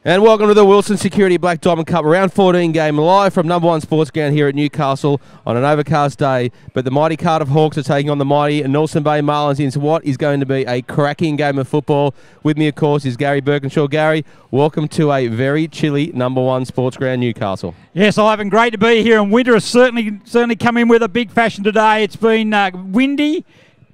And welcome to the Wilson Security Black Diamond Cup Round 14 game, live from number 1 Sports Ground here at Newcastle on an overcast day. But the mighty Cardiff Hawks are taking on the mighty Nelson Bay Marlins into what is going to be a cracking game of football. With me, of course, is Gary Birkinshaw. Gary, welcome to a very chilly number 1 Sports Ground, Newcastle. Yes, Ivan, great to be here. And winter has certainly come in with a big fashion today. It's been windy,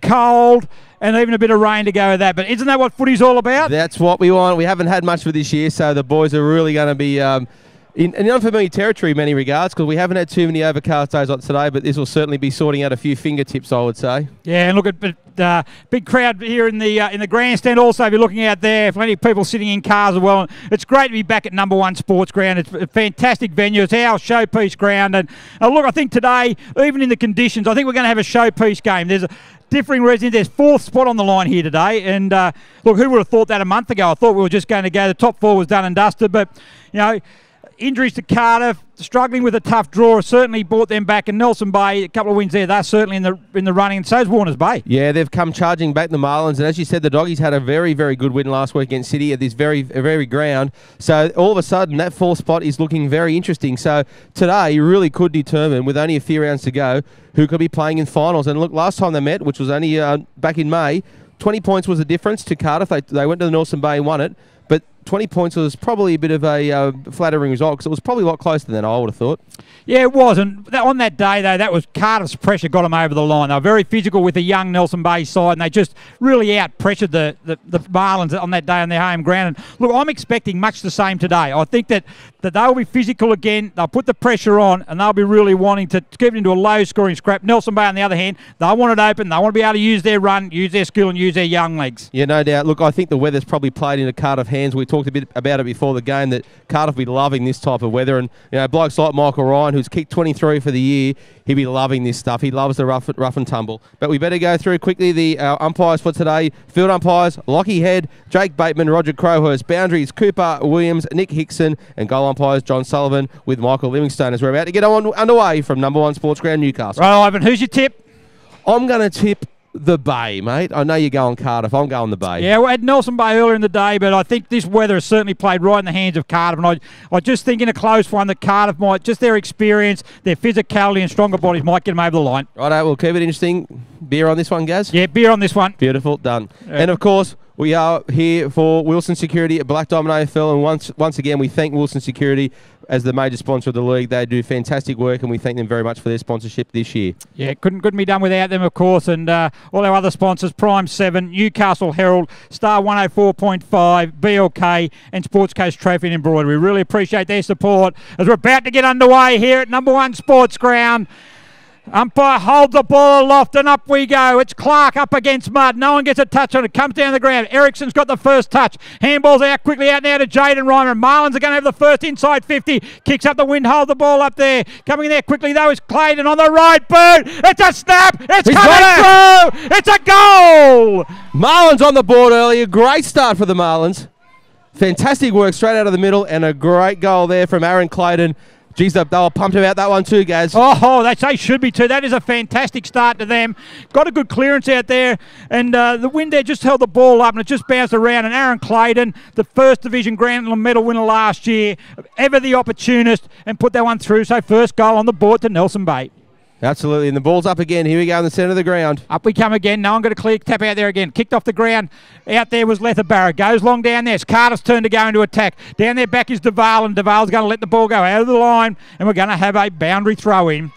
cold, and even a bit of rain to go with that. But isn't that what footy's all about? That's what we want. We haven't had much for this year, so the boys are really going to be in unfamiliar territory in many regards, because we haven't had too many overcast days like today, but this will certainly be sorting out a few fingertips, I would say. Yeah, and look at big crowd here in the grandstand. Also, if you're looking out there, plenty of people sitting in cars as well. It's great to be back at number 1 Sports Ground. It's a fantastic venue. It's our showpiece ground. And look, I think today, even in the conditions, I think we're going to have a showpiece game. There's a differing reasons. There's 4th spot on the line here today. And look, who would have thought that a month ago? I thought we were just going to go. The top 4 was done and dusted. But, you know, injuries to Cardiff, struggling with a tough draw, certainly brought them back. And Nelson Bay, a couple of wins there, they're certainly in the running, and so's Warners Bay. Yeah, they've come charging back, the Marlins, and as you said, the Doggies had a very, very good win last week against City at this very ground. So all of a sudden, that 4th spot is looking very interesting. So today, you really could determine, with only a few rounds to go, who could be playing in finals. And look, last time they met, which was only back in May, 20 points was the difference to Cardiff. They went to the Nelson Bay and won it. But 20 points was probably a bit of a flattering result, because it was probably a lot closer than I would have thought. Yeah, it was. And on that day, though, that was Cardiff's pressure got them over the line. They were very physical with the young Nelson Bay side, and they just really out-pressured the Marlins on that day on their home ground. And look, I'm expecting much the same today. I think that they'll be physical again. They'll put the pressure on, and they'll be really wanting to keep it into a low-scoring scrap. Nelson Bay, on the other hand, they want it open. They want to be able to use their run, use their skill, and use their young legs. Yeah, no doubt. Look, I think the weather's probably played into Cardiff hands. We talked a bit about it before the game, that Cardiff will be loving this type of weather. And, you know, blokes like Michael Ryan, who's kicked 23 for the year, he'll be loving this stuff. He loves the rough and tumble. But we better go through quickly the umpires for today. Field umpires, Lockie Head, Jake Bateman, Roger Crowhurst. Boundaries, Cooper Williams, Nick Hickson. And goal umpires, John Sullivan with Michael Livingstone, as we're about to get underway from number 1 Sports Ground, Newcastle. Right, Ivan, who's your tip? I'm going to tip the Bay, mate. I know you're going Cardiff. I'm going the Bay. Yeah, we had Nelson Bay earlier in the day, but I think this weather has certainly played right in the hands of Cardiff. And I just think in a close one that Cardiff might, just their experience, their physicality and stronger bodies might get them over the line. Righto, we'll keep it interesting. Beer on this one, Gaz? Yeah, beer on this one. Beautiful, done. And of course, we are here for Wilson Security at Black Diamond AFL, and once again, we thank Wilson Security as the major sponsor of the league. They do fantastic work, and we thank them very much for their sponsorship this year. Yeah, couldn't be done without them, of course, and all our other sponsors, Prime 7, Newcastle Herald, Star 104.5, BLK, and Sports Coast Trophy and Embroidery. We really appreciate their support as we're about to get underway here at number 1 Sports Ground. Umpire holds the ball aloft and up we go. It's Clark up against Mudd. No one gets a touch on it. Comes down the ground. Ericsson's got the first touch. Handball's out quickly out now to Jaden Ryman. Marlins are going to have the first inside 50. Kicks up the wind. Hold the ball up there. Coming in there quickly though is Clayton on the right boot. It's a snap. It's coming through. It's a goal. Marlins on the board earlier. Great start for the Marlins. Fantastic work straight out of the middle, and a great goal there from Aaron Clayton. Geez, they were pumped about that one too, Gaz. Oh, they should be too. That is a fantastic start to them. Got a good clearance out there, and the wind there just held the ball up, and it just bounced around. And Aaron Clayton, the First Division Grand Slam medal winner last year, ever the opportunist, and put that one through. So first goal on the board to Nelson Bay. Absolutely, and the ball's up again. Here we go in the centre of the ground. Up we come again. No one got a clear tap out there again. Kicked off the ground. Out there was Lether Barrett. Goes long down there. It's Carter's turn to go into attack. Down there back is Duval, and Duval's going to let the ball go out of the line, and we're going to have a boundary throw in.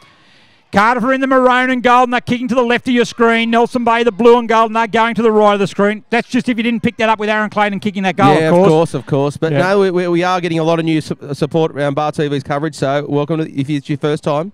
Cardiff are in the maroon and gold, and they're kicking to the left of your screen. Nelson Bay, the blue and gold, and they're going to the right of the screen. That's just if you didn't pick that up with Aaron Clayton kicking that goal, yeah, of course. Of course. But no, we are getting a lot of new support around Bar TV's coverage, so welcome if it's your first time.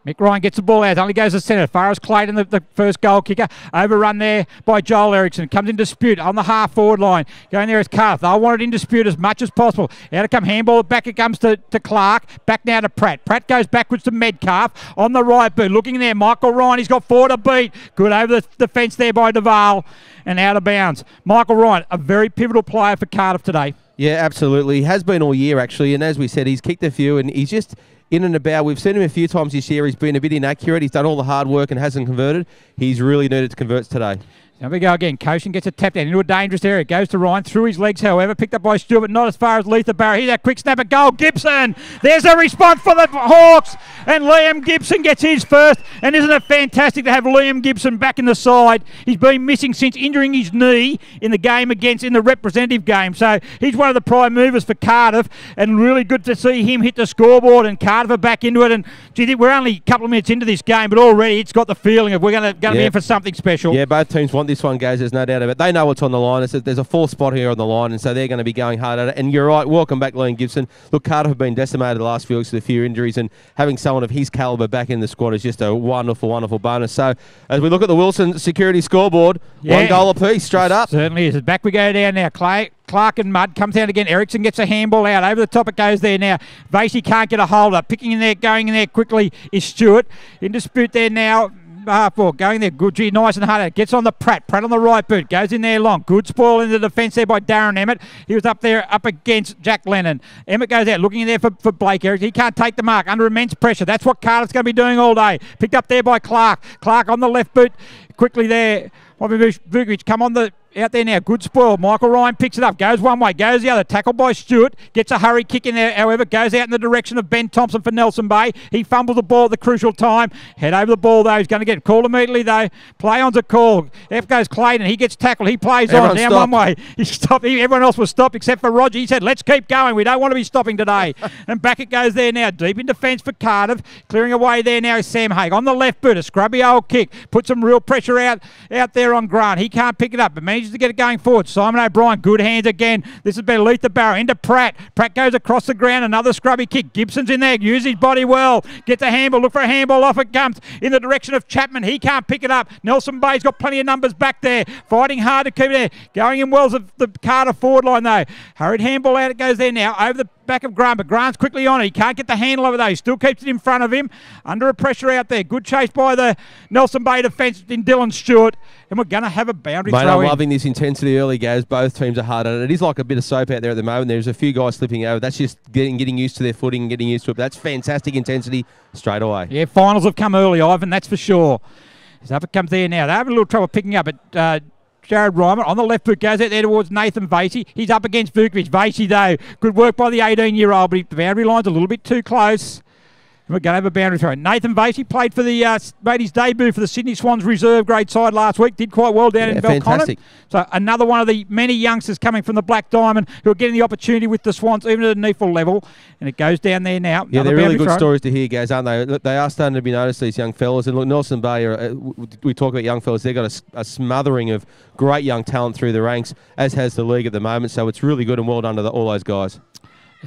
Mick Ryan gets the ball out. Only goes to centre. Far as Clayton, the first goal kicker. Overrun there by Joel Eriksson. Comes in dispute on the half-forward line. Going there is Cardiff. They want it in dispute as much as possible. Out to come handball. Back it comes to Clark. Back now to Pratt. Pratt goes backwards to Medcalf on the right boot. Looking there. Michael Ryan. He's got 4 to beat. Good over the fence there by Duval. And out of bounds. Michael Ryan, a very pivotal player for Cardiff today. Yeah, absolutely. He has been all year, actually. And as we said, he's kicked a few, and he's just... in and about. We've seen him a few times this year. He's been a bit inaccurate. He's done all the hard work and hasn't converted. He's really needed to convert today. Now we go again. Koshin gets a tap down into a dangerous area. Goes to Ryan through his legs, however. Picked up by Stewart, but not as far as Letha Barrow. Here's that quick snap at goal. Gibson. There's a response for the Hawks. And Liam Gibson gets his first. And isn't it fantastic to have Liam Gibson back in the side? He's been missing since injuring his knee in the game in the representative game. So he's one of the prime movers for Cardiff. And really good to see him hit the scoreboard. And Cardiff are back into it. And gee, we're only a couple of minutes into this game, but already it's got the feeling of we're going to be in for something special. Yeah, both teams want this one, guys. There's no doubt about it. They know what's on the line. There's a 4th spot here on the line, and so they're going to be going hard at it. And you're right. Welcome back, Liam Gibson. Look, Cardiff have been decimated the last few weeks with a few injuries, and having someone of his calibre back in the squad is just a wonderful, wonderful bonus. So as we look at the Wilson security scoreboard, 1 goal apiece, straight up. Certainly is. Back we go down now. Clark and Mudd comes down again. Ericsson gets a handball out. Over the top it goes there now. Vasey can't get a hold of. Picking in there, going in there quickly is Stewart. In dispute there now. Half-ball going there, good, gee, nice and hard. Gets on the Pratt on the right boot, goes in there long. Good spoil in the defence there by Darren Emmett. He was up there up against Jack Lennon. Emmett goes out, looking in there for Blake Eric. He can't take the mark, under immense pressure. That's what Cardiff's going to be doing all day. Picked up there by Clark. Clark on the left boot, quickly there. Vukovic come on the out there now. Good spoil. Michael Ryan picks it up. Goes one way. Goes the other. Tackled by Stewart. Gets a hurry kick in there. However, goes out in the direction of Ben Thompson for Nelson Bay. He fumbles the ball at the crucial time. Head over the ball though. He's going to get called immediately though. Play on's a call. F goes Clayton. He gets tackled. He plays on down one way. He stopped. Everyone else was stopped except for Roger. He said, "Let's keep going. We don't want to be stopping today." And back it goes there now. Deep in defence for Cardiff. Clearing away there now is Sam Haig on the left boot. A scrubby old kick. Put some real pressure out there on Grant. He can't pick it up, but manages to get it going forward. Simon O'Brien, good hands again. This has been Letha Barrow into Pratt. Pratt goes across the ground. Another scrubby kick. Gibson's in there. Uses his body well. Gets a handball. Look for a handball. Off it comes in the direction of Chapman. He can't pick it up. Nelson Bay's got plenty of numbers back there. Fighting hard to keep it there. Going in well of the Carter forward line though. Hurried handball out. It goes there now. Over the back of Grant, but Grant's quickly on it. He can't get the handle of it though. He still keeps it in front of him. Under a pressure out there. Good chase by the Nelson Bay defence in Dylan Stewart. And we're going to have a boundary throw in. I'm loving this intensity early, guys. Both teams are hard at it. It is like a bit of soap out there at the moment. There's a few guys slipping over. That's just getting used to their footing and getting used to it. But that's fantastic intensity straight away. Yeah, finals have come early, Ivan. That's for sure. So up it comes there now. They're having a little trouble picking up it. Jared Ryman on the left foot goes out there towards Nathan Vasey. He's up against Vukovic. Vasey, though, good work by the 18-year-old, but the boundary line's a little bit too close. We're going to have a boundary throw. Nathan Vasey played for made his debut for the Sydney Swans reserve grade side last week. Did quite well down in Belconnen. So another one of the many youngsters coming from the Black Diamond who are getting the opportunity with the Swans, even at a NEFL level. And it goes down there now. Yeah, they're really good stories to hear, guys, aren't they? Look, they are starting to be noticed, these young fellas. And look, Nelson Bay, we talk about young fellas, they've got a smothering of great young talent through the ranks, as has the league at the moment. So it's really good and well done to all those guys.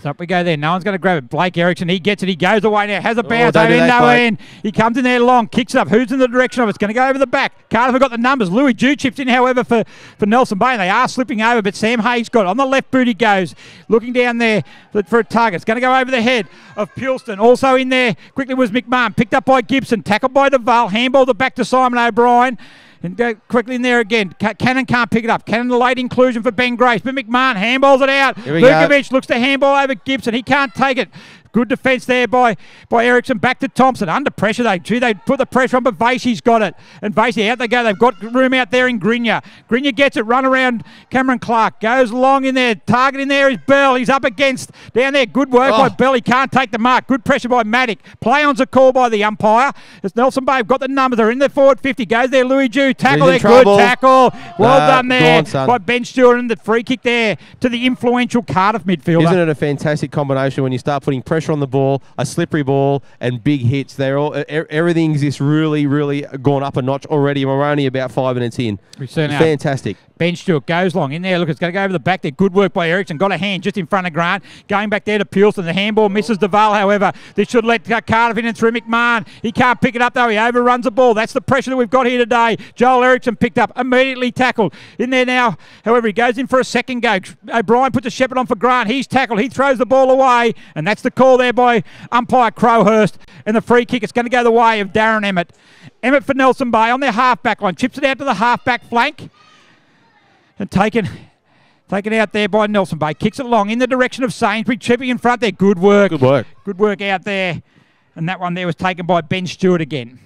So up we go there. No one's going to grab it. Blake Ericsson, he gets it. He goes away now. Has a bounce. No end. He comes in there long. Kicks it up. Who's in the direction of it? It's going to go over the back. Cardiff have got the numbers. Louis Dew chips in, however, for Nelson Bay. They are slipping over, but Sam Hayes got it. On the left boot he goes. Looking down there for a target. It's going to go over the head of Pulston. Also in there quickly was McMahon. Picked up by Gibson. Tackled by Duval. Handballed it back to Simon O'Brien. And go quickly in there again. Cannon can't pick it up. Cannon, the late inclusion for Ben Grace. But McMahon handballs it out. Vukovic looks to handball over Gibson. He can't take it. Good defence there by Ericsson. Back to Thompson. Under pressure, they put the pressure on, but Vasey's got it. And Vasey, out they go. They've got room out there in Grinya. Grinya gets it. Run around Cameron Clark. Goes long in there. Target in there is Bell. He's up against down there. Good work by Bell. He can't take the mark. Good pressure by Maddock. Play-on's a call by the umpire. As Nelson Bay have got the numbers. They're in the forward 50. Goes there, Louis Dew. Tackle there. Good tackle. Well done there by Ben Stewart. And the free kick there to the influential Cardiff midfielder. Isn't it a fantastic combination when you start putting pressure on the ball, a slippery ball, and big hits? They're all everything's just really, really gone up a notch already. We're only about 5 minutes in. Fantastic. Ben Stewart goes long in there. Look, it's going to go over the back there. Good work by Ericsson. Got a hand just in front of Grant. Going back there to Pulston. The handball misses Duval, however. This should let Cardiff in and through McMahon. He can't pick it up, though. He overruns the ball. That's the pressure that we've got here today. Joel Ericsson picked up. Immediately tackled. In there now. However, he goes in for a second go. O'Brien puts a shepherd on for Grant. He's tackled. He throws the ball away. And that's the call there by umpire Crowhurst. And the free kick, it's going to go the way of Darren Emmett. Emmett for Nelson Bay on their half-back line. Chips it out to the half-back flank. And taken out there by Nelson Bay. Kicks it long in the direction of Sainsbury. Chipping in front there. Good work. Good work. Good work out there And that one there was taken by Ben Stewart again.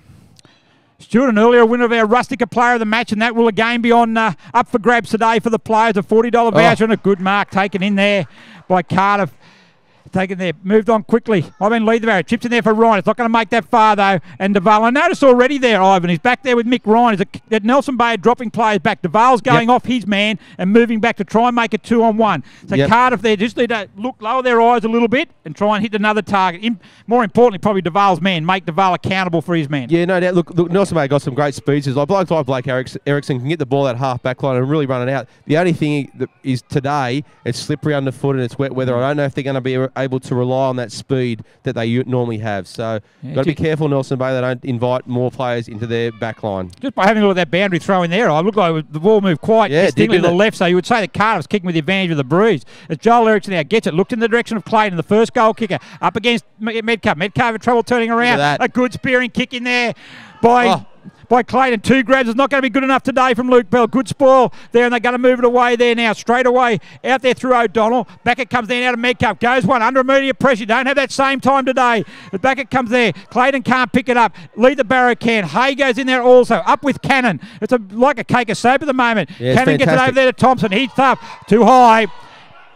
Stewart, an earlier winner of our Rustica Player of the Match, and that will again be on up for grabs today for the players. A $40 voucher and a good mark taken in there by Cardiff. Taken there, moved on quickly. Ivan lead the barrier, chips in there for Ryan. It's not going to make that far though. And Duval, I noticed already there, Ivan, he's back there with Mick Ryan. Nelson Bay dropping players back. Duval's going off his man and moving back to try and make it 2-on-1. So Cardiff there just need to lower their eyes a little bit and try and hit another target. More importantly, probably Duval's man, make Duval accountable for his man. Yeah, no doubt. Look, Nelson Bay got some great speeds. Like Blake Erickson can get the ball at half back line and really run it out. The only thing is today, it's slippery underfoot and it's wet weather. I don't know if they're going to be able to rely on that speed that they normally have. So got to be careful, Nelson Bay, they don't invite more players into their back line. Just by having a look at that boundary throw in there, I looked like the ball moved quite distinctly to the left, so you would say that Cardiff's kicking with the advantage of the breeze. As Joel Erickson now gets it, looked in the direction of Clayton, the first goal kicker, up against Metcalf. Metcalf had trouble turning around. A good spearing kick in there by Clayton. 2 grabs is not going to be good enough today from Luke Bell. Good spoil there, and they're going to move it away there now. Straight away out there through O'Donnell. Back it comes there out of Metcalf. Goes one under immediate pressure. Don't have that same time today. But back it comes there. Clayton can't pick it up. Lead the barrow can. Hay goes in there also. Up with Cannon. It's like a cake of soap at the moment. Cannon gets it over there to Thompson. He's tough. Too high.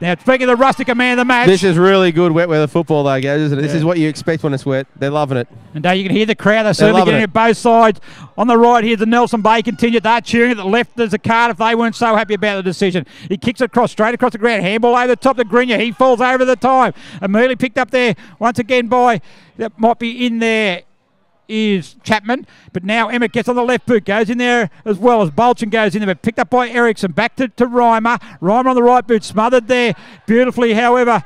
Now, speaking of the Rustica man of the match. This is really good wet weather football, though, guys, isn't it? This is what you expect when it's wet. They're loving it. And you can hear the crowd. They're certainly getting it both sides. On the right here, the Nelson Bay contingent. They're cheering. At the left, there's a Cardiff. They weren't so happy about the decision. He kicks it straight across the ground. Handball over the top to Grenier. He falls over the time. Immediately picked up there once again by, that might be in there, is Chapman, but now Emmett gets on the left boot, goes in there as well as Bolchin goes in there, but picked up by Erickson, back to Reimer. Reimer on the right boot, smothered there beautifully, however,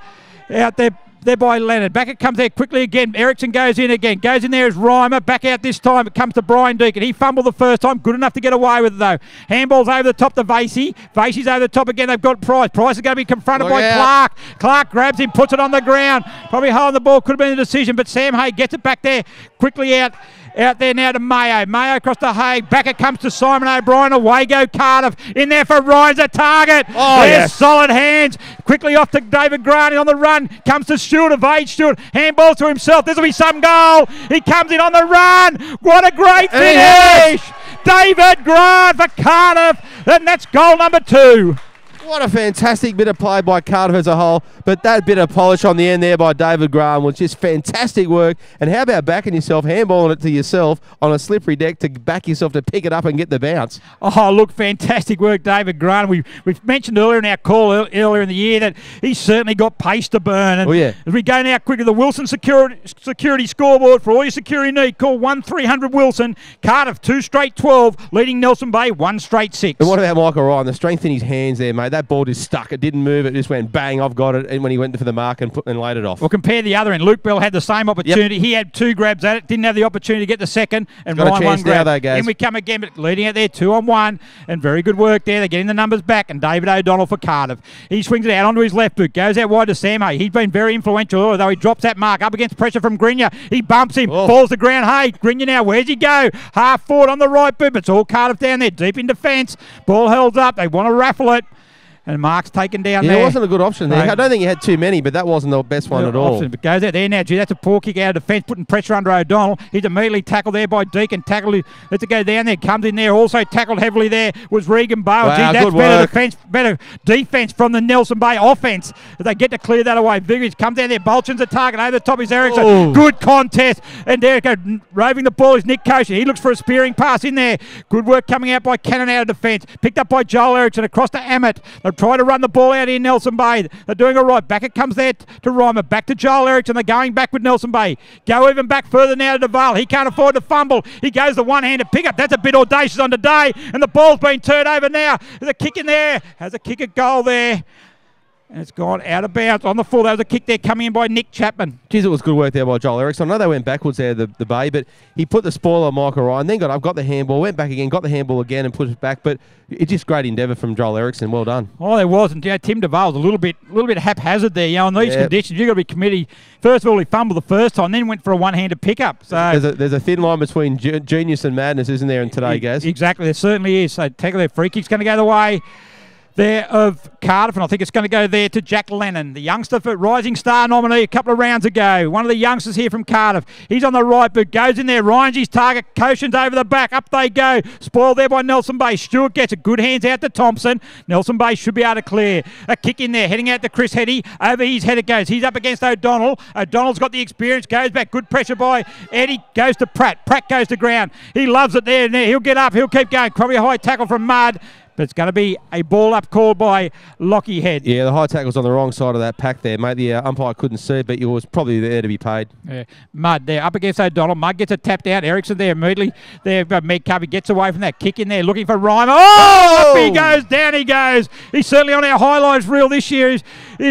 out there by Leonard. Back it comes there quickly again. Erickson goes in again. Goes in there as Reimer. Back out this time. It comes to Brian Deacon. He fumbled the first time. Good enough to get away with it though. Handball's over the top to Vasey. Vasey's over the top again. They've got Price. Price is going to be confronted by Clark. Clark grabs him, puts it on the ground. Probably holding the ball. Could have been a decision, but Sam Hay gets it back there quickly out there now to Mayo. Mayo across to Hay. Back it comes to Simon O'Brien. Away go Cardiff. In there for Ryan's a target. There's solid hands. Quickly off to David Grant on the run. Comes to Stewart. Evade Stewart. Handball to himself. This will be some goal. He comes in on the run. What a great finish. David Grant for Cardiff. And that's goal number 2. What a fantastic bit of play by Cardiff as a whole. But that bit of polish on the end there by David Graham was just fantastic work. And how about backing yourself, handballing it to yourself on a slippery deck to back yourself to pick it up and get the bounce? Oh, look, fantastic work, David Graham. We've mentioned earlier in our call earlier in the year that he's certainly got pace to burn. And as we go now quickly, the Wilson security scoreboard for all your security need. Call 1300 Wilson. Cardiff 2 straight 12, leading Nelson Bay 1 straight 6. And what about Michael Ryan? The strength in his hands there, mate. That ball just stuck. It didn't move. It just went bang. I've got it. And when he went for the mark and laid it off. Well, compare the other end. Luke Bell had the same opportunity. He had 2 grabs at it. Didn't have the opportunity to get the second. And got Ryan 1 grab. Now, though, Then we come again, but leading it there 2-on-1. And very good work there. They're getting the numbers back. And David O'Donnell for Cardiff. He swings it out onto his left boot. Goes out wide to Sam Hay. He's been very influential, although he drops that mark up against pressure from Grenier. He bumps him. Falls to ground. Hey, Grenier now. Where's he go? Half forward on the right boot. But it's all Cardiff down there. Deep in defence. Ball held up. They want to raffle it. And Mark's taken down there. Yeah, it wasn't a good option there. I don't think he had too many, but that wasn't the best one at all. But goes out there now. Gee, that's a poor kick out of defence, putting pressure under O'Donnell. He's immediately tackled there by Deacon. Lets it go down there. Comes in there. Also tackled heavily there was Regan Bale. Wow, gee, that's better defence from the Nelson Bay offence. They get to clear that away. Vigorous comes down there. Bolchin's a target. Over the top is Erickson. Oh. Good contest. And there go roving the ball is Nick Kosher. He looks for a spearing pass in there. Good work coming out by Cannon out of defence. Picked up by Joel Erickson across to Ammett. They try to run the ball out in Nelson Bay. They're doing all right. Back it comes there to Reimer. Back to Joel Erickson. They're going back with Nelson Bay. Go even back further now to Duval. He can't afford to fumble. He goes the one-handed pickup. That's a bit audacious on today. And the ball's been turned over now. There's a kick in there. Has a kick at goal there. And it's gone out of bounds on the full. There was a kick there coming in by Nick Chapman. Geez, it was good work there by Joel Erickson. I know they went backwards there, the Bay, but he put the spoil on Michael Ryan, then got the handball, went back again, got the handball again and put it back. But it's just great endeavour from Joel Erickson. Well done. Oh, there wasn't. Tim Duval's a little bit haphazard there. In these conditions, you've got to be committed. First of all, he fumbled the first time, then went for a one-handed pickup. So there's a thin line between genius and madness, isn't there, in today, Gaz? Exactly, there certainly is. So tackle there. Free kick's going to go the way there of Cardiff, and I think it's going to go there to Jack Lennon, the youngster for Rising Star nominee a couple of rounds ago. One of the youngsters here from Cardiff. He's on the right boot, goes in there. Ryan's his target. Cochin's over the back. Up they go. Spoiled there by Nelson Bay. Stewart gets it. Good hands out to Thompson. Nelson Bay should be able to clear. A kick in there, heading out to Chris Hetty. Over his head it goes. He's up against O'Donnell. O'Donnell's got the experience. Goes back. Good pressure by Eddie. Goes to Pratt. Pratt goes to ground. He loves it there. He'll get up. He'll keep going. Probably a high tackle from Mudd. But it's going to be a ball up called by Lockie Head. Yeah, the high tackle's on the wrong side of that pack there, mate. The umpire couldn't see it, but it was probably there to be paid. Yeah. Mudd there, up against O'Donnell. Mudd gets it tapped out. Ericsson there immediately. There, Metcalf gets away from that kick in there, looking for Reimer. Oh! Up he goes, down he goes. He's certainly on our highlights reel this year. Is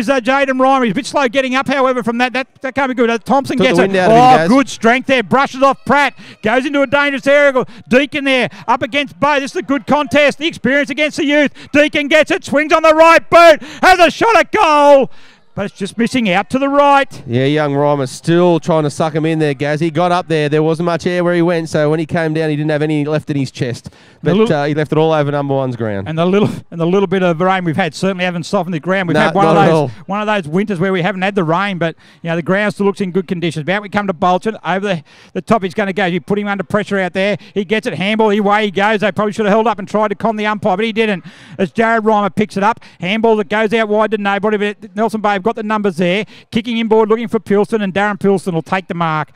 Jaden Reimer. He's a bit slow getting up, however, from that. That can't be good. Thompson gets it. Oh, good strength there. Brushes off Pratt. Goes into a dangerous area. Deacon there, up against Bay. This is a good contest. The experience against the youth. Deacon gets it, swings on the right boot, has a shot at goal, but it's just missing out to the right. Yeah, young Reimer still trying to suck him in there, Gaz. He got up there. There wasn't much air where he went, so when he came down, he didn't have any left in his chest. But he left it all over number one's ground. And the little bit of rain we've had certainly haven't softened the ground. We've had one of those winters where we haven't had the rain, but the ground still looks in good conditions. About we come to Bolton, over the top he's going to go. You put him under pressure out there. He gets it, handball, away he goes. They probably should have held up and tried to con the umpire, but he didn't. As Jared Reimer picks it up, handball that goes out wide to nobody, but Nelson Bay have got the numbers there. Kicking inboard, looking for Pilston, and Darren Pilston will take the mark.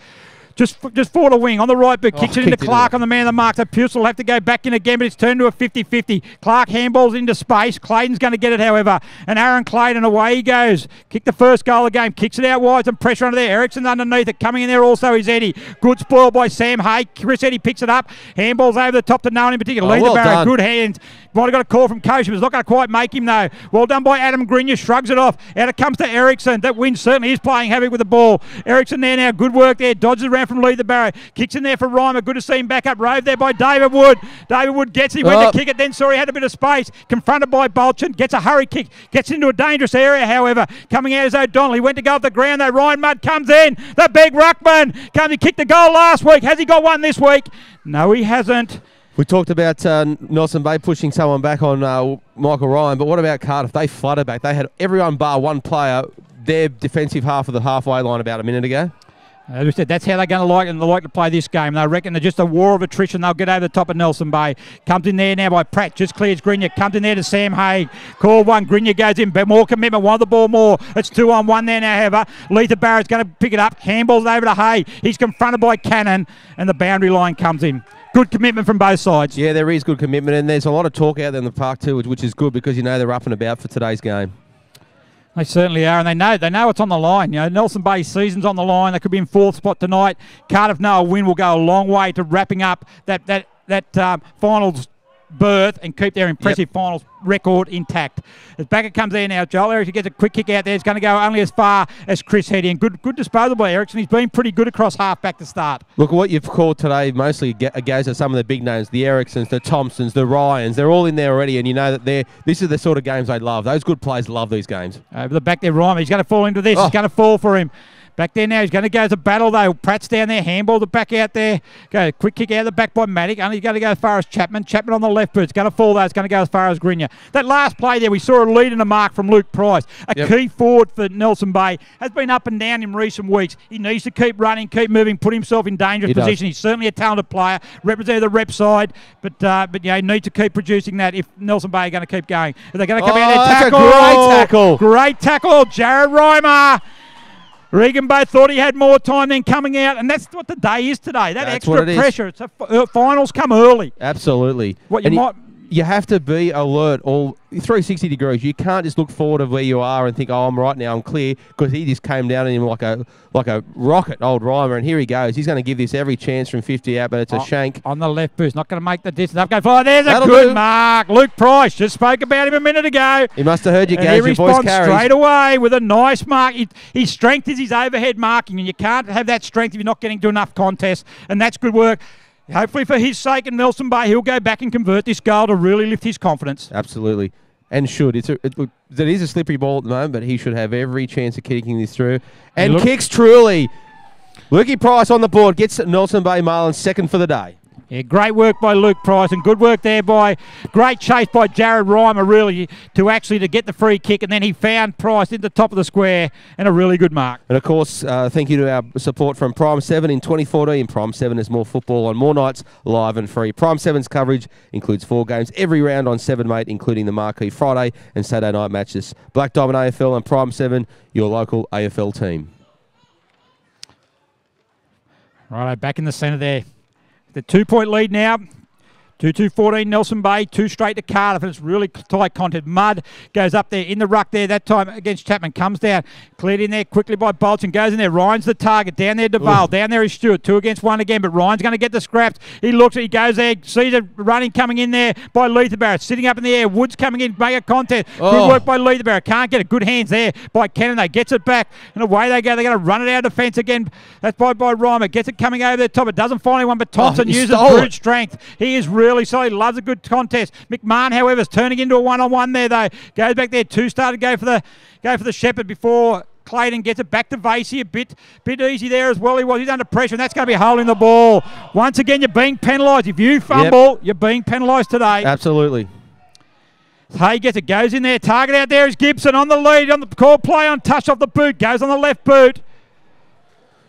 Just for the wing on the right boot, kicks it into Clark on the man of the mark. So Pilston will have to go back in again, but it's turned to a 50-50. Clark handballs into space. Clayton's going to get it, however. And Aaron Clayton, away he goes. Kicked the first goal of the game. Kicks it out wide. Some pressure under there. Ericsson's underneath it. Coming in there also is Eddie. Good spoil by Sam Hay. Chris Eddie picks it up. Handballs over the top to no one in particular. Lead the barrow. Good hands. Might have got a call from Coach, but it's not going to quite make him, though. Well done by Adam Grenier. Shrugs it off. Out it comes to Ericsson. That win certainly is playing havoc with the ball. Ericsson there now. Good work there. Dodges around from Lead the barrow. Kicks in there for Reimer. Good to see him back up. Rove there by David Wood. David Wood gets it. He went to kick it. Then saw he had a bit of space. Confronted by Bolchin. Gets a hurry kick. Gets into a dangerous area, however. Coming out is O'Donnell. He went to go up the ground, though. Ryan Mudd comes in. The big ruckman. He kicked the goal last week. Has he got one this week? No, he hasn't. We talked about Nelson Bay pushing someone back on Michael Ryan, but what about Cardiff? They flooded back. They had everyone bar one player, their defensive half of the halfway line about a minute ago. As we said, that's how they're going to like to play this game. They reckon they're just a war of attrition. They'll get over the top of Nelson Bay. Comes in there now by Pratt. Just clears Grenier. Comes in there to Sam Hay. Call one. Grenier goes in. But more commitment. Wanted the ball more. It's 2-on-1 there now, however. Letha Barrett's going to pick it up. Handballs over to Hay. He's confronted by Cannon. And the boundary line comes in. Good commitment from both sides. Yeah, there is good commitment. And there's a lot of talk out there in the park too, which is good because they're up and about for today's game. They certainly are, and they know it's on the line. Nelson Bay's season's on the line. They could be in fourth spot tonight. Cardiff know a win will go a long way to wrapping up that finals berth and keep their impressive finals record intact. As back it comes there now, Joel Ericsson gets a quick kick out there. It's going to go only as far as Chris Hetty, and good disposal by Ericsson. He's been pretty good across half back to start. Look, what you've called today mostly goes to some of the big names, the Ericssons, the Thompsons, the Ryans. They're all in there already, and you know that this is the sort of games they love. Those good players love these games. Over the back there, Ryman. He's going to fall into this. It's going to fall for him. Back there now, he's going to go to battle though. Pratt's down there, handball the back out there. Go, quick kick out the back by Matic. Only going to go as far as Chapman. Chapman on the left boot. It's going to fall though. It's going to go as far as Grenier. That last play there, we saw a lead and a mark from Luke Price. A key forward for Nelson Bay. Has been up and down in recent weeks. He needs to keep running, keep moving, put himself in dangerous position. He's certainly a talented player. Represented the rep side, but he needs to keep producing that if Nelson Bay are going to keep going. Are they going to come out there? Tackle! Great tackle! Great tackle, Jared Reimer. Regan Bay thought he had more time than coming out, and that's what the day is today. That's extra pressure. It's finals come early. Absolutely. You have to be alert all 360 degrees. You can't just look forward of where you are and think, oh, I'm right now, I'm clear, because he just came down on him like a rocket, old Reimer, and here he goes. He's going to give this every chance from 50 out, but it's a shank. On the left boost, not going to make the distance. There's a good mark. Luke Price just spoke about him a minute ago. He must have heard you, Gaz. He responds straight away with a nice mark. His strength is his overhead marking, and you can't have that strength if you're not getting to enough contests, and that's good work. Hopefully for his sake and Nelson Bay, he'll go back and convert this goal to really lift his confidence. Absolutely. And should. It is a slippery ball at the moment, but he should have every chance of kicking this through. And kicks truly. Lukey Price on the board. Gets Nelson Bay Marlins second for the day. Yeah, great work by Luke Price and good work there by, great chase by Jared Reimer really to get the free kick, and then he found Price in the top of the square and a really good mark. And of course, thank you to our support from Prime 7 in 2014. Prime 7 is more football on more nights, live and free. Prime 7's coverage includes 4 games every round on 7, mate, including the marquee Friday and Saturday night matches. Black Diamond AFL and Prime 7, your local AFL team. Righto, back in the centre there. The 2-point lead now. 2-2-14 Nelson Bay, 2 straight to Cardiff, and it's really tight contest. Mudd goes up there in the ruck there, that time against Chapman, comes down, cleared in there quickly by Bolton, goes in there, Ryan's the target, down there DeVale, down there is Stewart, 2 against 1 again, but Ryan's going to get the scraps. He looks, he goes there, sees it running, coming in there by Leatherbarrow, sitting up in the air, Woods coming in, make a contest. Good work by Leatherbarrow, can't get it, good hands there by Kennedy, gets it back, and away they go, they're going to run it out of defence again. That's by Reimer, gets it coming over the top, it doesn't find anyone, but Thompson uses brute strength. He is really solid, loves a good contest. McMahon, however, is turning into a one-on-one there though. Goes back there, 2 started to go for the Shepherd before Clayton gets it back to Vasey, a bit easy there as well. He's under pressure, and that's going to be holding the ball. Once again, you're being penalised. If you fumble, you're being penalised today. Absolutely. Hay gets it, goes in there. Target out there is Gibson on the lead, on the call play on touch off the boot. Goes on the left boot.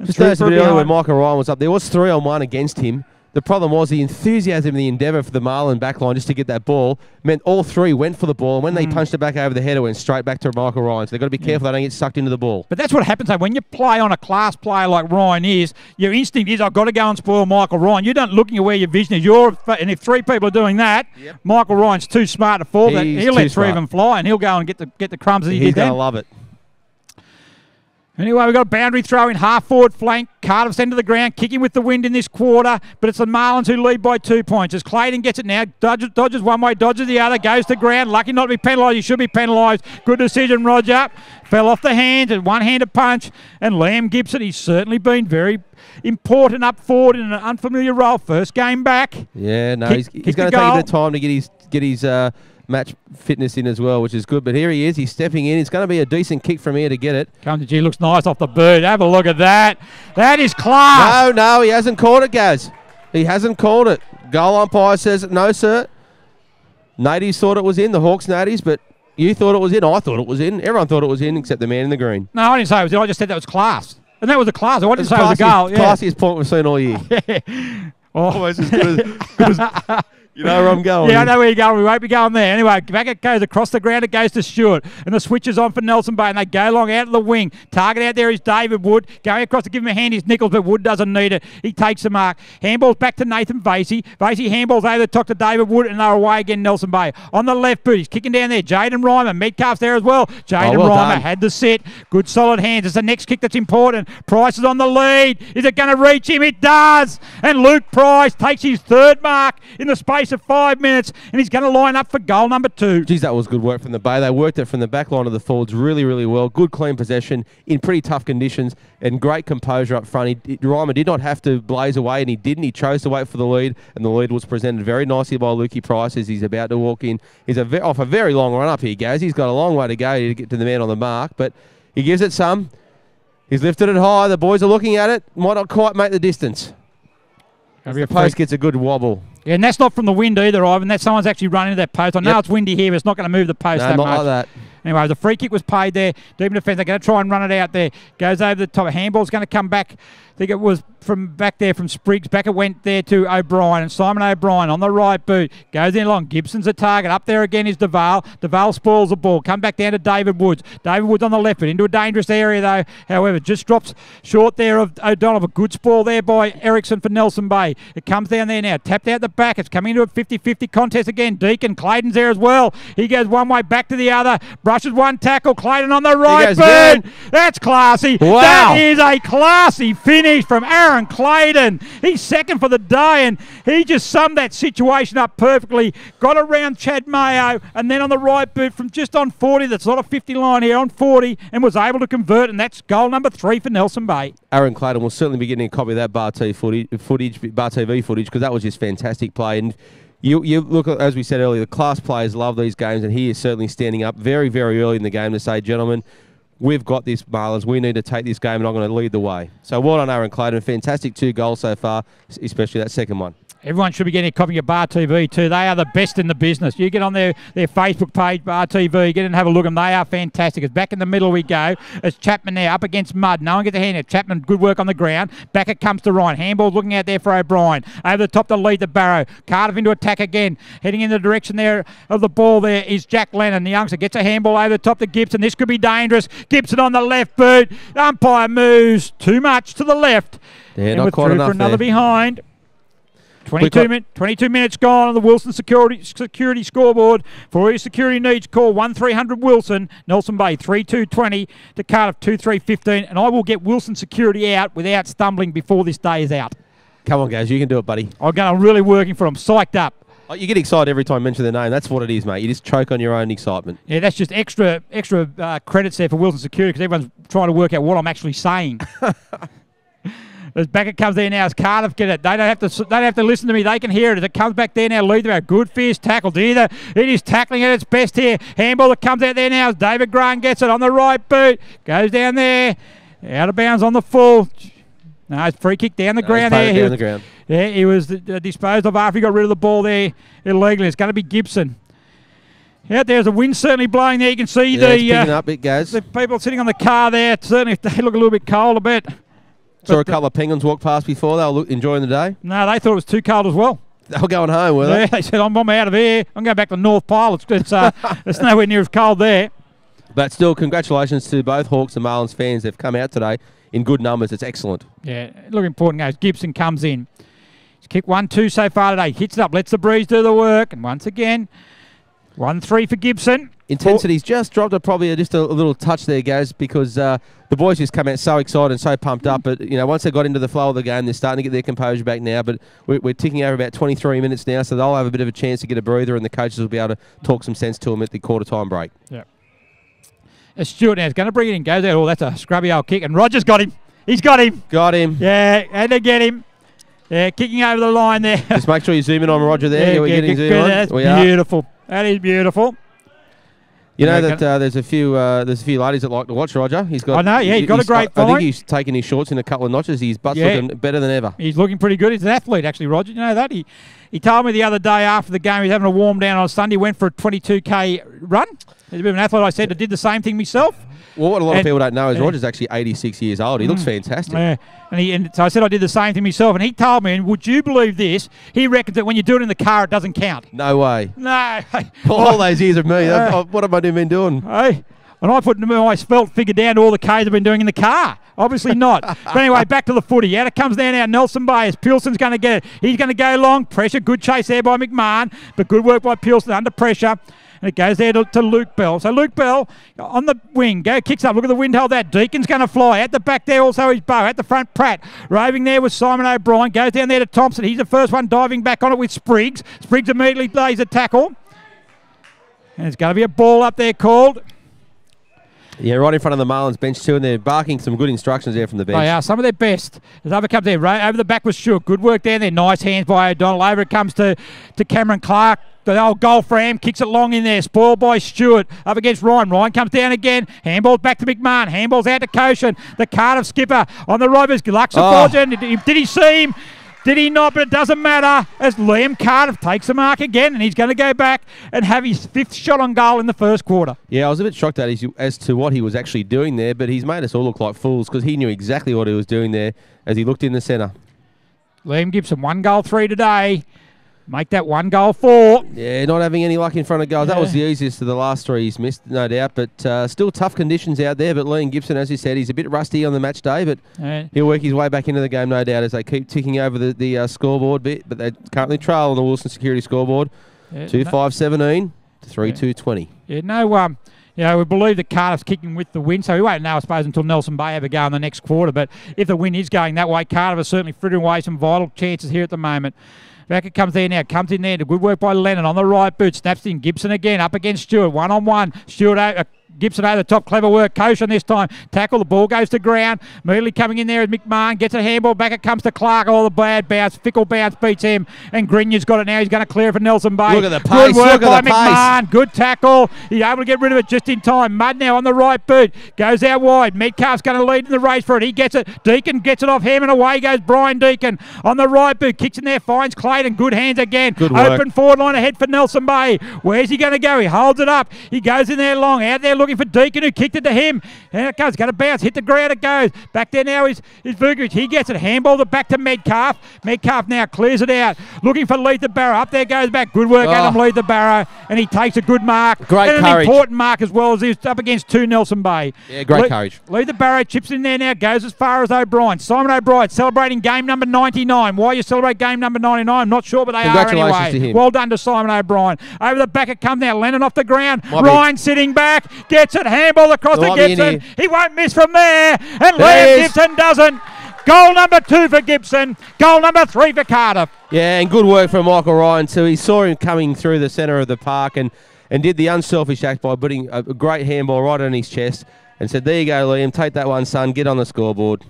Just noticed a bit earlier when Michael Ryan was up, there was 3-on-1 against him. The problem was the enthusiasm and the endeavour for the Marlin backline just to get that ball meant all 3 went for the ball, and when they punched it back over the head, it went straight back to Michael Ryan. So they've got to be careful they don't get sucked into the ball. But that's what happens, though. When you play on a class player like Ryan is, your instinct is, I've got to go and spoil Michael Ryan. You're not looking at where your vision is. And if 3 people are doing that, Michael Ryan's too smart to fall. He'll let 3 of them fly, and he'll go and get the crumbs that he did. He's going to love it. Anyway, we've got a boundary throw in, half-forward flank. Cardiff's end of the ground, kicking with the wind in this quarter, but it's the Marlins who lead by 2 points. As Clayton gets it now, dodges one way, dodges the other, goes to ground. Lucky not to be penalised. He should be penalised. Good decision, Roger. Fell off the hands, and one-handed punch. And Liam Gibson, he's certainly been very important up forward in an unfamiliar role. First game back. Yeah, no, he's going to take a bit of time to get his match fitness in as well, which is good. But here he is. He's stepping in. It's going to be a decent kick from here to get it. Come to G, looks nice off the boot. Have a look at that. That is class. No, he hasn't called it, Gaz. He hasn't called it. Goal umpire says, no, sir. Natives thought it was in, the Hawks natives, but you thought it was in. I thought it was in. Everyone thought it was in except the man in the green. No, I didn't say it was in. I just said that was class. And that was a class. I didn't say it was a goal. Classiest point we've seen all year. Almost as good as you know where I'm going. Yeah, I know where you're going. We won't be going there. Anyway, back it goes across the ground. It goes to Stewart. And the switch is on for Nelson Bay. And they go long out of the wing. Target out there is David Wood. Going across to give him a hand is Nichols, but Wood doesn't need it. He takes the mark. Handball's back to Nathan Vasey. Vasey handballs over the top to David Wood, and they're away again, Nelson Bay. On the left boot, he's kicking down there. Jaden Reimer. Metcalf's there as well. Jaden Reimer had the set. Good solid hands. It's the next kick that's important. Price is on the lead. Is it going to reach him? It does. And Luke Price takes his 3rd mark in the space of 5 minutes. And he's going to line up for goal number 2. Geez, that was good work from the Bay. They worked it from the back line of the forwards really, really well. Good, clean possession in pretty tough conditions and great composure up front. Reimer did not have to blaze away, and he didn't. He chose to wait for the lead, and the lead was presented very nicely by Lukey Price as he's about to walk in. He's off a very long run up here, guys. He's got a long way to go to get to the man on the mark, but he gives it some. He's lifted it high. The boys are looking at it. Might not quite make the distance. The post gets a good wobble. Yeah, and that's not from the wind either, Ivan. That's someone's actually running into that post. I know it's windy here, but it's not going to move the post that much. Not like that. Anyway, the free kick was paid there. Deep in defence. They're going to try and run it out there. Goes over the top. Handball's going to come back. I think it was from back there from Spriggs. Back it went there to O'Brien. And Simon O'Brien on the right boot. Goes in along. Gibson's the target. Up there again is DeVale. DeVale spoils the ball. Come back down to David Woods. David Woods on the left foot. Into a dangerous area though. However, just drops short there of O'Donnell. A good spoil there by Ericsson for Nelson Bay. It comes down there now. Tapped out the back. It's coming into a 50-50 contest again. Deacon. Clayton's there as well. He goes one way back to the other. Brushes one tackle. Clayton on the right boot. That's classy. Wow. That is a classy finish from Aaron Clayton. He's second for the day, and he just summed that situation up perfectly. Got around Chad Mayo, and then on the right boot from just on 40, that's not a 50 line here, on 40, and was able to convert, and that's goal number 3 for Nelson Bay. Aaron Clayton will certainly be getting a copy of that Bar TV footage, because that was just fantastic play. And you look, as we said earlier, the class players love these games, and he is certainly standing up very, very early in the game to say, gentlemen, we've got this, Marlins. We need to take this game, and I'm going to lead the way. So well done, Aaron Clayton. Fantastic 2 goals so far, especially that second one. Everyone should be getting a copy of Bar TV too. They are the best in the business. You get on their Facebook page, Bar TV, get in and have a look at them. They are fantastic. It's back in the middle we go. It's Chapman now up against Mudd. No one gets a hand out. Chapman, good work on the ground. Back it comes to Ryan. Handball's looking out there for O'Brien. Over the top to lead the Barrow. Cardiff into attack again. Heading in the direction there of the ball there is Jack Lennon. The youngster gets a handball over the top to Gibson. This could be dangerous. Gibson on the left boot. Umpire moves too much to the left. Yeah, not quite enough for another there. Behind. 22 minutes gone on the Wilson security scoreboard. For all your security needs, call 1300 Wilson, Nelson Bay 3220 to Cardiff 2315, and I will get Wilson security out without stumbling before this day is out. Come on, guys, you can do it, buddy. I'm really working for them. Psyched up. Oh, you get excited every time I mention their name. That's what it is, mate. You just choke on your own excitement. Yeah, that's just extra credits there for Wilson security because everyone's trying to work out what I'm actually saying. As back it comes there now, as Cardiff get it. They don't have to listen to me. They can hear it. As it comes back there now, lead about good fierce tackle. It is tackling at its best here. Handball that comes out there now as David Grant gets it on the right boot. Goes down there. Out of bounds on the full. No, it's free kick down the ground there. Down the ground. Yeah, he was disposed of after he got rid of the ball there illegally. It's going to be Gibson. Out there's a wind certainly blowing there. You can see it's picking up, it goes. The people sitting on the car there. Certainly, they look a little bit cold a bit. Saw a couple of penguins walk past before. They were enjoying the day. No, they thought it was too cold as well. They were going home, were they? Yeah, they said, I'm out of here. I'm going back to North Pole. It's nowhere near as cold there. But still, congratulations to both Hawks and Marlins fans. They've come out today in good numbers. It's excellent. Yeah, look important, guys. Gibson comes in. He's kicked 1-2 so far today. Hits it up, lets the breeze do the work. And once again, 1-3 for Gibson. Intensity's just dropped probably just a little touch there, guys, because the boys just come out so excited and so pumped up. But, once they got into the flow of the game, they're starting to get their composure back now. But we're ticking over about 23 minutes now, so they'll have a bit of a chance to get a breather, and the coaches will be able to talk some sense to them at the quarter-time break. Yeah. Stewart now is going to bring it in. Goes out. Oh, that's a scrubby old kick. And Roger's got him. He's got him. Got him. Yeah, had to get him. Yeah, kicking over the line there. Just make sure you zoom in on Roger there. Yeah, we're getting zoomed on. That's beautiful. That is beautiful. You know that there's a few ladies that like to watch Roger. He's got. I know. Yeah, he's got a great fight. I think he's taken his shorts in a couple of notches. His butt's looking better than ever. He's looking pretty good. He's an athlete, actually, Roger. You know that? He told me the other day after the game he's having a warm down on Sunday. Went for a 22k run. He's a bit of an athlete. I said I did the same thing myself. Well, what a lot of people don't know is Roger's actually 86 years old. He looks fantastic. Yeah. And so I said I did the same thing myself, and he told me, and would you believe this, he reckons that when you do it in the car, it doesn't count. No way. No. All those years of me, what have I been doing? Hey, and I put my spelt figure down to all the Ks I've been doing in the car. Obviously not. But anyway, back to the footy. Out it comes there now. Nelson Bay as Pearson's going to get it. He's going to go long. Pressure. Good chase there by McMahon, but good work by Pearson under pressure. And it goes there to Luke Bell. So Luke Bell on the wing. Kicks up. Look at the wind hold that. Deacon's going to fly. At the back there also is Bow. At the front, Pratt. Roving there with Simon O'Brien. Goes down there to Thompson. He's the first one diving back on it with Spriggs. Spriggs immediately lays a tackle. And it's going to be a ball up there called. Yeah, right in front of the Marlins bench too, and they're barking some good instructions there from the bench. They are, some of their best. As over comes there, right over the back was Shook. Good work down there. Nice hands by O'Donnell. Over it comes to Cameron Clark. The old goal for Am, kicks it long in there. Spoiled by Stewart. Up against Ryan. Ryan comes down again. Handball's back to McMahon. Handball's out to Koshin. The Cardiff skipper on the rovers. Did he see him? Did he not? But it doesn't matter as Liam Cardiff takes the mark again, and he's going to go back and have his 5th shot on goal in the first quarter. Yeah, I was a bit shocked as to what he was actually doing there, but he's made us all look like fools because he knew exactly what he was doing there as he looked in the centre. Liam Gibson, 1 goal 3 today. Make that 1 goal 4. Yeah, not having any luck in front of goals. Yeah. That was the easiest of the last 3 he's missed, no doubt. But still tough conditions out there. But Liam Gibson, as you said, he's a bit rusty on the match day. But he'll work his way back into the game, no doubt, as they keep ticking over the scoreboard bit. But they currently trail on the Wilson Security scoreboard. 2-5-17 to 3-2-20. Yeah, we believe that Cardiff's kicking with the wind, so we won't know, I suppose, until Nelson Bay have a go in the next quarter. But if the wind is going that way, Cardiff is certainly frittering away some vital chances here at the moment. Back it comes there now. Comes in there. Good work by Lennon on the right boot. Snaps in. Gibson again. Up against Stewart. 1-on-1. Stewart Gibson over the top. Clever work. Koshan this time. Tackle. The ball goes to ground. Immediately coming in there is McMahon. Gets a handball. Back it comes to Clark. Oh, the bad bounce. Fickle bounce beats him. And Grignor's got it now. He's going to clear it for Nelson Bay. Look at the pace. Good work Look at by the McMahon. pace. Good tackle. He's able to get rid of it just in time. Mudd now on the right boot. Goes out wide. Metcalf's going to lead in the race for it. He gets it. Deacon gets it off him and away goes Brian Deacon. On the right boot. Kicks in there. Finds Clayton. Good hands again. Good work. Open forward line ahead for Nelson Bay. Where's he going to go? He holds it up. He goes in there long. Out there looking for Deacon who kicked it to him. And it goes. Going to bounce. Hit the ground it goes. Back there now is Vukovic. He gets it. Handballed it back to Metcalf. Metcalf now clears it out. Looking for Letha Barrow. Up there goes back. Good work, Adam Letha Barrow. And he takes a good mark. Great and courage. An important mark as well as he's up against 2 Nelson Bay. Yeah, great courage. Letha Barrow chips in there now. Goes as far as O'Brien. Simon O'Brien celebrating game number 99. Why you celebrate game number 99? I'm not sure, but they are anyway. To him. Well done to Simon O'Brien. Over the back it comes now. Lennon off the ground. Ryan sitting back. Gets it. Handball across to Gibson. He won't miss from there. And Liam Gibson doesn't. Goal number 2 for Gibson. Goal number 3 for Cardiff. Yeah, and good work from Michael Ryan too. He saw him coming through the centre of the park and did the unselfish act by putting a great handball right on his chest and said, "There you go, Liam. Take that one, son. Get on the scoreboard."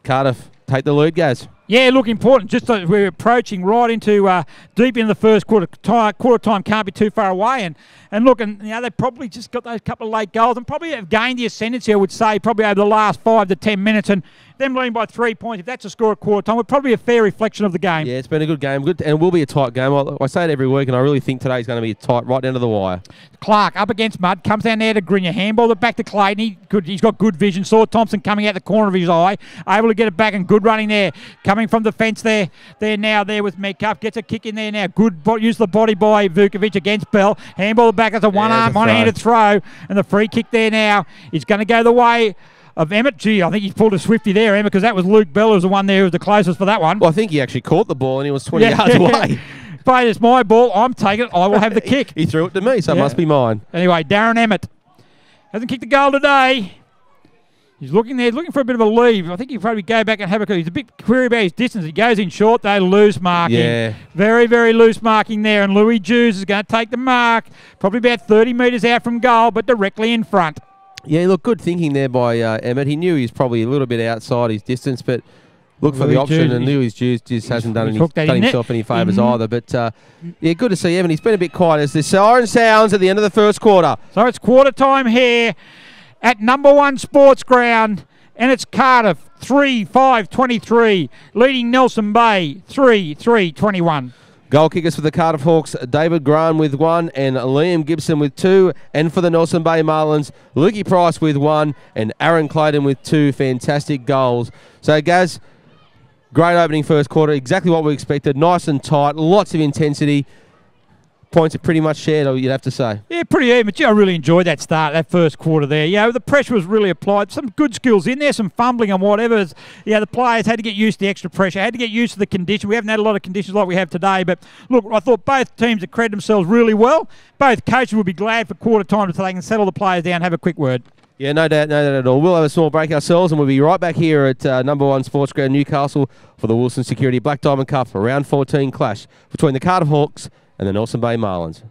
Cardiff take the lead, guys. Yeah, look, important. Just we're approaching right into deep into the first quarter. Quarter time can't be too far away. And look, and they probably just got those couple of late goals and probably have gained the ascendancy, I would say, probably over the last 5 to 10 minutes. And them leading by 3 points, if that's a score at quarter time, would probably be a fair reflection of the game. Yeah, it's been a good game. Good, and it will be a tight game. I say it every week, and I really think today's going to be tight right down to the wire. Clark up against Mudd, comes down there to Grinier, handball it back to Clayton. He's got good vision. Saw Thompson coming out the corner of his eye, able to get it back and good running there. Coming from the fence there now with Metcalf. Gets a kick in there now. Good use the body by Vukovic against Bell. Handball back as a one-handed throw. And the free kick there now is going to go the way of Emmett. Gee, I think he's pulled a Swifty there, Emmett, because that was Luke Bell who was the one there who was the closest for that one. Well, I think he actually caught the ball and he was 20 yards away. But it's my ball. I'm taking it. I will have the kick. He threw it to me, so it must be mine. Anyway, Darren Emmett hasn't kicked the goal today. He's looking there. He's looking for a bit of a leave. I think he'll probably go back and have a... He's a bit query about his distance. He goes in short, though. Loose marking. Yeah. Very, very loose marking there. And Louis Jews is going to take the mark. Probably about 30 metres out from goal, but directly in front. Yeah, look, good thinking there by Emmett. He knew he was probably a little bit outside his distance, but looked for the option and Louis Jews just hasn't done himself any favours either. But, yeah, good to see Emmett. He's been a bit quiet as the siren sounds at the end of the first quarter. So it's quarter time here at number 1 Sports Ground, and it's Cardiff 3-5-23, leading Nelson Bay 3-3-21. Goal kickers for the Cardiff Hawks, David Graham with 1 and Liam Gibson with 2. And for the Nelson Bay Marlins, Lukey Price with 1 and Aaron Clayton with 2 fantastic goals. So, Gaz, great opening first quarter, exactly what we expected, nice and tight, lots of intensity. Points are pretty much shared, you'd have to say. Yeah, pretty even. But I really enjoyed that start, that first quarter there. The pressure was really applied. Some good skills in there, some fumbling and whatever. The players had to get used to the extra pressure, had to get used to the condition. We haven't had a lot of conditions like we have today. But look, I thought both teams had credited themselves really well. Both coaches would be glad for quarter time so they can settle the players down and have a quick word. Yeah, no doubt at all. We'll have a small break ourselves and we'll be right back here at number 1 Sports Ground Newcastle for the Wilson Security Black Diamond Cup for round 14 clash between the Cardiff Hawks and the Nelson Bay Marlins.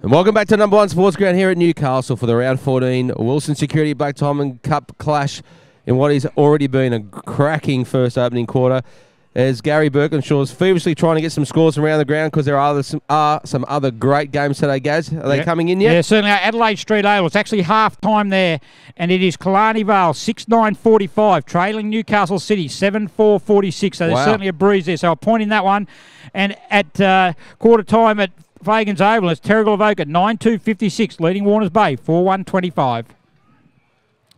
And welcome back to number 1 Sports Ground here at Newcastle for the round 14 Wilson Security Black Diamond Cup clash in what has already been a cracking first opening quarter. As Gary Birkinshaw's feverishly trying to get some scores around the ground because there are some other great games today, Gaz. Are they coming in yet? Yeah, certainly. Adelaide Street Oval. It's actually half-time there, and it is Killarney Vale 6-9-45, trailing Newcastle City 7-4-46. So there's certainly a breeze there. So I'll point in that one. And at quarter time at Fagan's Oval, it's Terrigal Avoca 9-2-56, leading Warners Bay 4-1-25.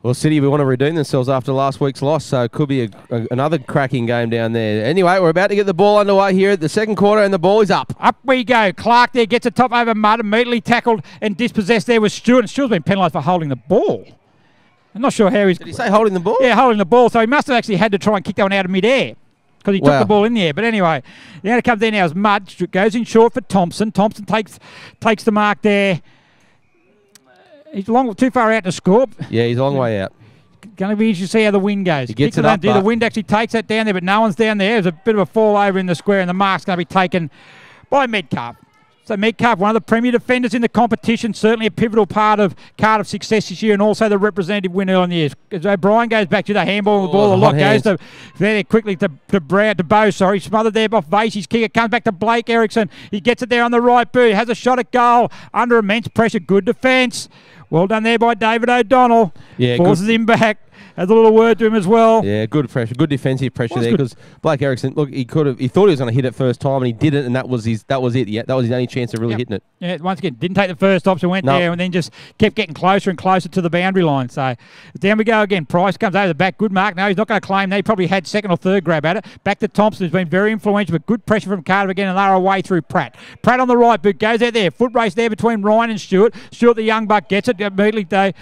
Well, City, we want to redeem themselves after last week's loss, so it could be another cracking game down there. Anyway, we're about to get the ball underway here at the second quarter, and the ball is up. Up we go. Clark there gets a top over Mudd, immediately tackled and dispossessed there with Stewart. And Stewart's been penalised for holding the ball. I'm not sure how he's... Did he say holding the ball? Yeah, holding the ball. So he must have actually had to try and kick that one out of mid-air because he took the ball in the air. But anyway, the out comes there now is Mudd. Goes in short for Thompson. Thompson takes the mark there. He's too far out to score. Yeah, he's a long way out. Going to be interesting to see how the wind goes. He gets it up, the wind actually takes that down there, but no one's down there. There's a bit of a fall over in the square, and the mark's going to be taken by Metcalf. So Metcalf, one of the premier defenders in the competition, certainly a pivotal part of Cardiff's success this year, and also the representative win early in the year. As O'Brien goes back to the handball, the ball, the lock goes to there quickly to Bow. Smothered there by Vasey's kicker, comes back to Blake Erickson. He gets it there on the right boot, has a shot at goal under immense pressure. Good defence. Well done there by David O'Donnell. Yeah, forces him back. Has a little word to him as well. Yeah, good pressure, good defensive pressure there because Blake Erickson, look, he thought he was going to hit it first time and he didn't, and that was it. Yeah, that was his only chance of really hitting it. Yeah, once again, didn't take the first option, went there and then just kept getting closer and closer to the boundary line. So down we go again. Price comes over the back, good mark. No, he's not going to claim that. He probably had second or third grab at it. Back to Thompson, who's been very influential, but good pressure from Cardiff again, and they're away through Pratt. Pratt on the right boot goes out there. Foot race there between Ryan and Stewart. Stewart, the young buck, gets it immediately.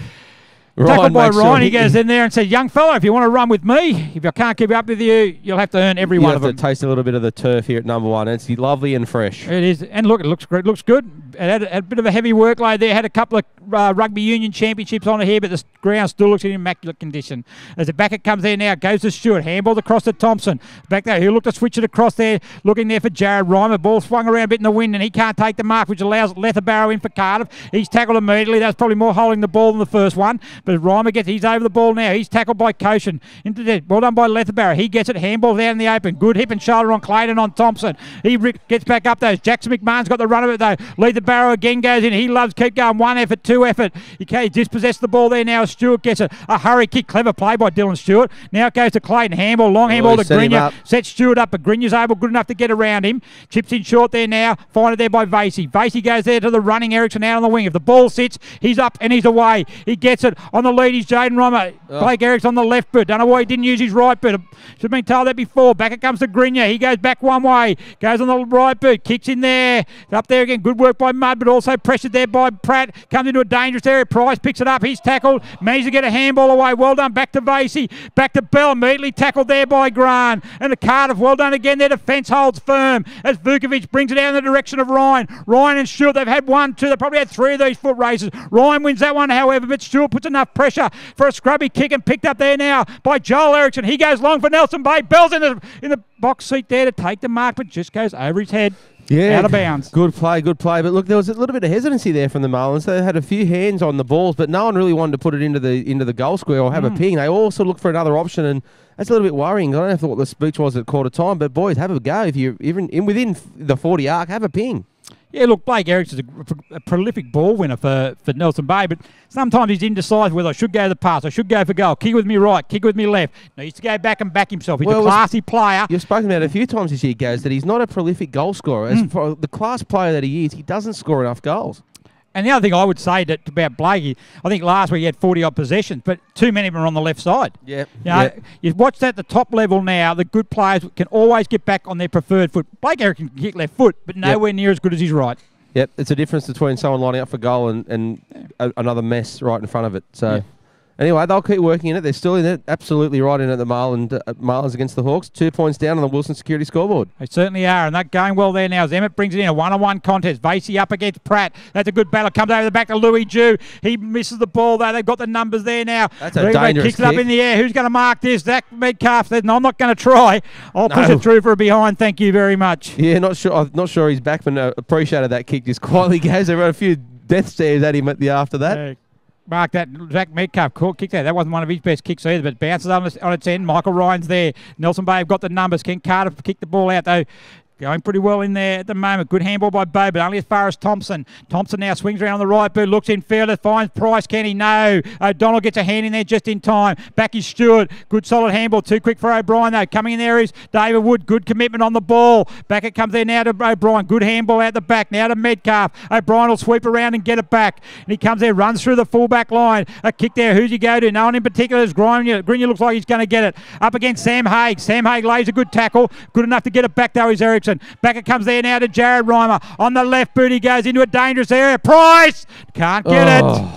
Tackled by Ryan, he goes in there and says, young fella, if you want to run with me, if I can't keep up with you, you'll have to earn every one of them. You have to taste a little bit of the turf here at number 1. It's lovely and fresh. It is. And look, it looks great. It looks good. It had a bit of a heavy workload there. Had a couple of rugby union championships on it here, but the ground still looks in immaculate condition. As the backer comes there now, goes to Stewart. Handball across to Thompson. Back there, he'll look to switch it across there, looking there for Jared Reimer. Ball swung around a bit in the wind, and he can't take the mark, which allows Leatherbarrow in for Cardiff. He's tackled immediately. That's probably more holding the ball than the first one, but Reimer gets he's over the ball now. He's tackled by Koshin. Into the, well done by Leatherbarrow. He gets it. Handball down in the open. Good hip and shoulder on Clayton on Thompson. He gets back up those. Jackson McMahon's got the run of it though. Leatherbarrow again goes in. He loves keep going. 1 effort, 2 effort. He dispossessed the ball there now. Stewart gets it. A hurry kick. Clever play by Dylan Stewart. Now it goes to Clayton. Handball. Long handball to Grinya. Sets Stewart up, but Grinya's able good enough to get around him. Chips in short there now. Finded there by Vasey. Vasey goes there to the running Erickson out on the wing. If the ball sits, he's up and he's away. He gets it. On the lead, he's Jaden Reimer. Blake Erickson on the left boot. Don't know why he didn't use his right boot. Should have been told that before. Back it comes to Grinya. He goes back one way. Goes on the right boot. Kicks in there. Up there again. Good work by Mudd, but also pressured there by Pratt. Comes into a dangerous area. Price picks it up. He's tackled. Managed to get a handball away. Well done. Back to Vasey. Back to Bell. Immediately tackled there by Grant. And the Cardiff. Well done again. Their defence holds firm as Vukovic brings it out in the direction of Ryan. Ryan and Stewart. They've had 1, 2. They've probably had 3 of these foot races. Ryan wins that one, however, but Stewart puts enough pressure for a scrubby kick and picked up there now by Joel Erickson. He goes long for Nelson Bay. Bell's in the box seat there to take the mark, but just goes over his head. Yeah, out of bounds. Good play. But look, there was a little bit of hesitancy there from the Marlins. They had a few hands on the balls, but no one really wanted to put it into the goal square or have a ping. They also looked for another option, and that's a little bit worrying. I don't know what the speech was at quarter time, but boys, have a go. If you're even within the 40 arc, have a ping. Yeah, look, Blake Erickson's a prolific ball winner for Nelson Bay, but sometimes he's indecisive whether I should go the pass, I should go for goal, kick with me right, kick with me left. Needs to go back and back himself. He's a classy player. You've spoken about it a few times this year, Gaz, that he's not a prolific goal scorer. As for the class player that he is, he doesn't score enough goals. And the other thing I would say about Blakey, I think last week he had 40-odd possessions, but too many of them are on the left side. Yeah. You watch that at the top level now, the good players can always get back on their preferred foot. Blake Erickson can kick left foot, but nowhere near as good as his right. Yep, it's a difference between someone lining up for goal and another mess right in front of it. So Anyway, they'll keep working in it. They're still in it. Absolutely right in it, the Marlins against the Hawks. 2 points down on the Wilson Security scoreboard. They certainly are, and they're going well there now as Emmett brings it in. A one-on-one contest. Vasey up against Pratt. That's a good battle. Comes over the back to Louis Jew. He misses the ball, though. They've got the numbers there now. That's a dangerous kicks it up in the air. Who's going to mark this? Zach Metcalf said, no, I'm not going to try. I'll push it through for a behind. Thank you very much. Yeah, not sure. I'm not sure his backman appreciated that kick. Just quietly goes. There were a few death stares at him after that. Mark that. Zach Metcalf kicked that. That wasn't one of his best kicks either, but bounces on its end. Michael Ryan's there. Nelson Bay have got the numbers. Ken Cardiff kicked the ball out, though. Going pretty well in there at the moment. Good handball by Bo, but only as far as Thompson. Thompson now swings around on the right boot, looks in fielder, finds Price. Can he? No. O'Donnell gets a hand in there just in time. Back is Stewart. Good solid handball. Too quick for O'Brien, though. Coming in there is David Wood. Good commitment on the ball. Back it comes there now to O'Brien. Good handball out the back. Now to Metcalf. O'Brien will sweep around and get it back. And he comes there, runs through the fullback line. A kick there. Who's he go to? No one in particular is Grenier. Grenier looks like he's going to get it. Up against Sam Haig. Sam Haig lays a good tackle. Good enough to get it back, though, is Ericsson. Back it comes there now to Jared Reimer. On the left boot, he goes into a dangerous area. Price! Can't get it.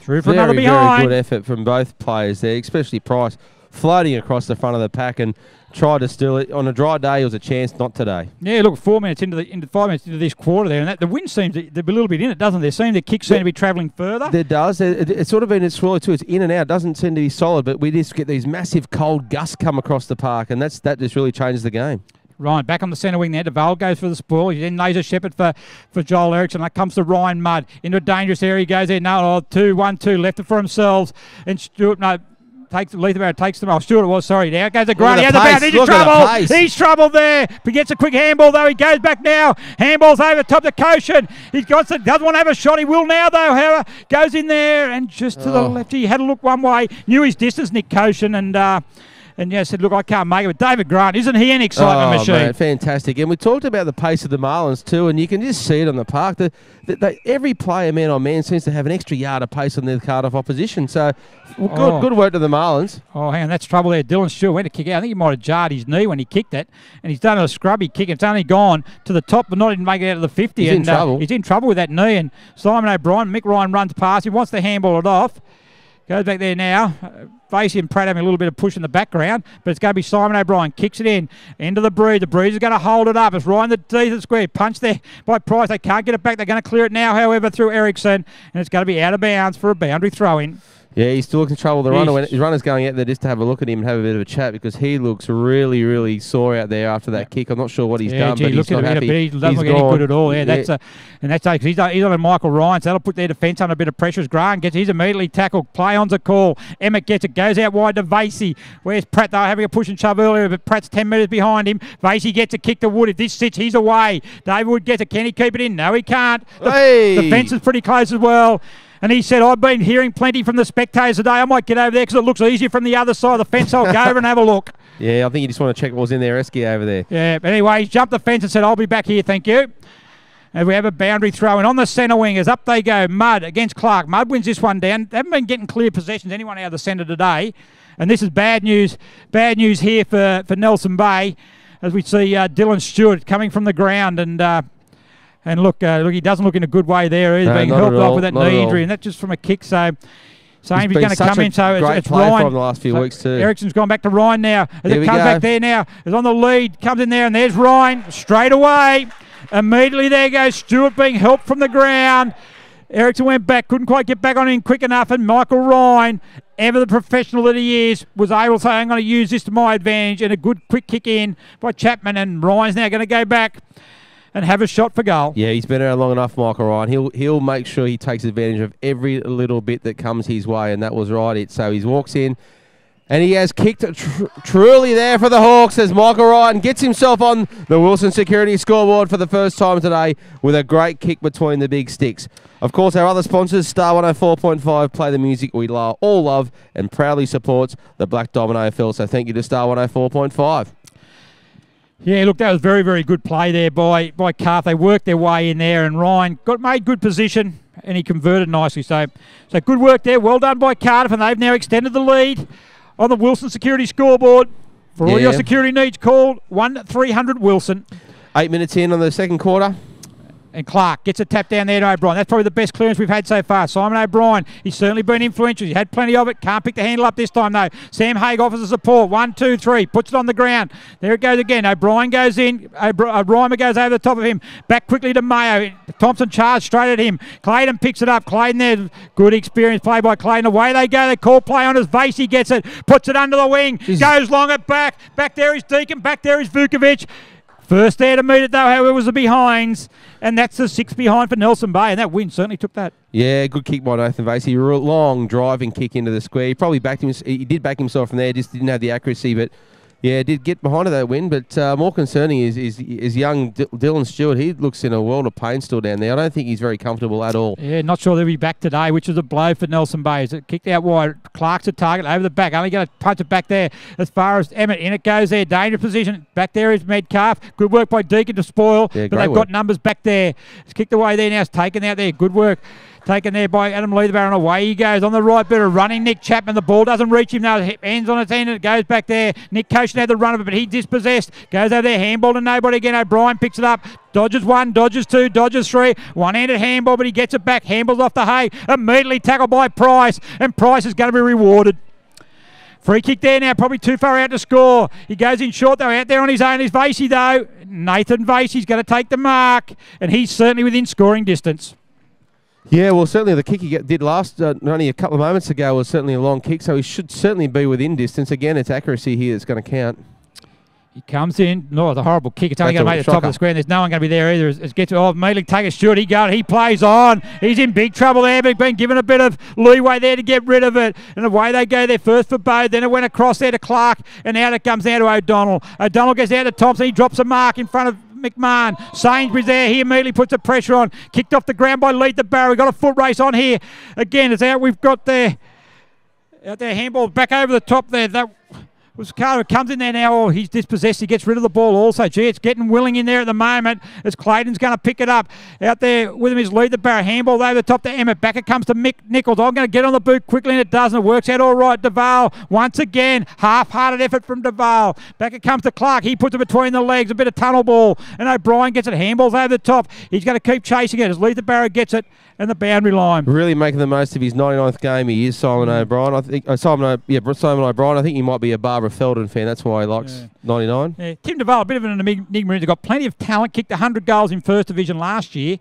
Through for another behind. Very good effort from both players there, especially Price, floating across the front of the pack and tried to steal it. On a dry day, it was a chance, not today. Yeah, look, 5 minutes into this quarter there, and the wind seems to be a little bit in it, doesn't there? Seems the kick seem to be travelling further. There does. It's sort of been a swirly too. It's in and out. It doesn't seem to be solid, but we just get these massive cold gusts come across the park, and that just really changes the game. Ryan back on the centre wing there. DeVal goes for the spoil. He then lays a shepherd for Joel Ericsson. That comes to Ryan Mudd. Into a dangerous area he goes there. No, 2-1-2. Left it for themselves. And Stewart, takes them. Oh, Stewart was, sorry. Now goes to Grant. He has a bounce. He's in trouble. He's troubled there. He gets a quick handball, though. He goes back now. Handball's over top to Koshin. Doesn't want to have a shot. He will now, though. However, goes in there and just to the left. He had to look one way. Knew his distance, Nick Koshin, and yeah, said, look, I can't make it. But David Grant, isn't he an excitement machine? Man, fantastic. And we talked about the pace of the Marlins too, and you can just see it on the park. Every player, man on man, seems to have an extra yard of pace on their Cardiff opposition. So, good work to the Marlins. Oh, hang on, that's trouble there. Dylan Stewart went to kick out. I think he might have jarred his knee when he kicked it, and he's done a scrubby kick. It's only gone to the top, but not even make it out of the 50. He's in trouble. He's in trouble with that knee, and Simon O'Brien, Mick Ryan runs past. He wants to handball it off. Goes back there now. Vasey and Pratt having a little bit of push in the background, but it's going to be Simon O'Brien. Kicks it in. Into the Breeze. The Breeze is going to hold it up. It's right in the teeth of the square. Punch there by Price. They can't get it back. They're going to clear it now, however, through Ericsson, and it's going to be out of bounds for a boundary throw-in. Yeah, he's still looking trouble. His runner's going out there just to have a look at him and have a bit of a chat because he looks really, really sore out there after that kick. I'm not sure what he's done, but he's not happy. He doesn't look any good at all. Yeah, that's because he's on Michael Ryan, so that'll put their defence under a bit of pressure. As Grant gets, he's immediately tackled. Play on's a call. Emmett gets it, goes out wide to Vasey. Where's Pratt? They were having a push and shove earlier, but Pratt's 10 metres behind him. Vasey gets a kick to Wood. If this sits, he's away. David Wood gets it. Can he keep it in? No, he can't. The fence is pretty close as well. And he said, I've been hearing plenty from the spectators today. I might get over there because it looks easier from the other side of the fence. I'll go over and have a look. Yeah, I think you just want to check what was in there. Esky over there. Yeah, but anyway, he's jumped the fence and said, I'll be back here, thank you. And we have a boundary throw. And on the centre wing, as up they go, Mudd against Clark. Mudd wins this one down. They haven't been getting clear possessions, anyone out of the centre today. And this is bad news here for Nelson Bay, as we see Dylan Stewart coming from the ground and look, he doesn't look in a good way there. He's being helped off with that knee injury, and that's just from a kick. So saying he's going to come in. So it's Ryan. From the last few weeks too. Ericsson's gone back to Ryan now. As it comes back there now, is on the lead, comes in there, and there's Ryan straight away. Immediately there goes Stewart being helped from the ground. Ericsson went back, couldn't quite get back on him quick enough, and Michael Ryan, ever the professional that he is, was able to say, I'm going to use this to my advantage, and a good quick kick in by Chapman, and Ryan's now going to go back and have a shot for goal. Yeah, he's been around long enough, Michael Ryan. He'll make sure he takes advantage of every little bit that comes his way, and that was right. So he walks in, and he has kicked truly there for the Hawks as Michael Ryan gets himself on the Wilson Security scoreboard for the first time today with a great kick between the big sticks. Of course, our other sponsors, Star 104.5, play the music we all love and proudly supports the Black Diamond AFL. So thank you to Star 104.5. Yeah, look, that was very, very good play there by Carth. They worked their way in there, and Ryan made good position, and he converted nicely. So good work there. Well done by Cardiff, and they've now extended the lead on the Wilson Security scoreboard. For all your security needs, call 1300 Wilson. 8 minutes in on the second quarter. And Clark gets a tap down there to O'Brien. That's probably the best clearance we've had so far. Simon O'Brien, he's certainly been influential. He's had plenty of it. Can't pick the handle up this time, though. Sam Haig offers the support. 1, 2, 3. Puts it on the ground. There it goes again. O'Brien goes in. O'Brien goes over the top of him. Back quickly to Mayo. Thompson charged straight at him. Clayton picks it up. Clayton there. Good experience play by Clayton. Away they go. They call play on as Vasey gets it. Puts it under the wing. Goes long at back. Back there is Deacon. Back there is Vukovic. First there to meet it, though, however, was the behinds. And that's the 6 behind for Nelson Bay. And that win certainly took that. Yeah, good kick by Nathan Vasey. Long driving kick into the square. He probably backed him. He did back himself from there. Just didn't have the accuracy, but yeah, did get behind that win. But more concerning is young Dylan Stewart. He looks in a world of pain still down there. I don't think he's very comfortable at all. Yeah, not sure they'll be back today, which is a blow for Nelson Bay. As it kicked out wide. Clark's a target over the back. Only going to punch it back there as far as Emmett. In it goes there. Dangerous position. Back there is Metcalf. Good work by Deacon to spoil. Yeah, but they've got numbers back there. It's kicked away there now. It's taken out there. Good work. Taken there by Adam Leatherbarrow, and away he goes on the right bit of running. Nick Chapman, the ball doesn't reach him now. It ends on its end and it goes back there. Nick Koshin had the run of it, but he dispossessed. Goes over there, handball to nobody again. O'Brien picks it up. Dodges 1, dodges 2, dodges 3. One-handed handball, but he gets it back. Handballs off the hay. Immediately tackled by Price, and Price is going to be rewarded. Free kick there now, probably too far out to score. He goes in short, though, out there on his own is Vasey, though. Nathan Vasey's going to take the mark, and he's certainly within scoring distance. Yeah, well, certainly the kick he did last only a couple of moments ago was certainly a long kick, so he should certainly be within distance. Again, it's accuracy here that's going to count. He comes in. No, it's a horrible kick. It's only going to make the top of the square. And there's no one going to be there either. As gets immediately take a Stewart. He plays on. He's in big trouble there, but he's been given a bit of leeway there to get rid of it. And away they go there first for Bode. Then it went across there to Clark, and out it comes down to O'Donnell. O'Donnell gets out to Thompson. He drops a mark in front of McMahon. Sainsbury's there. He immediately puts the pressure on. Kicked off the ground by Leatherbarrow. We've got a foot race on here. Again, it's out. We've got there. Out there, handball back over the top there. That was Cardiff comes in there now. Oh, he's dispossessed. He gets rid of the ball also. Gee, it's getting willing in there at the moment as Clayton's going to pick it up. Out there with him is Leatherbarrow. Handball over the top to Emmett. Back it comes to Mick Nichols. I'm going to get on the boot quickly, and it doesn't. It works out all right. Duval once again. Half-hearted effort from Duval. Back it comes to Clark. He puts it between the legs. A bit of tunnel ball. And O'Brien gets it. Handballs over the top. He's going to keep chasing it as Leatherbarrow gets it. And the boundary line. Really making the most of his 99th game. He is Simon O'Brien. I think Simon O'Brien. I think he might be a Barbara Feldon fan. That's why he likes 99. Yeah. Tim Duval, a bit of an enigma. He's got plenty of talent. Kicked 100 goals in First Division last year,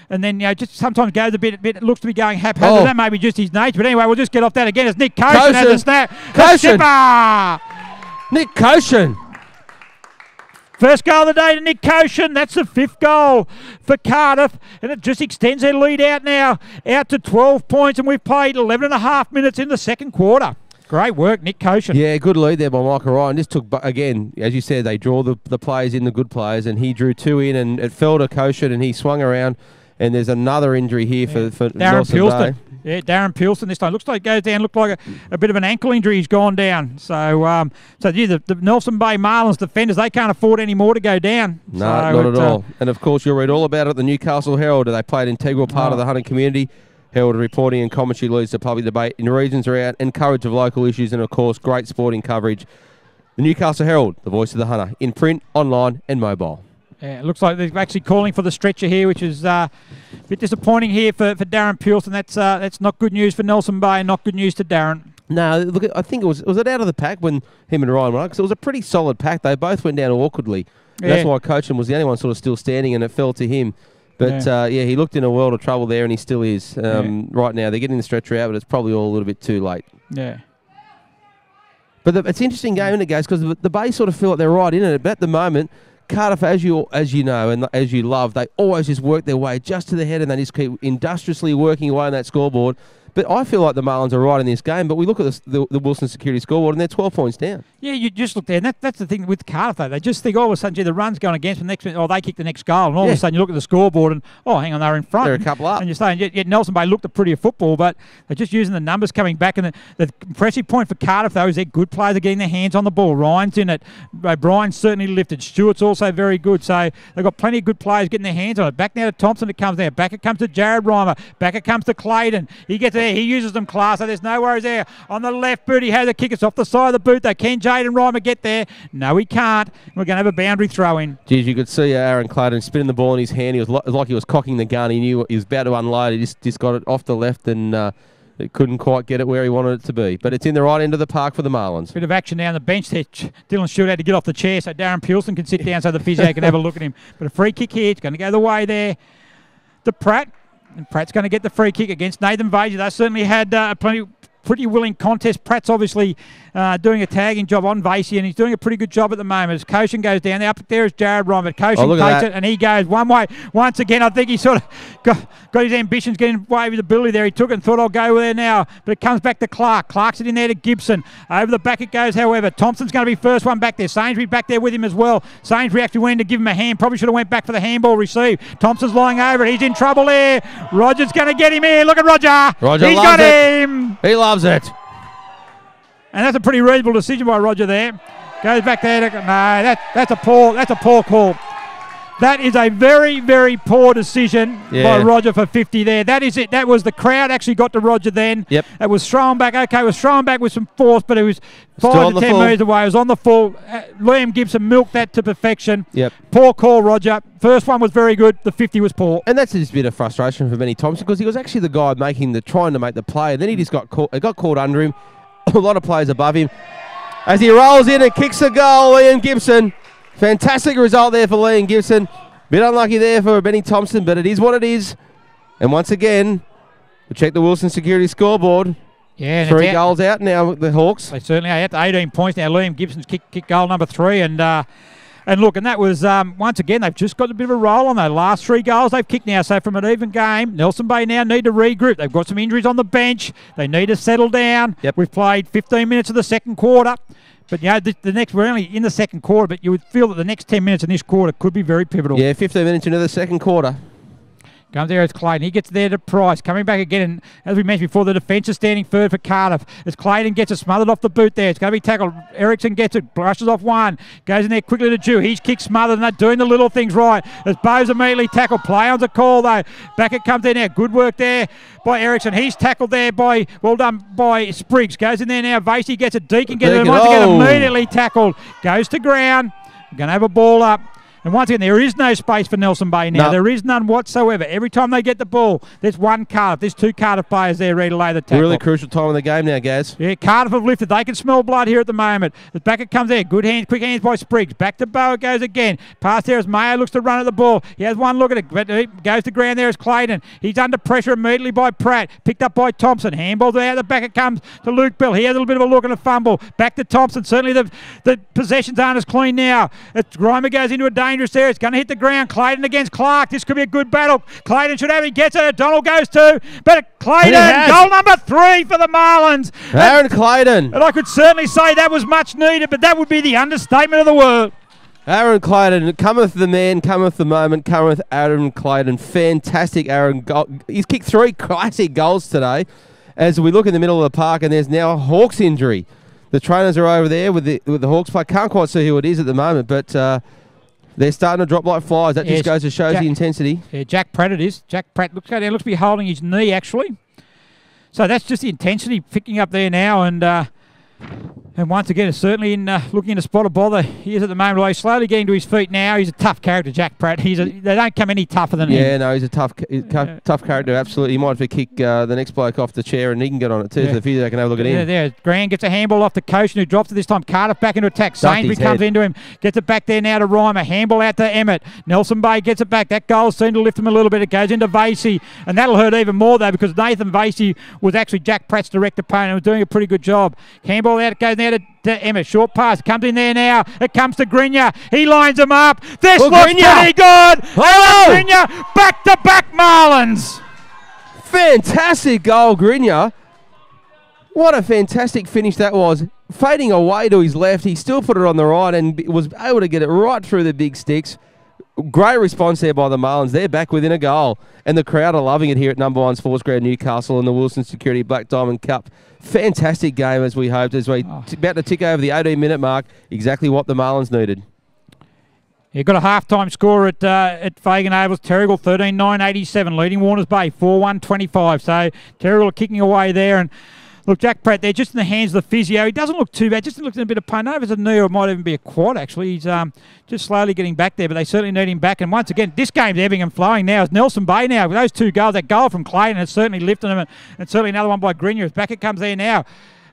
and then just sometimes goes a bit. Looks to be going haphazard. Oh. That may be just his nature. But anyway, we'll just get off that again. As Nick Koshin has a snap. Nick Koshin. First goal of the day to Nick Koshin. That's the 5th goal for Cardiff. And it just extends their lead out now, out to 12 points. And we've played 11 and a half minutes in the second quarter. Great work, Nick Koshin. Yeah, good lead there by Michael Ryan. This took, again, as you said, they draw the players in, the good players. And he drew 2 in, and it fell to Koshin, and he swung around. And there's another injury here for Darren Pilston. Yeah, Darren Pilston this time. Looks like it goes down. Looked like a bit of an ankle injury. He's gone down. So, the Nelson Bay Marlins defenders, they can't afford any more to go down. No, not at all. And, of course, you'll read all about it at the Newcastle Herald. They play an integral part of the hunting community. Herald reporting and commentary leads to public debate in regions around and coverage of local issues and, of course, great sporting coverage. The Newcastle Herald, the voice of the hunter, in print, online and mobile. Yeah, it looks like they're actually calling for the stretcher here, which is a bit disappointing here for Darren Pilston. That's not good news for Nelson Bay, not good news to Darren. No, look, I think was it out of the pack when him and Ryan went on? Because it was a pretty solid pack. They both went down awkwardly. Yeah. That's why Cochin was the only one sort of still standing, and it fell to him. But, he looked in a world of trouble there, and he still is right now. They're getting the stretcher out, but it's probably all a little bit too late. Yeah. But it's an interesting game, isn't it, guys? Because the Bay sort of feel like they're right in it. But at the moment, Cardiff, as you know and as you love, they always just work their way just to the head, and they just keep industriously working away on that scoreboard. But I feel like the Marlins are right in this game, but we look at the Wilson Security scoreboard, and they're 12 points down. Yeah, you just look there, and that's the thing with Cardiff, though. They just think all of a sudden, gee, the run's going against them, they kick the next goal, and all of a sudden you look at the scoreboard, and, hang on, they're in front. They're a couple up. And you're saying, Nelson Bay looked a prettier football, but they're just using the numbers coming back, and the impressive point for Cardiff, though, is their good players are getting their hands on the ball. Ryan's in it. Brian's certainly lifted. Stewart's also very good, so they've got plenty of good players getting their hands on it. Back now to Thompson, it comes there. Back it comes to Jared Reimer. Back it comes to Clayton. He gets there. He uses them class, so there's no worries there. On the left boot, he has a kick. It's off the side of the boot, though. Can Jaden Reimer get there? No, he can't. We're going to have a boundary throw in. Geez, you could see Aaron Clayton spinning the ball in his hand. He was like he was cocking the gun. He knew he was about to unload. He just got it off the left and it couldn't quite get it where he wanted it to be. But it's in the right end of the park for the Marlins. Bit of action now on the bench there. Dylan Stewart had to get off the chair so Darren Peulson can sit down so the physio can have a look at him. But a free kick here. It's going to go the way there to Pratt. And Pratt's going to get the free kick against Nathan Vage. They certainly had a pretty willing contest. Pratt's obviously doing a tagging job on Vasey, and he's doing a pretty good job at the moment. As Koshin goes down there, up there is Jared Reimer. Koshin takes it, and he goes one way. Once again, I think he sort of got his ambitions getting way with ability there. He took it and thought, I'll go there now. But it comes back to Clark. Clark's it in there to Gibson. Over the back it goes, however. Thompson's going to be first one back there. Sainsbury back there with him as well. Sainsbury actually went in to give him a hand. Probably should have went back for the handball receive. Thompson's lying over it. He's in trouble there. Roger's going to get him here. Look at Roger. He's got him. He loves it. And that's a pretty reasonable decision by Roger there. Goes back there. No, that's a poor call. That is a very, very poor decision by Roger for 50 there. That is it. That was the crowd actually got to Roger then. Yep. It was thrown back. Okay, it was thrown back with some force, but it was 5 to 10 metres away. It was on the full. Liam Gibson milked that to perfection. Yep. Poor call, Roger. First one was very good. The 50 was poor. And that's just a bit of frustration for Benny Thompson because he was actually the guy trying to make the play, and then he just got caught. It got caught under him. A lot of players above him. As he rolls in and kicks a goal, Liam Gibson. Fantastic result there for Liam Gibson. Bit unlucky there for Benny Thompson, but it is what it is. And once again, we check the Wilson Security scoreboard. Yeah, 3 goals out now with the Hawks. They certainly are out to 18 points now. Liam Gibson's kick goal number 3, and look, and that was, once again, they've just got a bit of a roll on those last 3 goals they've kicked now. So from an even game, Nelson Bay now need to regroup. They've got some injuries on the bench. They need to settle down. Yep. We've played 15 minutes of the second quarter. But, you know, we're only in the second quarter, but you would feel that the next 10 minutes in this quarter could be very pivotal. Yeah, 15 minutes into the second quarter. Comes there as Clayton. He gets there to Price. Coming back again. And as we mentioned before, the defence is standing third for Cardiff. As Clayton gets it smothered off the boot there. It's going to be tackled. Ericsson gets it. Brushes off one. Goes in there quickly to Jew. He's kicked smothered and they're doing the little things right. As Bowes immediately tackled. Play on's a call though. Back it comes there now. Good work there by Ericsson. He's tackled there well done by Spriggs. Goes in there now. Vasey gets it. Deacon gets it. Once again immediately tackled. Goes to ground. We're going to have a ball up. And once again, there is no space for Nelson Bay now. No. There is none whatsoever. Every time they get the ball, there's one Cardiff. There's 2 Cardiff players there ready to lay the tackle. Really crucial time in the game now, Gaz. Yeah, Cardiff have lifted. They can smell blood here at the moment. The back it comes there. Good hands, quick hands by Spriggs. Back to Bow it goes again. Past there as Mayo looks to run at the ball. He has one look at it, but it goes to ground there as Clayton. He's under pressure immediately by Pratt. Picked up by Thompson. Handball there. The back it comes to Luke Bell. He has a little bit of a look and a fumble. Back to Thompson. Certainly the possessions aren't as clean now. Grimer goes into a dangerous area. It's going to hit the ground. Clayton against Clark. This could be a good battle. Clayton should have it. He gets it. Donald goes to. But Clayton, goal number 3 for the Marlins. Aaron Clayton. And I could certainly say that was much needed, but that would be the understatement of the world. Aaron Clayton, cometh the man, cometh the moment, cometh Aaron Clayton. Fantastic Aaron. He's kicked 3 classic goals today. As we look in the middle of the park, and there's now a Hawks injury. The trainers are over there with the Hawks play. Can't quite see who it is at the moment, but they're starting to drop like flies. That just goes to show the intensity. Yeah, Jack Pratt it is. Jack Pratt looks to be holding his knee, actually. So that's just the intensity picking up there now. And once again, it's certainly in looking in a spot of bother. He is at the moment. Well, he's slowly getting to his feet now. He's a tough character, Jack Pratt. They don't come any tougher than him. Yeah, no, he's a tough character, absolutely. He might have to kick the next bloke off the chair and he can get on it too, so the physio can have a look at him. There. Grant gets a handball off the Koshin, who drops it this time. Cardiff back into attack. Sainsbury comes into him. Gets it back there now to Reimer. Handball out to Emmett. Nelson Bay gets it back. That goal seemed to lift him a little bit. It goes into Vasey. And that'll hurt even more, though, because Nathan Vasey was actually Jack Pratt's direct opponent and was doing a pretty good job. Handball out. It goes now to Emmett. Short pass. Comes in there now. It comes to Grinya. He lines him up. This looks pretty good. Grinya. Back-to-back Marlins. Fantastic goal, Grinya. What a fantastic finish that was. Fading away to his left. He still put it on the right and was able to get it right through the big sticks. Great response there by the Marlins. They're back within a goal. And the crowd are loving it here at number 1 Sports Ground Newcastle in the Wilson Security Black Diamond Cup. Fantastic game as we hoped, as we about to tick over the 18-minute mark. Exactly what the Marlins needed. You've got a half-time score at Fagan Ovals. Terrigal 13-9-87, leading Warners Bay 4-1-25. So Terrigal kicking away there. And look, Jack Pratt there, just in the hands of the physio. He doesn't look too bad, just looks in a bit of pain. I don't know if it's a knee or it might even be a quad, actually. He's just slowly getting back there, but they certainly need him back. And once again, this game's ebbing and flowing now. It's Nelson Bay now with those 2 goals. That goal from Clayton has certainly lifted him, and certainly another one by Grenier. Back it comes there now.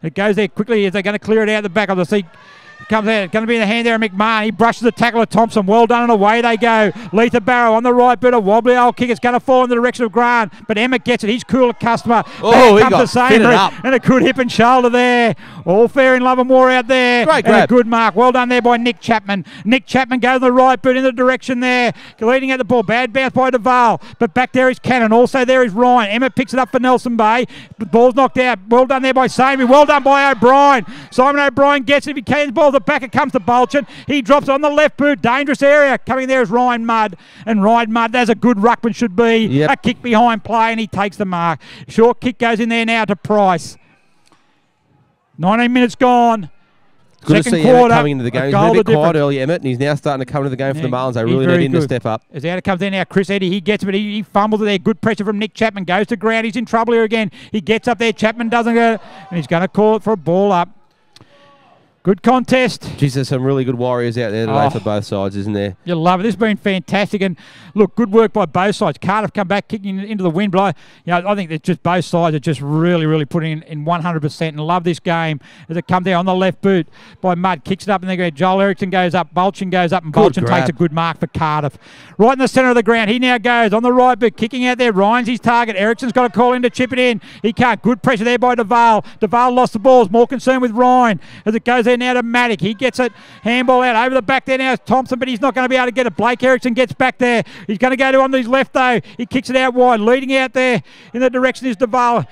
It goes there quickly as they're going to clear it out the back of the seat. Comes out, going to be in the hand there of McMahon. He brushes the tackle of Thompson. Well done, and away they go. Letha Barrow on the right, bit of wobbly old kick. It's going to fall in the direction of Grant, but Emmett gets it. He's cool at customer. Oh, he got fitted up. And a good hip and shoulder there. All fair in love and war out there. Great grab. And a good mark. Well done there by Nick Chapman. Nick Chapman goes on the right boot in the direction there. Leading at the ball. Bad bounce by Duval. But back there is Cannon. Also there is Ryan. Emmett picks it up for Nelson Bay. The ball's knocked out. Well done there by Samey. Well done by O'Brien. Simon O'Brien gets it. If he can, the ball at the back. It comes to Bolchin. He drops on the left boot. Dangerous area. Coming there is Ryan Mudd. And Ryan Mudd, that's a good ruckman should be. Yep. A kick behind play, and he takes the mark. Short kick goes in there now to Price. 19 minutes gone. Good Second to see quarter, Emmett coming into the game. He's been a bit quiet early, Emmett, and he's now starting to come into the game for the Marlins. They really need him to step up. As out it comes in now, Chris Eddy, he gets it, but he fumbles it there. Good pressure from Nick Chapman. Goes to ground. He's in trouble here again. He gets up there. Chapman doesn't go, and he's going to call it for a ball up. Good contest. Geez, there's some really good warriors out there today for both sides, isn't there? You love it. This has been fantastic. And look, good work by both sides. Cardiff come back kicking into the wind. But I think that just both sides are just really, really putting in 100% and love this game as it comes there on the left boot by Mudd. Kicks it up and they go. Joel Erickson goes up. Bolchin goes up and Bolchin takes a good mark for Cardiff. Right in the centre of the ground. He now goes on the right boot. Kicking out there. Ryan's his target. Erickson's got a call in to chip it in. He can't. Good pressure there by Duval. Duval lost the ball. Is more concerned with Ryan as it goes there now to Maddock. He gets it. Handball out over the back there now is Thompson, but he's not going to be able to get it. Blake Erickson gets back there. He's going to go to on his left though. He kicks it out wide. Leading out there in the direction is Duval.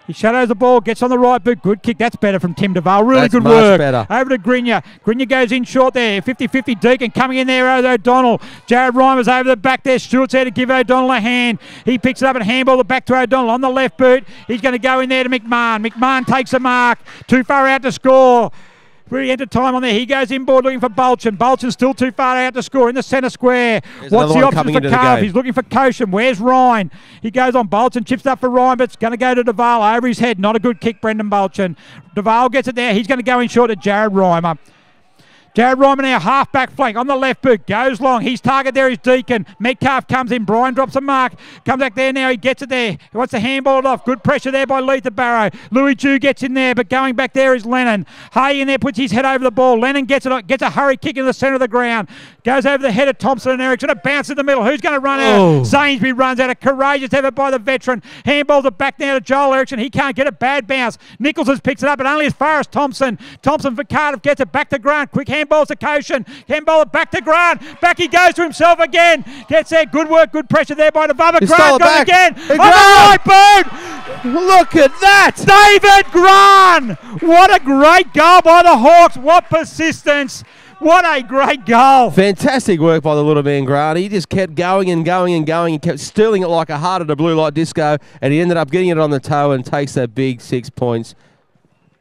He shadows the ball, gets on the right boot. Good kick. That's better from Tim Duval. Really good work. Better. Over to Grenier. Grenier goes in short there. 50-50 Deacon coming in there. O'Donnell. Jared Ryan was over the back there. Stewart's there to give O'Donnell a hand. He picks it up and handball it back to O'Donnell on the left boot. He's going to go in there to McMahon. McMahon takes a mark. Too far out to score. Really entered time on there. He goes inboard looking for Bolchin. Bolchin's still too far out to score in the centre square. What's the option for Cardiff? He's looking for Koshin. Where's Ryan? He goes on Bolchin, chips up for Ryan, but it's going to go to Duval over his head. Not a good kick, Brendan Bolchin. Duval gets it there. He's going to go in short to Jared Reimer. Jared Ryman now, half-back flank on the left boot, goes long. His target there is Deacon. Metcalf comes in. Brian drops a mark. Comes back there now. He gets it there. He wants to handball it off. Good pressure there by Letha Barrow. Louis Jew gets in there, but going back there is Lennon. Hay in there, puts his head over the ball. Lennon gets it, gets a hurry kick in the centre of the ground. Goes over the head of Thompson and Erickson. A bounce in the middle. Who's going to run out? Sainsbury runs out. A courageous effort by the veteran. Handballs it back now to Joel Erickson. He can't get a bad bounce. Nichols has picks it up, but only as far as Thompson. Thompson for Cardiff gets it back to Grant. Quick handballs to Koshin. Handball it back to Grant. Back he goes to himself again. Gets there. Good work. Good pressure there by the Bubba. Grant got it again. On the right boot. Look at that. David Grant. What a great goal by the Hawks. What persistence. What a great goal. Fantastic work by the little man Grant. He just kept going and going and going. He kept stealing it like a heart at a blue light disco, and he ended up getting it on the toe and takes that big 6 points.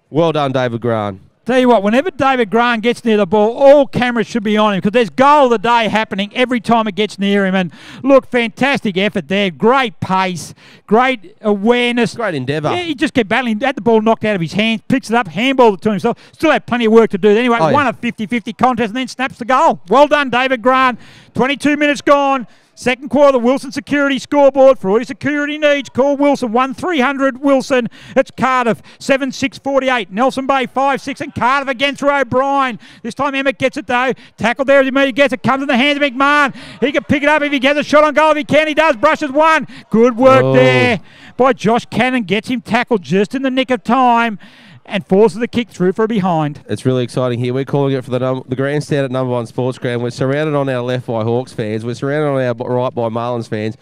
Well done, David Grant. Tell you what, whenever David Grant gets near the ball, all cameras should be on him because there's goal of the day happening every time it gets near him. And look, fantastic effort there. Great pace, great awareness. Great endeavour. Yeah, he just kept battling. Had the ball knocked out of his hands, picks it up, handballed it to himself. Still had plenty of work to do. Anyway, won a 50-50 contest and then snaps the goal. Well done, David Grant. 22 minutes gone. Second quarter, the Wilson Security scoreboard. For all your security needs, call Wilson 1300 Wilson. It's Cardiff 7-6-48. Nelson Bay 5-6 and Cardiff again through O'Brien. This time Emmett gets it though. Tackle there as he gets it. Comes in the hands of McMahon. He can pick it up if he gets a shot on goal. If he can, he does. Brushes one. Good work there by Josh Cannon. Gets him tackled just in the nick of time and forces the kick through for a behind. It's really exciting here. We're calling it for the grandstand at #1 Sports Ground. We're surrounded on our left by Hawks fans. We're surrounded on our right by Marlins fans.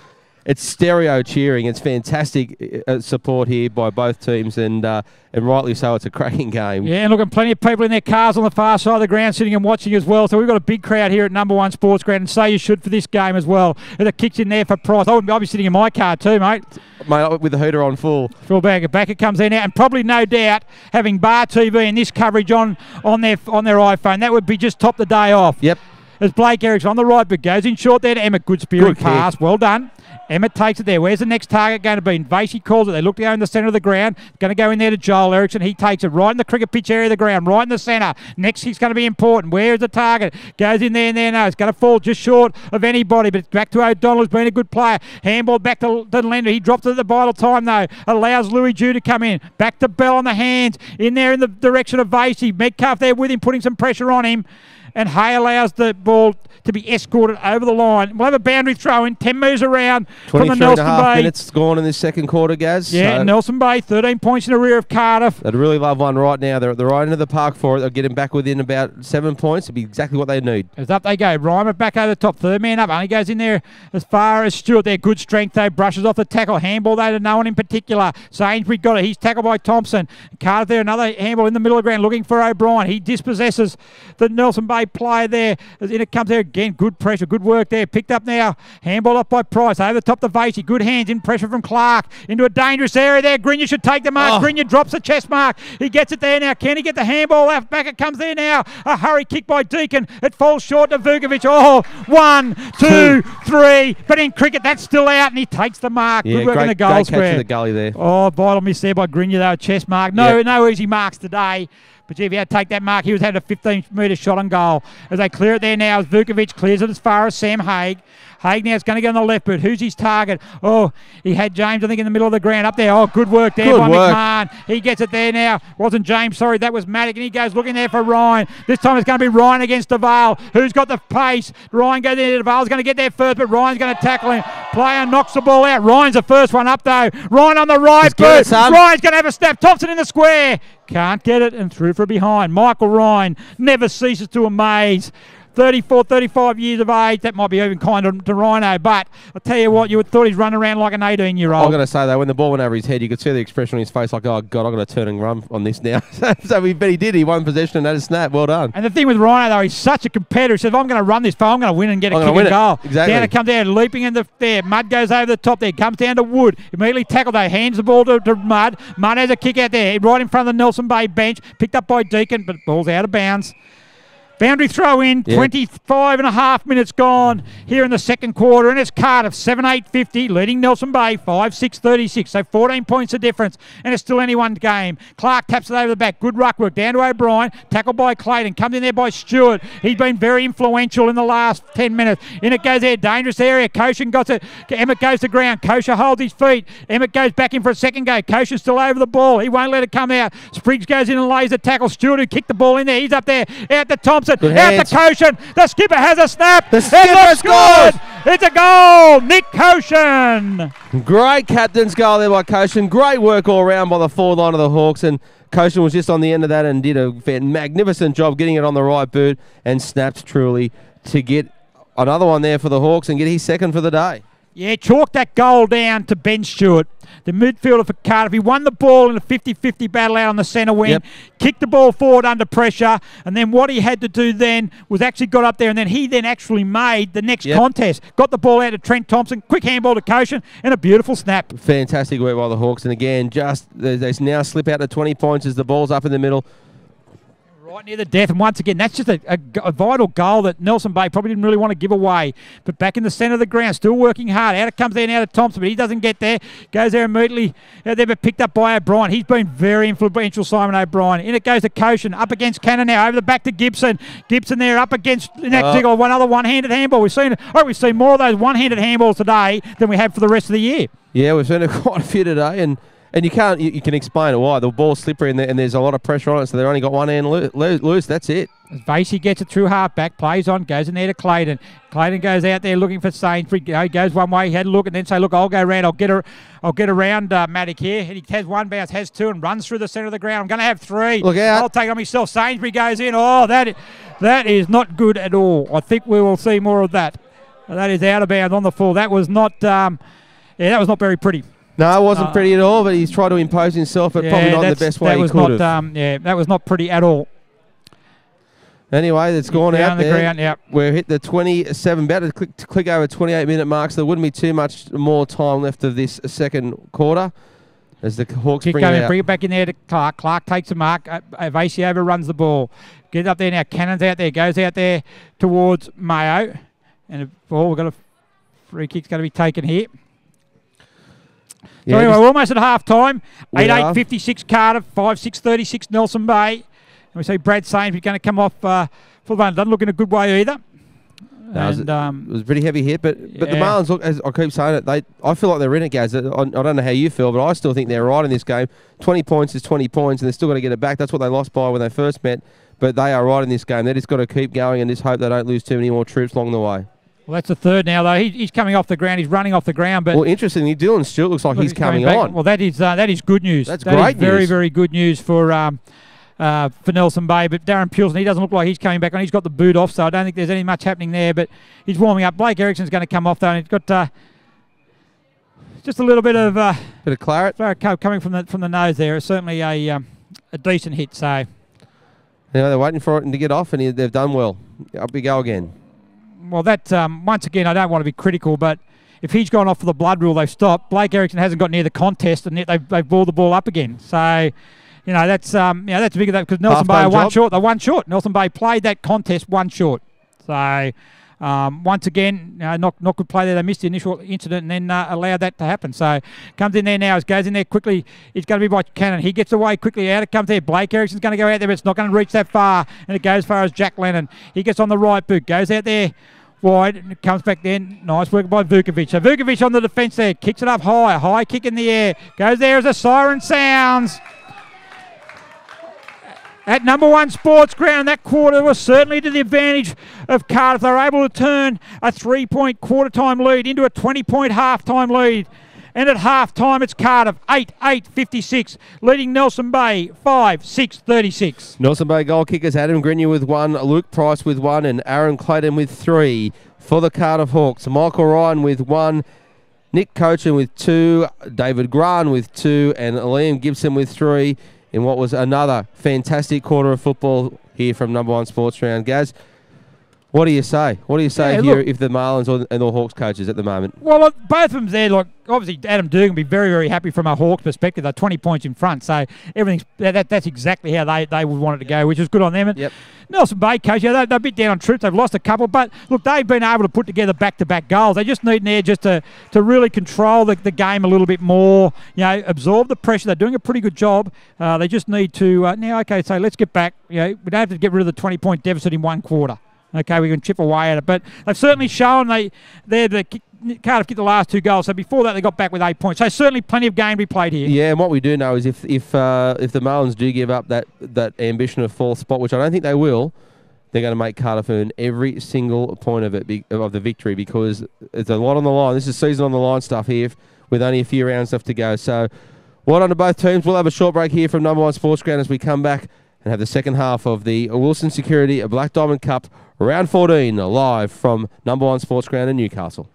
it's stereo cheering. It's fantastic support here by both teams, and rightly so. It's a cracking game. Yeah, and look, and plenty of people in their cars on the far side of the ground sitting and watching as well. So we've got a big crowd here at Number One Sports Ground, and so you should for this game as well. And the kicks in there for Price. I'll be sitting in my car too, mate. Mate, with the heater on full. Full bag. Back it comes in now, and probably no doubt having Bar TV and this coverage on their iPhone, that would be just top the day off. Yep. As Blake Erickson on the right, but goes in short there to Emmett. Good spearing pass. Well done. Emmett takes it there. Where's the next target going to be? Vasey calls it. They look to go in the centre of the ground. Going to go in there to Joel Erickson. He takes it right in the cricket pitch area of the ground, right in the centre. Next kick's going to be important. Where is the target? Goes in there and there. No, it's going to fall just short of anybody, but it's back to O'Donnell, who's been a good player. Handball back to Lender. He drops it at the vital time, though. Allows Louis Dew to come in. Back to Bell on the hands. In there in the direction of Vasey. Metcalf there with him, putting some pressure on him. And Hay allows the ball to be escorted over the line. We'll have a boundary throw in, 10 metres around from the Nelson Bay. Minutes gone in this second quarter, Gaz. Yeah, so Nelson Bay, 13 points in the rear of Cardiff. They'd really love one right now. They're at the right end of the park for it. They'll get him back within about 7 points. It'll be exactly what they need. As up they go. Reimer back over the top. Third man up. Only goes in there as far as Stewart. Their good strength, though. Brushes off the tackle. Handball, though, to no one in particular. Sainsbury got it. He's tackled by Thompson. Cardiff there. Another handball in the middle of the ground looking for O'Brien. He dispossesses the Nelson Bay player there. As in it comes there again. Good pressure. Good work there. Picked up now. Handball up by Price. Over the top to Vasey. Good hands in pressure from Clark. Into a dangerous area there. Grinier should take the mark. Grinier drops the chest mark. He gets it there now. Can he get the handball out? Back it comes there now. A hurry kick by Deacon. It falls short to Vukovic. Oh, 1, 2, 3. But in cricket, that's still out, and he takes the mark. Yeah, good work in the goal great square. catch in the gully there. Oh, vital miss there by Grinier, though. Chest mark. No easy marks today. But gee, if he had to take that mark, he was had a 15-metre shot on goal. As they clear it there now, as Vukovic clears it as far as Sam Haig. Haig now is going to go on the left boot. Who's his target? Oh, he had James, I think, in the middle of the ground up there. Oh, good work there by McMahon. He gets it there now. Wasn't James, sorry, that was Maddock. And he goes looking there for Ryan. This time it's going to be Ryan against DeVale. Who's got the pace? Ryan goes in. DeVale's going to get there first, but Ryan's going to tackle him. Player knocks the ball out. Ryan's the first one up, though. Ryan on the right boot. Ryan's going to have a snap. Thompson in the square. Can't get it and through for behind. Michael Ryan never ceases to amaze. 34, 35 years of age. That might be even kind to Rhino, but I'll tell you what, you would thought he's running around like an 18-year-old. I'm going to say, though, when the ball went over his head, you could see the expression on his face like, oh, God, I'm going to turn and run on this now. But he did. He won possession and had a snap. Well done. And the thing with Rhino, though, he's such a competitor. He said, if I'm going to run this far, I'm going to win and get a kick and goal. Exactly. Down it comes down, leaping in there. Mudd goes over the top there. Comes down to Wood. Immediately tackled, though. Hands the ball to Mudd. Mudd has a kick out there. Right in front of the Nelson Bay bench. Picked up by Deacon, but ball's out of bounds. Boundary throw in, 25 and a half minutes gone here in the second quarter, and it's Cardiff 7-8-50, leading Nelson Bay 5-6-36, so 14 points of difference, and it's still anyone's game. Clark taps it over the back, good ruck work, down to O'Brien, tackled by Clayton, comes in there by Stewart. He's been very influential in the last 10 minutes. In it goes there, dangerous area, Koshin got it, Emmett goes to ground, Kosher holds his feet, Emmett goes back in for a second go, Koshin's still over the ball, he won't let it come out. Spriggs goes in and lays the tackle, Stewart who kicked the ball in there, he's up there, out to Thompson. Out to Koshin. The skipper has a snap. The skipper scores. It's a goal. Nick Koshin. Great captain's goal there by Koshin. Great work all around by the forward line of the Hawks. And Koshin was just on the end of that and did a magnificent job getting it on the right boot and snapped truly to get another one there for the Hawks and get his second for the day. Yeah, chalk that goal down to Ben Stewart, the midfielder for Cardiff. He won the ball in a 50-50 battle out on the centre wing, kicked the ball forward under pressure, and then what he had to do then was actually got up there, and then he then actually made the next contest. Got the ball out to Trent Thompson, quick handball to Koshin, and a beautiful snap. Fantastic work by the Hawks, and again, just they now slip out to 20 points as the ball's up in the middle. Right near the death, and once again, that's just a vital goal that Nelson Bay probably didn't really want to give away. But back in the centre of the ground, still working hard. Out it comes there now to Thompson, but he doesn't get there. Goes there immediately. They've been picked up by O'Brien. He's been very influential, Simon O'Brien. In it goes to Koshin, up against Cannon now, over the back to Gibson. Gibson there up against one other one-handed handball. We've seen more of those one-handed handballs today than we have for the rest of the year. Yeah, we've seen quite a few today, and you can explain it why. The ball's slippery and there's a lot of pressure on it, so they've only got one hand loose. That's it. As Vasey gets it through half-back, plays on, goes in there to Clayton. Clayton goes out there looking for Sainsbury. He goes one way, he had a look, and then say, look, I'll go around. I'll get around Maddock here. And he has one bounce, has two, and runs through the centre of the ground. I'm going to have three. Look out. I'll take it on myself. Sainsbury goes in. Oh, that is not good at all. I think we will see more of that. That is out of bounds on the full. That was not... Yeah, that was not very pretty. No, it wasn't pretty at all, but he's tried to impose himself, but probably not in the best way he could have. Yeah, that was not pretty at all. Anyway, it's gone out the there. Ground, yep. We're hit the 27, about to click over 28-minute mark, so there wouldn't be too much more time left of this second quarter as the Hawks bring it out. Bring it back in there to Clark. Clark takes a mark. Avasi overruns the ball. Get it up there now. Cannon's out there. Goes out there towards Mayo. And we've got a free kick's going to be taken here. Yeah, so anyway, we're almost at half-time. 8-8-56 Cardiff, 5-6-36 Nelson Bay. And we see Brad Sainsbury going to come off for the run. Doesn't look in a good way either. No, it was a pretty heavy hit, but the Marlins, look, as I keep saying it, I feel like they're renegades. I don't know how you feel, but I still think they're right in this game. 20 points is 20 points, and they're still going to get it back. That's what they lost by when they first met, but they are right in this game. They just got to keep going and just hope they don't lose too many more troops along the way. Well, that's the third now, though. He's coming off the ground. He's running off the ground. But well, interestingly, Dylan Stewart looks like he's coming on. Well, that is good news. That's great news. Very, very good news for Nelson Bay. But Darren Peulson, he doesn't look like he's coming back on. He's got the boot off, so I don't think there's any much happening there. But he's warming up. Blake Ericsson's going to come off, though, and he's got just a little bit of claret coming from the nose there. It's certainly a decent hit. So, you know, they're waiting for it to get off, and they've done well. Up we go again. Well, that once again, I don't want to be critical, but if he's gone off for the blood rule, they've stopped. Blake Ericsson hasn't got near the contest, and yet they've balled the ball up again. So, you know, that's that's big of that because Nelson Bay are one short. They're one short. Nelson Bay played that contest one short. So, once again, not good play there. They missed the initial incident and then allowed that to happen. So, comes in there now. Goes in there quickly. It's going to be by Cannon. He gets away quickly. Out it comes there. Blake Ericsson's going to go out there, but it's not going to reach that far. And it goes as far as Jack Lennon. He gets on the right boot. Goes out there. Wide, and it comes back then. Nice work by Vukovic. So Vukovic on the defence there. Kicks it up high. High kick in the air. Goes there as a siren sounds. At number one sports ground, that quarter was certainly to the advantage of Cardiff. They were able to turn a 3-point quarter-time lead into a 20-point half-time lead. And at half-time, it's Cardiff 8-8-56, leading Nelson Bay 5-6-36. Nelson Bay goal kickers, Adam Grenier with 1, Luke Price with 1, and Aaron Clayton with 3 for the Cardiff Hawks. Michael Ryan with 1, Nick Cochin with 2, David Grant with 2, and Liam Gibson with 3 in what was another fantastic quarter of football here from number one sports round. Gaz, what do you say? What do you say here if the Marlins and the Hawks coaches at the moment? Well, look, both of them there. Look, obviously Adam Dugan will be very, very happy from a Hawks perspective. They're 20 points in front, so everything's that's exactly how they would want it to go, which is good on them. And yep. Nelson Bay coach, they're a bit down on troops. They've lost a couple, but look, they've been able to put together back-to-back goals. They just need there just to really control the game a little bit more. You know, absorb the pressure. They're doing a pretty good job. They just need to now. Okay, so let's get back. You know, we don't have to get rid of the 20-point deficit in one quarter. Okay, we can chip away at it. But they've certainly shown Cardiff kicked the last 2 goals. So before that, they got back with 8 points. So certainly plenty of game to be played here. Yeah, and what we do know is if the Marlins do give up that ambition of 4th spot, which I don't think they will, they're going to make Cardiff earn every single point of the victory because it's a lot on the line. This is season on the line stuff here with only a few rounds left to go. So well done to both teams. We'll have a short break here from number one sports ground as we come back and have the second half of the Wilson Security Black Diamond Cup Round 14 live from number one sports ground in Newcastle.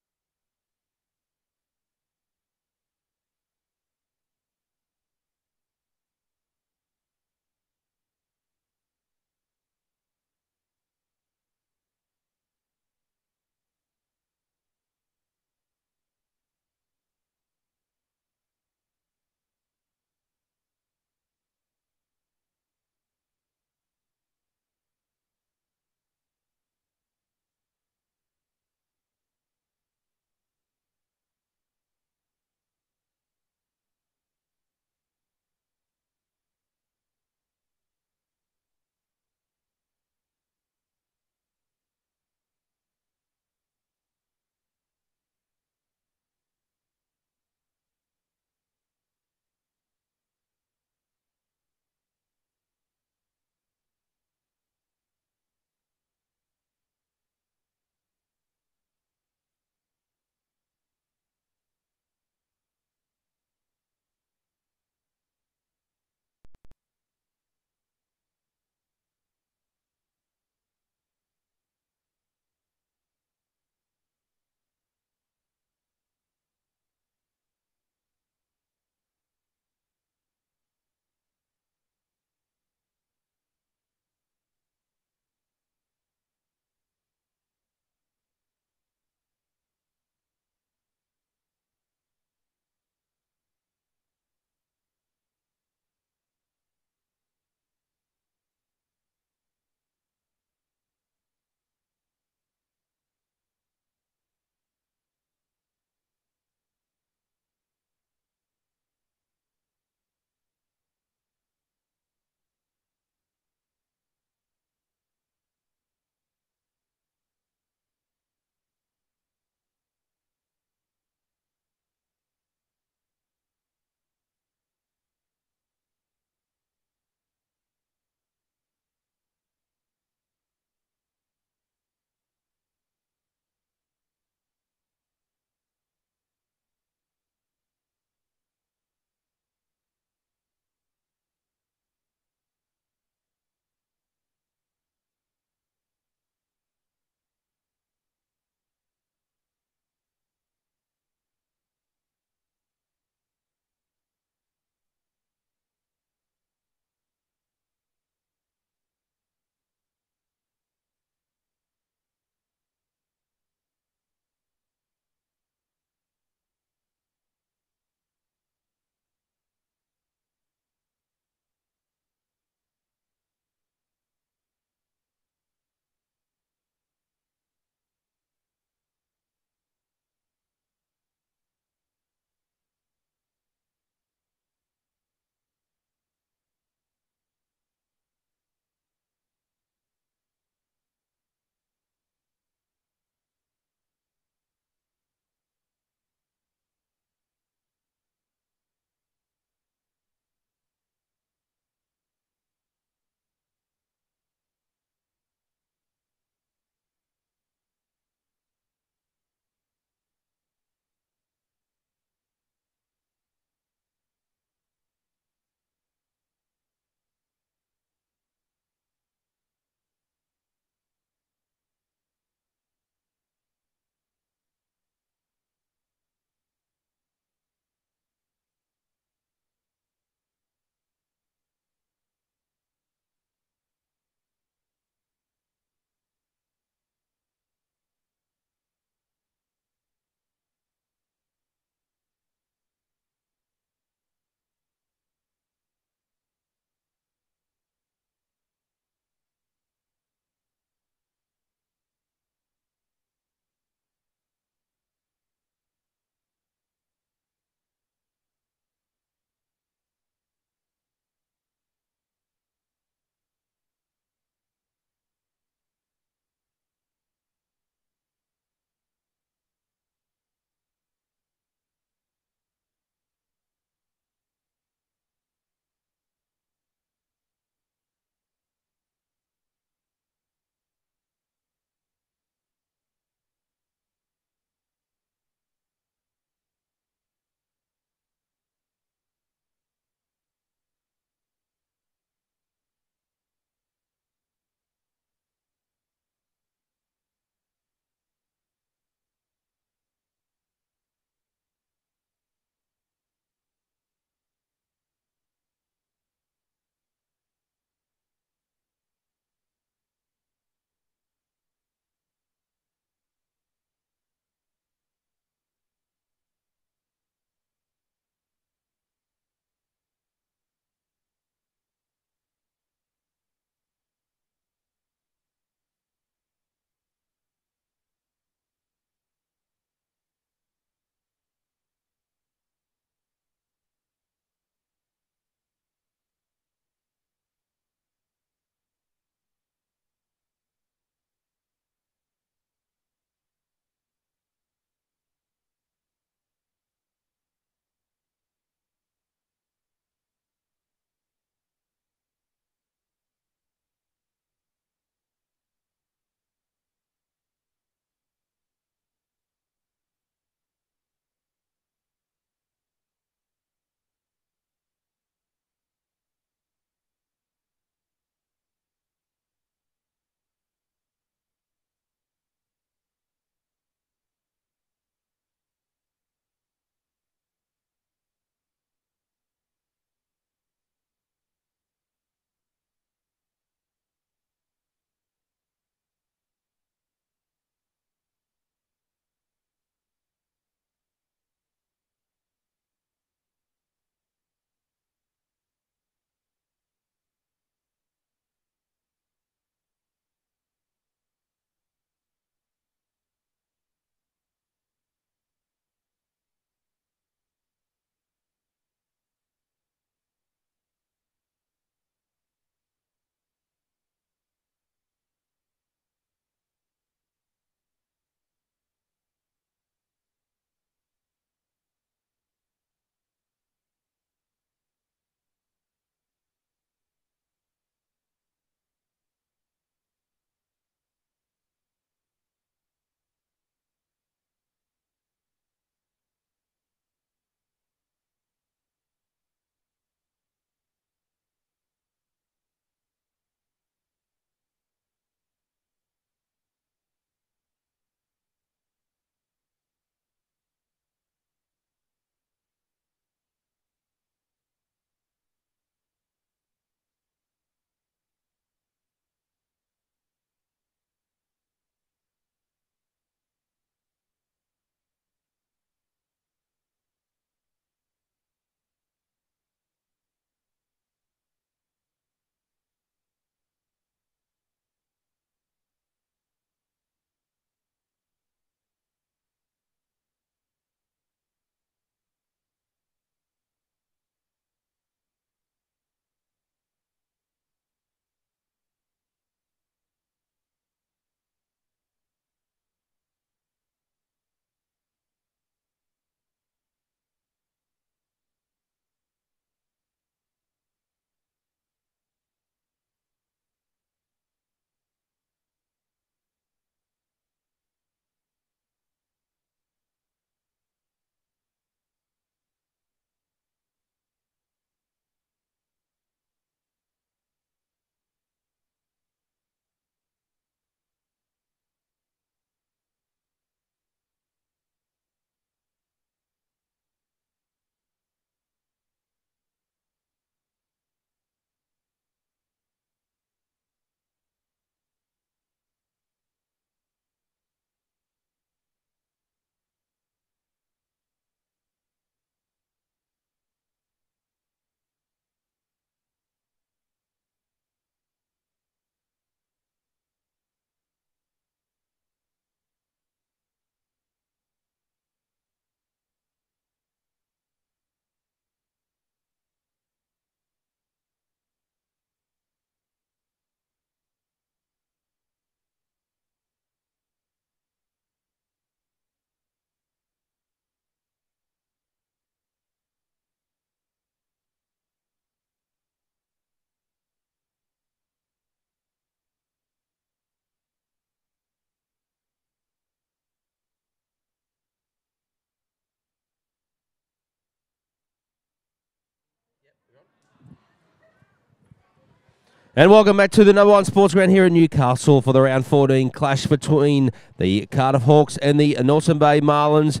And welcome back to the number one sports ground here in Newcastle for the round 14 clash between the Cardiff Hawks and the Northern Bay Marlins.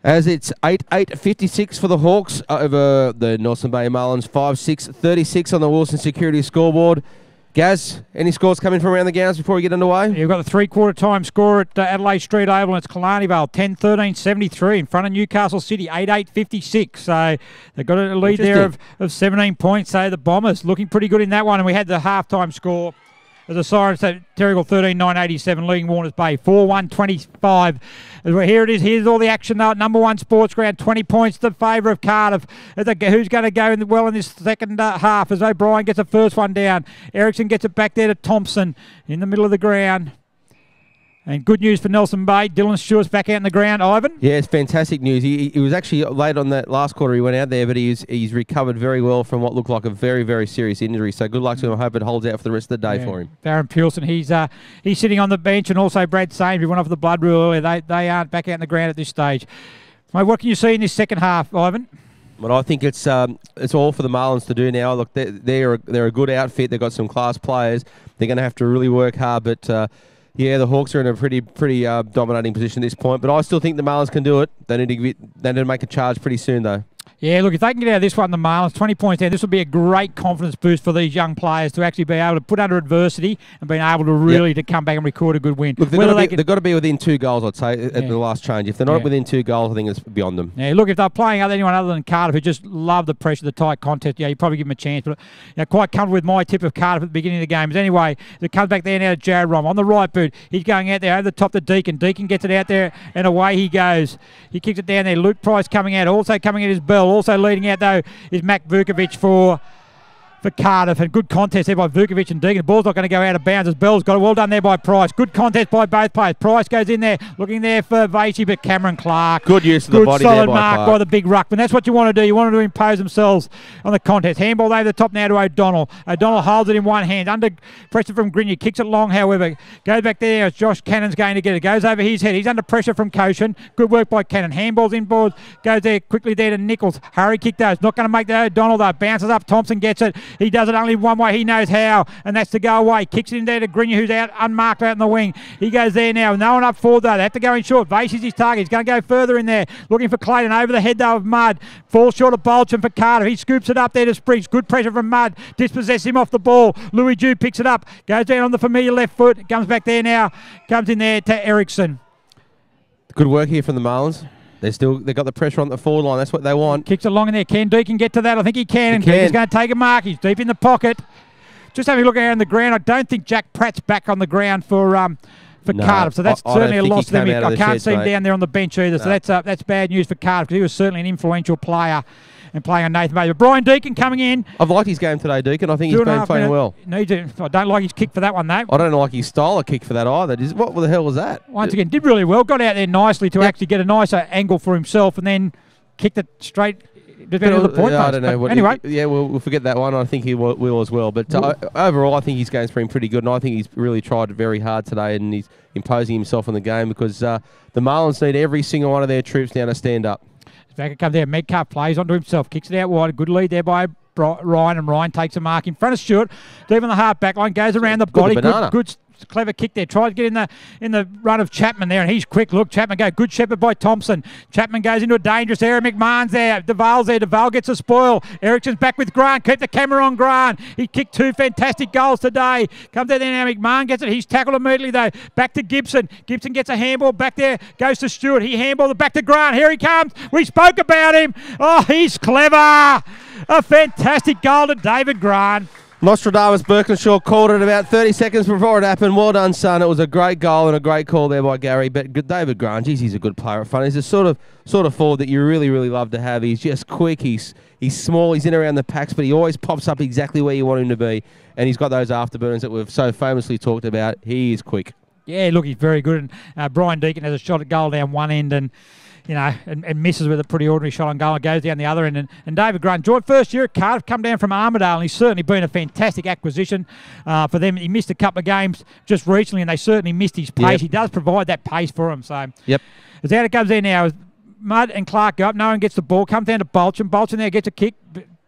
As it's 8-8-56 for the Hawks over the Northern Bay Marlins, 5-6-36 on the Wilson Security scoreboard. Gaz, any scores coming from around the grounds before we get underway? You've got the three-quarter time score at Adelaide Street Oval, and it's Killarney Vale 10-13-73 in front of Newcastle City 8-8-56. So they've got a lead there of 17 points. So the Bombers looking pretty good in that one, and we had the half-time score as a siren, so Terrigal 13-9-87, leading Warners Bay 4-1-25. Here it is. Here's all the action now at number one sports ground. 20 points to favour of Cardiff. Who's going to go well in this second half as O'Brien gets the first one down. Ericsson gets it back there to Thompson in the middle of the ground. And good news for Nelson Bay. Dylan Stewart's back out in the ground. Ivan? Yeah, it's fantastic news. He was actually late on that last quarter. He went out there, but he's recovered very well from what looked like a very, very serious injury. So good luck to him. I hope it holds out for the rest of the day for him. Darren Pearson, he's sitting on the bench, and also Brad Sainsbury went off the blood rule earlier. They aren't back out in the ground at this stage. Mate, what can you see in this second half, Ivan? But I think it's all for the Marlins to do now. Look, they're a good outfit. They've got some class players. They're going to have to really work hard, but yeah, the Hawks are in a pretty dominating position at this point, but I still think the Marlins can do it. They need to make a charge pretty soon, though. Yeah, look, if they can get out of this one, the Marlins, 20 points down, this will be a great confidence boost for these young players to actually be able to put under adversity and being able to really to come back and record a good win. Look, they've got to be within 2 goals, I'd say, at the last change. If they're not within 2 goals, I think it's beyond them. Yeah, look, if they're playing anyone other than Cardiff who just love the pressure, the tight contest, yeah, you probably give them a chance. But quite comfortable with my tip of Cardiff at the beginning of the game. But anyway, it comes back there now to Jared Rom on the right boot. He's going out there over the top to Deacon. Deacon gets it out there and away he goes. He kicks it down there. Luke Price coming out. Also coming in is Bell. Also leading out though is Mac Vukovic for Cardiff, and good contest there by Vukovic and Deegan. The ball's not going to go out of bounds as Bell's got it. Well done there by Price. Good contest by both players. Price goes in there, looking there for Vasey, but Cameron Clark. Good use of the body solid there mark by the big ruckman. That's what you want to do. You want to impose themselves on the contest. Handball over the top now to O'Donnell. O'Donnell holds it in one hand. Under pressure from Grenier. Kicks it long, however. Goes back there as Josh Cannon's going to get it. Goes over his head. He's under pressure from Koshin. Good work by Cannon. Handballs inboard. Goes there quickly there to Nichols. Hurry kick those. Not going to make that O'Donnell though. Bounces up. Thompson gets it. He does it only one way. He knows how, and that's to go away. Kicks it in there to Grenier, who's out unmarked out in the wing. He goes there now. No one up forward though. They have to go in short. Vase is his target. He's going to go further in there. Looking for Clayton over the head though of Mudd. Falls short of Bolton for Cardiff. He scoops it up there to Spriggs. Good pressure from Mudd. Dispossesses him off the ball. Louis Dew picks it up. Goes down on the familiar left foot. Comes back there now. Comes in there to Ericsson. Good work here from the Marlins. They've got the pressure on the forward line. That's what they want. Kicks it along in there. Can Deacon get to that? I think he can. He's going to take a mark. He's deep in the pocket. Just having a look around the ground, I don't think Jack Pratt's back on the ground for Cardiff, so that's certainly a loss to them. I can't see him down there on the bench either, so that's bad news for Cardiff because he was certainly an influential player and playing on Nathan Bailey. But Brian Deacon coming in. I've liked his game today, Deacon. I think he's been playing well. I don't like his kick for that one, though. I don't like his style of kick for that either. What the hell was that? Once again, did really well. Got out there nicely to actually get a nicer angle for himself and then kicked it straight. I don't know. Anyway. We'll forget that one. I think he will as well. But overall, I think his game's been pretty good, and I think he's really tried very hard today, and he's imposing himself on the game because the Marlins need every single one of their troops now to stand up. Back it comes there. Metcalf plays onto himself, kicks it out wide. Good lead there by Ryan, and Ryan takes a mark in front of Stewart. Deep on the half back line, goes around the body. Good clever kick there. Tries to get in the run of Chapman there, and he's quick. Look, Chapman go. Good shepherd by Thompson. Chapman goes into a dangerous area. McMahon's there. Duval's there. Duval gets a spoil. Ericsson's back with Grant. Keep the camera on Grant. He kicked 2 fantastic goals today. Comes out there now. McMahon gets it. He's tackled immediately though. Back to Gibson. Gibson gets a handball back there. Goes to Stewart. He handballed it back to Grant. Here he comes. We spoke about him. Oh, he's clever. A fantastic goal to David Grant. Nostradamus Birkinshaw called it about 30 seconds before it happened. Well done, son. It was a great goal and a great call there by Gary. But David Grant, geez, he's a good player up front. He's a sort of forward that you really, really love to have. He's just quick. He's small. He's in around the packs, but he always pops up exactly where you want him to be. And he's got those afterburners that we've so famously talked about. He is quick. Yeah, look, he's very good. And Brian Deacon has a shot at goal down one end and misses with a pretty ordinary shot on goal and goes down the other end. And David Grant, joined first year at Cardiff, come down from Armidale, and he's certainly been a fantastic acquisition for them. He missed a couple of games just recently, and they certainly missed his pace. Yep. He does provide that pace for them. So, as out it comes there now, Mudd and Clark go up. No one gets the ball. Comes down to Bolton. Bolton there gets a kick.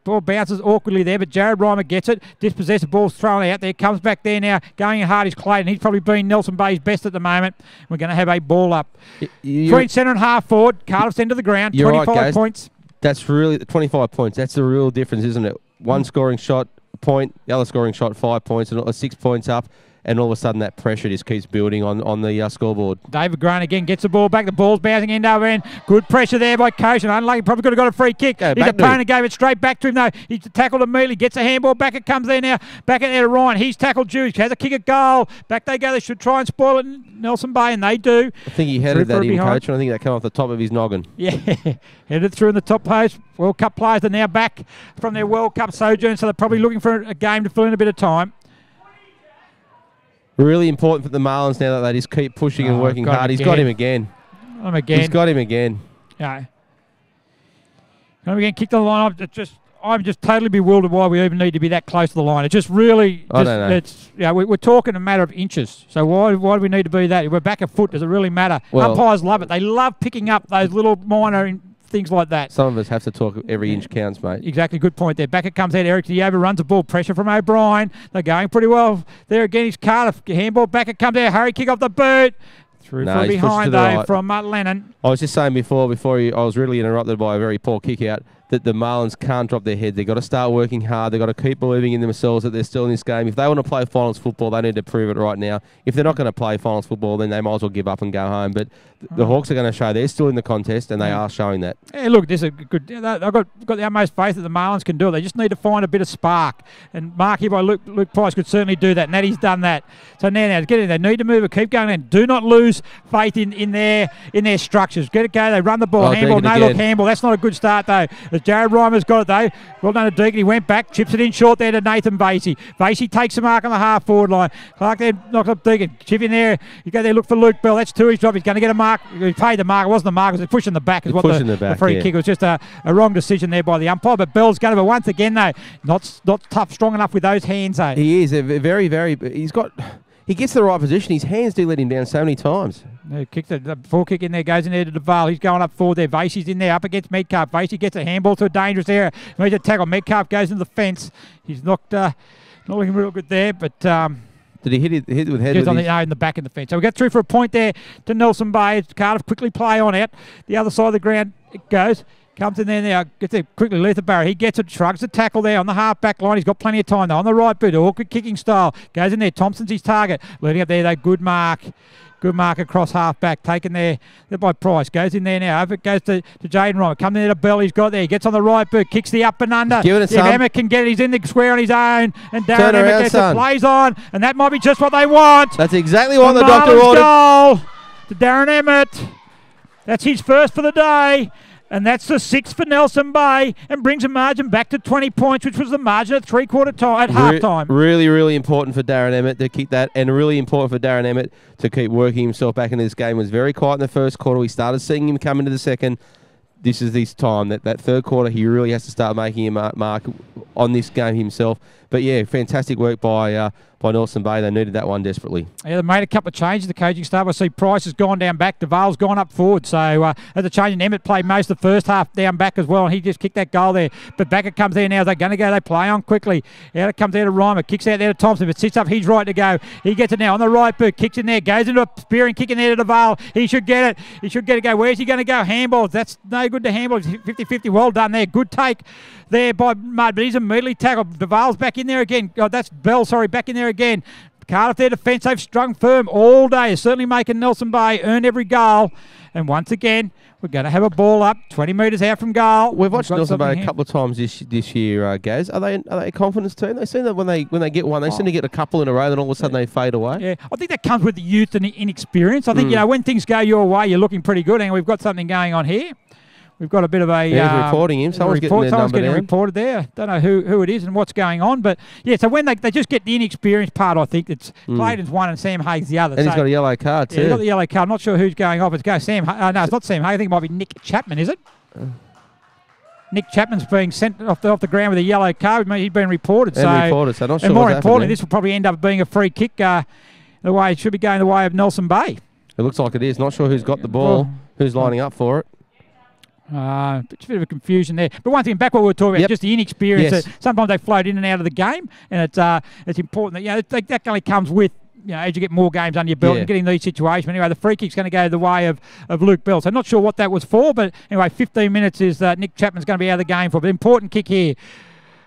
Ball bounces awkwardly there, but Jared Reimer gets it. Dispossessed, ball's thrown out there. Comes back there now. Going hard is Clayton. He's probably been Nelson Bay's best at the moment. We're going to have a ball up. Between centre and half forward. Cardiff's end of the ground. 25 points. That's really 25 points. That's the real difference, isn't it? One scoring shot, a point. The other scoring shot, 5 points, and 6 points up. And all of a sudden, that pressure just keeps building on the scoreboard. David Grant again gets the ball back. The ball's bouncing end over end. Good pressure there by Coach. And unlucky, probably could have got a free kick. His opponent gave it straight back to him, though. He's tackled immediately. Gets a handball back. It comes there now. Back at there to Ryan. He's tackled Jewish. Has a kick at goal. Back they go. They should try and spoil it. Nelson Bay, and they do. I think he headed that in, Coach, and I think that came off the top of his noggin. Yeah, headed through in the top post. World Cup players are now back from their World Cup sojourn, so they're probably looking for a game to fill in a bit of time. Really important for the Marlins now that they just keep pushing and working hard. He's got him again. He's got him again. Yeah. Got him again. Kicked on the line. I'm just totally bewildered why we even need to be that close to the line. It's just really... I don't know. It's, we're talking a matter of inches. So why do we need to be that? We're back a foot. Does it really matter? Well, umpires love it. They love picking up those little minor things like that. Some of us have to talk every inch counts, mate. Exactly. Good point there. Back it comes out. Eric Diego runs the ball. Pressure from O'Brien. They're going pretty well. There again, he's Cardiff. Handball back it comes out. Hurry, kick off the boot. Through from behind, though, from Lennon. I was just saying before I was really interrupted by a very poor kick out, that the Marlins can't drop their head. They've got to start working hard. They've got to keep believing in themselves that they're still in this game. If they want to play finals football, they need to prove it right now. If they're not going to play finals football, then they might as well give up and go home. But the Hawks are going to show they're still in the contest, and they are showing that. Yeah, look, this is a good. I've got the utmost faith that the Marlins can do it. They just need to find a bit of spark. And Mark here by Luke Price could certainly do that, and that he's done that. So now get in. They need to move it. Keep going in. Do not lose faith in their structures. Get it go. They run the ball. Handball. No look handball. That's not a good start though. As Jared Reimer's got it though. Well done to Deacon. He went back, chips it in short there to Nathan Vasey. Vasey takes the mark on the half forward line. Clark there knocks up Deacon. Chip in there. You go there. Look for Luke Bell. That's two his job. He's going to get a mark. He paid the mark. It wasn't the mark. It was pushing the back. Is what the free kick. It was just a wrong decision there by the umpire. But Bell's going to. But once again though, not tough, strong enough with those hands though. He is very. He gets the right position. His hands do let him down so many times. The full kick in there, goes in there to DeVal. He's going up forward there. Vasey's in there, up against Metcalf. Vasey gets a handball to a dangerous area. Needs a tackle. Metcalf goes into the fence. He's not looking real good there, but... Did he hit with head? In the back of the fence. So we get through for a point there to Nelson Bay. Cardiff quickly play on out. The other side of the ground it goes. Comes in there now, gets it quickly, Luther Barrow. He gets it, shrugs the tackle there on the half-back line. He's got plenty of time, though. On the right boot, awkward kicking style. Goes in there, Thompson's his target. Leading up there, though, good mark. Good mark across half-back, taken there by Price. Goes in there now, over it goes to Jaden Ryan. Comes in there to Bell, he's got there. He gets on the right boot, kicks the up and under. Give it if Emmett can get it, he's in the square on his own. And Darren Emmett gets it, plays on. And that might be just what they want. That's exactly what the doctor ordered. Goal to Darren Emmett. That's his first for the day. And that's the sixth for Nelson Bay and brings a margin back to 20 points, which was the margin at three-quarter time, at half-time. Really, really important for Darren Emmett to kick that, and really important for Darren Emmett to keep working himself back into this game. He was very quiet in the first quarter. We started seeing him come into the second. This is his time. That third quarter, he really has to start making a mark on this game himself. But, yeah, fantastic work by Nelson Bay. They needed that one desperately. Yeah, they made a couple of changes. The coaching staff, I see Price has gone down back. DeVale's gone up forward. So, as a change, and Emmett played most of the first half down back as well, and he just kicked that goal there. But back it comes there now. They're going to go. They play on quickly. Out it comes there to Reimer. Kicks out there to Thompson. But sits up. He's right to go. He gets it now on the right boot. Kicks in there. Goes into a spearing kick in there to DeVale. He should get it. He should get it. Go. Where's he going to go? Handballs. That's no good to handballs. 50-50. Well done there. Good take there by Mudd. But he's immediately tackled. DeVale's back in there again. Oh, that's Bell. Sorry, back in there again. Cardiff, their defence, they've strung firm all day. Certainly making Nelson Bay earn every goal. And once again, we're going to have a ball up 20 metres out from goal. We've watched Nelson Bay a couple of times this year, Gaz. Are they a confidence team? They seem that when they get one, they seem to get a couple in a row, then all of a sudden they fade away. Yeah, I think that comes with the youth and the inexperience. I think when things go your way, you're looking pretty good. And we've got something going on here. We've got a bit of a... reporting him. Someone's getting their number down. Reported there. Don't know who it is and what's going on. But, yeah, so when they just get the inexperienced part, I think it's Clayton's one and Sam Hayes the other. And he's got a yellow card, too. Yeah, he's got the yellow card. I'm not sure who's going off. It's Sam... no, it's not Sam Hayes. I think it might be Nick Chapman, is it? Nick Chapman's being sent off the ground with a yellow card. He's been reported. So not sure. And more importantly, this will probably end up being a free kick the way it should be going the way of Nelson Bay. It looks like it is. Not sure who's got the ball, who's lining up for it. A bit of a confusion there. But one thing, back what we were talking about, just the inexperience. Yes. Sometimes they float in and out of the game, and it's important that that only comes with as you get more games under your belt and getting these situations. Anyway, the free kick's going to go the way of Luke Bell. So not sure what that was for, but anyway, 15 minutes is Nick Chapman's going to be out of the game for. But important kick here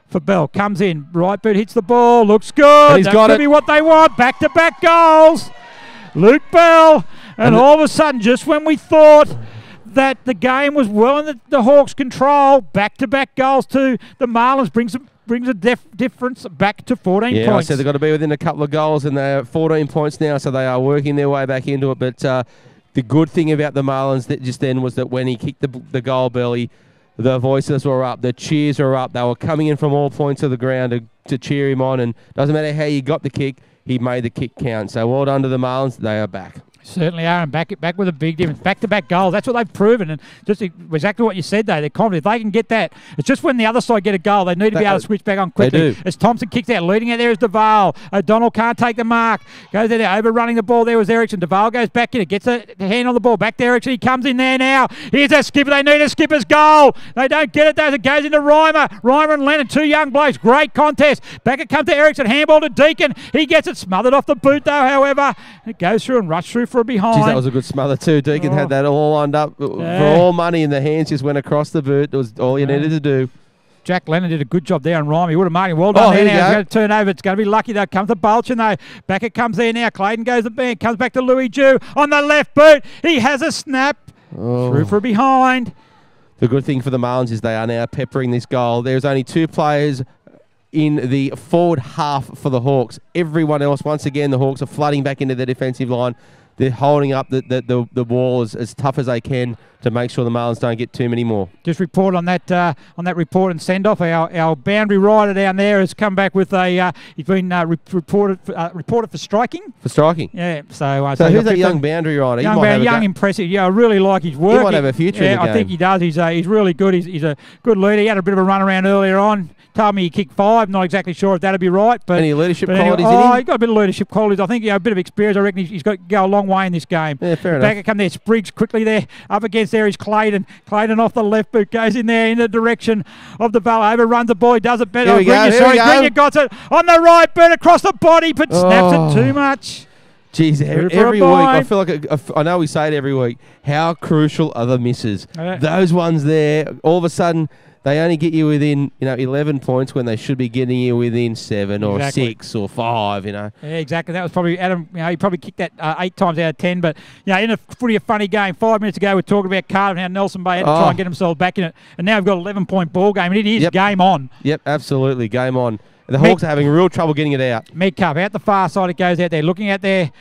for Bell. Comes in, right boot hits the ball, looks good. He's got it. That could be what they want. Back-to-back goals. Luke Bell, and all of a sudden, just when we thought that the game was well in the Hawks' control, back-to-back goals to the Marlins brings a difference back to 14 points. Yeah, I said they've got to be within a couple of goals, and they're 14 points now, so they are working their way back into it. But the good thing about the Marlins just then was that when he kicked the goal belly, the voices were up, the cheers were up. They were coming in from all points of the ground to cheer him on, and doesn't matter how you got the kick, he made the kick count. So well done to the Marlins. They are back. Certainly are, and back with a big difference. Back-to-back goals. That's what they've proven, and just exactly what you said there. They're confident. If they can get that, it's just when the other side get a goal, they need to be able to switch back on quickly. As Thompson kicks out, leading out there is Duval. O'Donnell can't take the mark. Goes there, overrunning the ball. There was Eriksson. Duval goes back in it, gets a hand on the ball. Back to Eriksson. He comes in there now. Here's our skipper. They need a skipper's goal. They don't get it though. It goes into Reimer. Reimer and Lennon, two young blokes. Great contest. Back it comes to Eriksson. Handball to Deacon. He gets it smothered off the boot though. However, it goes through and rushed through for a behind. Jeez, that was a good smother too. Deacon had that all lined up for all money, and the hands just went across the boot. It was all you needed to do. Jack Lennon did a good job there on Rhyme. He would have marked him. Well done there now. He's going to turn over. It's going to be lucky though. Comes to Bulchin though. Back it comes there now. Clayton goes to the bank. Comes back to Louis Jew on the left boot. He has a snap. Through for a behind. The good thing for the Marlins is they are now peppering this goal. There's only two players in the forward half for the Hawks. Everyone else, once again, the Hawks are flooding back into their defensive line. They're holding up the wall as tough as they can to make sure the Marlins don't get too many more. Just report on that report and send off. Our boundary rider down there has come back with a he's been reported for striking. For striking. Yeah. So who's that young boundary rider? Young, impressive. Yeah, I really like his work. He might have a future in the game. I think he does. He's really good. He's a good leader. He had a bit of a run around earlier on. Told me he kicked 5. Not exactly sure if that'd be right. But any leadership qualities in him? He's got a bit of leadership qualities. I think a bit of experience. I reckon he's got to go a long way in this game. Yeah, fair enough. Back it come there. Spriggs quickly there. Up against there is Clayton. Clayton off the left boot goes in there in the direction of the ball. Overruns the ball. He does it better. Grenier got it on the right boot across the body, but snaps it too much. Jeez, every week, I feel like, I know we say it every week, how crucial are the misses? Those ones there, all of a sudden, they only get you within, 11 points when they should be getting you within 7 or 6 or 5, Yeah, exactly. That was probably Adam. He probably kicked that 8 times out of 10. But in a footy, a funny game. 5 minutes ago, we're talking about Cardiff and how Nelson Bay had to try and get himself back in it, and now we've got an 11-point ball game, and it is game on. Yep, absolutely, game on. The Hawks are having real trouble getting it out. Medcup out the far side. It goes out there, looking out there.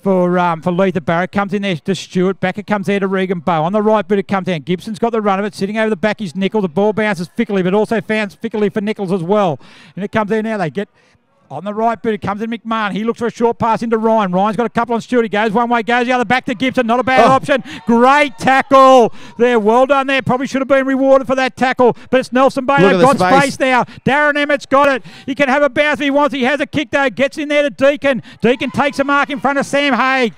For Letha Barrett, comes in there to Stewart. Back it comes there to Regan Bow. On the right boot it comes down. Gibson's got the run of it. Sitting over the back is Nichols. The ball bounces fickly, but also fans fickly for Nichols as well. And it comes there now. They get on the right boot. It comes in McMahon. He looks for a short pass into Ryan. Ryan's got a couple on Stewart. He goes one way, goes the other. Back to Gibson. Not a bad option. Great tackle there. Well done there. Probably should have been rewarded for that tackle. But it's Nelson Bay. They've got space now. Darren Emmett's got it. He can have a bounce if he wants. He has a kick though. Gets in there to Deacon. Deacon takes a mark in front of Sam Haig.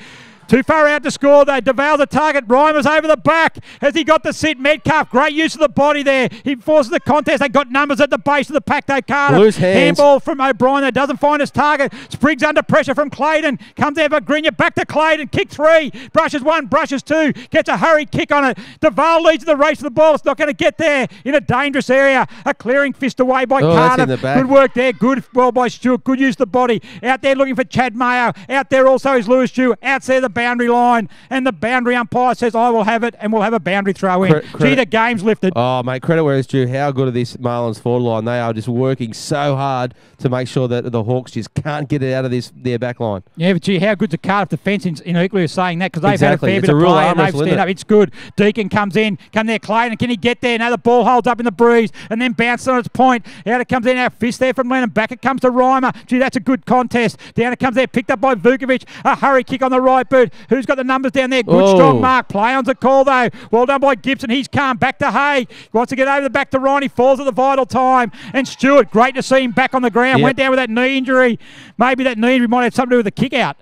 Too far out to score though. Deval's the target. Reimer's over the back. Has he got the sit? Metcalf, great use of the body there. He forces the contest. They got numbers at the base of the pack though. Cardiff. Loose hands. Handball from O'Brien that doesn't find his target. Spriggs under pressure from Clayton. Comes there for Grenier. Back to Clayton. Kick 3. Brushes 1. Brushes 2. Gets a hurry kick on it. Deval leads the race to the ball. It's not going to get there in a dangerous area. A clearing fist away by Cardiff. Good work there. Good well by Stewart. Good use of the body. Out there looking for Chad Mayo. Out there also is Lewis Jew. Out there the boundary line. And the boundary umpire says, I will have it, and we'll have a boundary throw in. Gee, the game's lifted. Oh, mate, credit where it's due. How good are this Marlins forward line? They are just working so hard to make sure that the Hawks just can't get it out of their back line. Yeah, but gee, how good's the Cardiff defence in equally saying that, because they've had a fair bit of play and they've stand up. It's good. Deacon comes in. Come there, Clayton. Can he get there? Now the ball holds up in the breeze and then bounces on its point. Out it comes in. Now fist there from Lennon. Back it comes to Reimer. Gee, that's a good contest. Down it comes there. Picked up by Vukovic. A hurry kick on the right boot. Who's got the numbers down there? Good strong mark. Play on's a call though. Well done by Gibson. He's calm. Back to Hay. Wants to get over the back to Ryan. He falls at the vital time. And Stewart, great to see him back on the ground. Went down with that knee injury. Maybe that knee injury might have something to do with the kick out.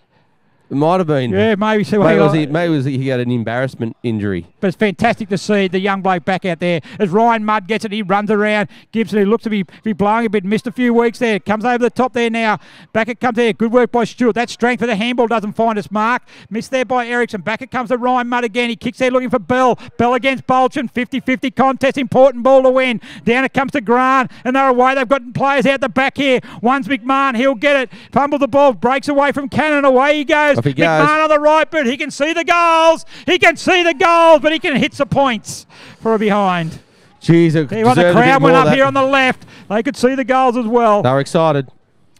It might have been. Yeah, maybe. See Maybe he had an embarrassment injury. But it's fantastic to see the young bloke back out there. As Ryan Mudd gets it, he runs around. Gibson, who looks to be blowing a bit, missed a few weeks there. Comes over the top there now. Back it comes there. Good work by Stewart. That strength for the handball doesn't find its mark. Missed there by Ericsson. Back it comes to Ryan Mudd again. He kicks there looking for Bell. Bell against Bolchin. 50-50 contest. Important ball to win. Down it comes to Grant. And they're away. They've got players out the back here. One's McMahon. He'll get it. Fumble the ball. Breaks away from Cannon. Away he goes. Off he goes. McMahon on the right boot. He can see the goals. He can see the goals, but he can hit the points for a behind. Jeez, the crowd went up here on the left. They could see the goals as well. They were excited.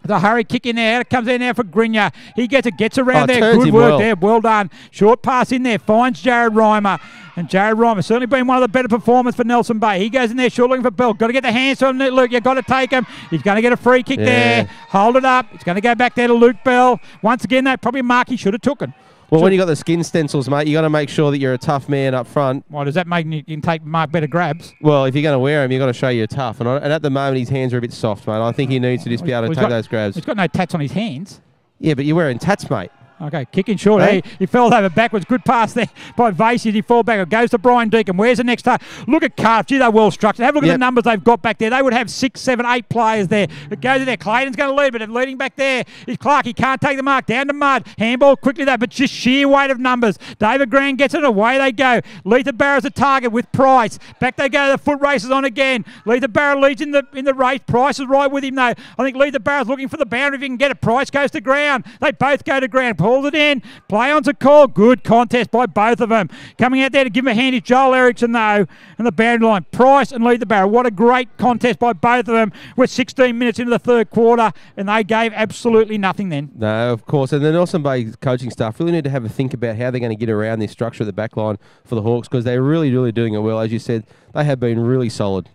The hurry kick in there. It comes in there for Grinya. He gets around there. Good well work there. Well done. Short pass in there. Finds Jared Reimer. And Jared Reimer certainly been one of the better performers for Nelson Bay. He goes in there short looking for Bell. Got to get the hands to him, Luke. You've got to take him. He's going to get a free kick there. Hold it up. It's going to go back there to Luke Bell. Once again, that probably mark he should have took it. Well, when you got the skin stencils, mate, you got to make sure that you're a tough man up front. Why does that make you can take Mark better grabs? Well, if you're going to wear him, you've got to show you're tough. And at the moment, his hands are a bit soft, mate. I think he needs to just be able to take those grabs. He's got no tats on his hands. Yeah, but you're wearing tats, mate. Okay, kicking short. Hey? He fell over backwards. Good pass there by Vasey. He fall back. It goes to Brian Deacon. Where's the next time? Look at Cardiff. Gee, they're well structured. Have a look at the numbers they've got back there. They would have 6, 7, 8 players there. It goes in there. Clayton's going to lead, but leading back there is Clark. He can't take the mark. Down to Mudd. Handball quickly though, but just sheer weight of numbers. David Grant gets it. Away they go. Letha Barra's a target with Price. Back they go. The foot races on again. Letha Barra leads in the race. Price is right with him though. I think Letha Barra's looking for the boundary if he can get it. Price goes to ground. They both go to ground. Pulls it in. Play on's a call. Good contest by both of them. Coming out there to give him a hand is Joel Ericsson, though, and the boundary line. Price and Letha Barra. What a great contest by both of them. We're 16 minutes into the third quarter, and they gave absolutely nothing then. No, of course. And the Nelson Bay coaching staff really need to have a think about how they're going to get around this structure of the back line for the Hawks, because they're really, really doing it well. As you said, they have been really solid.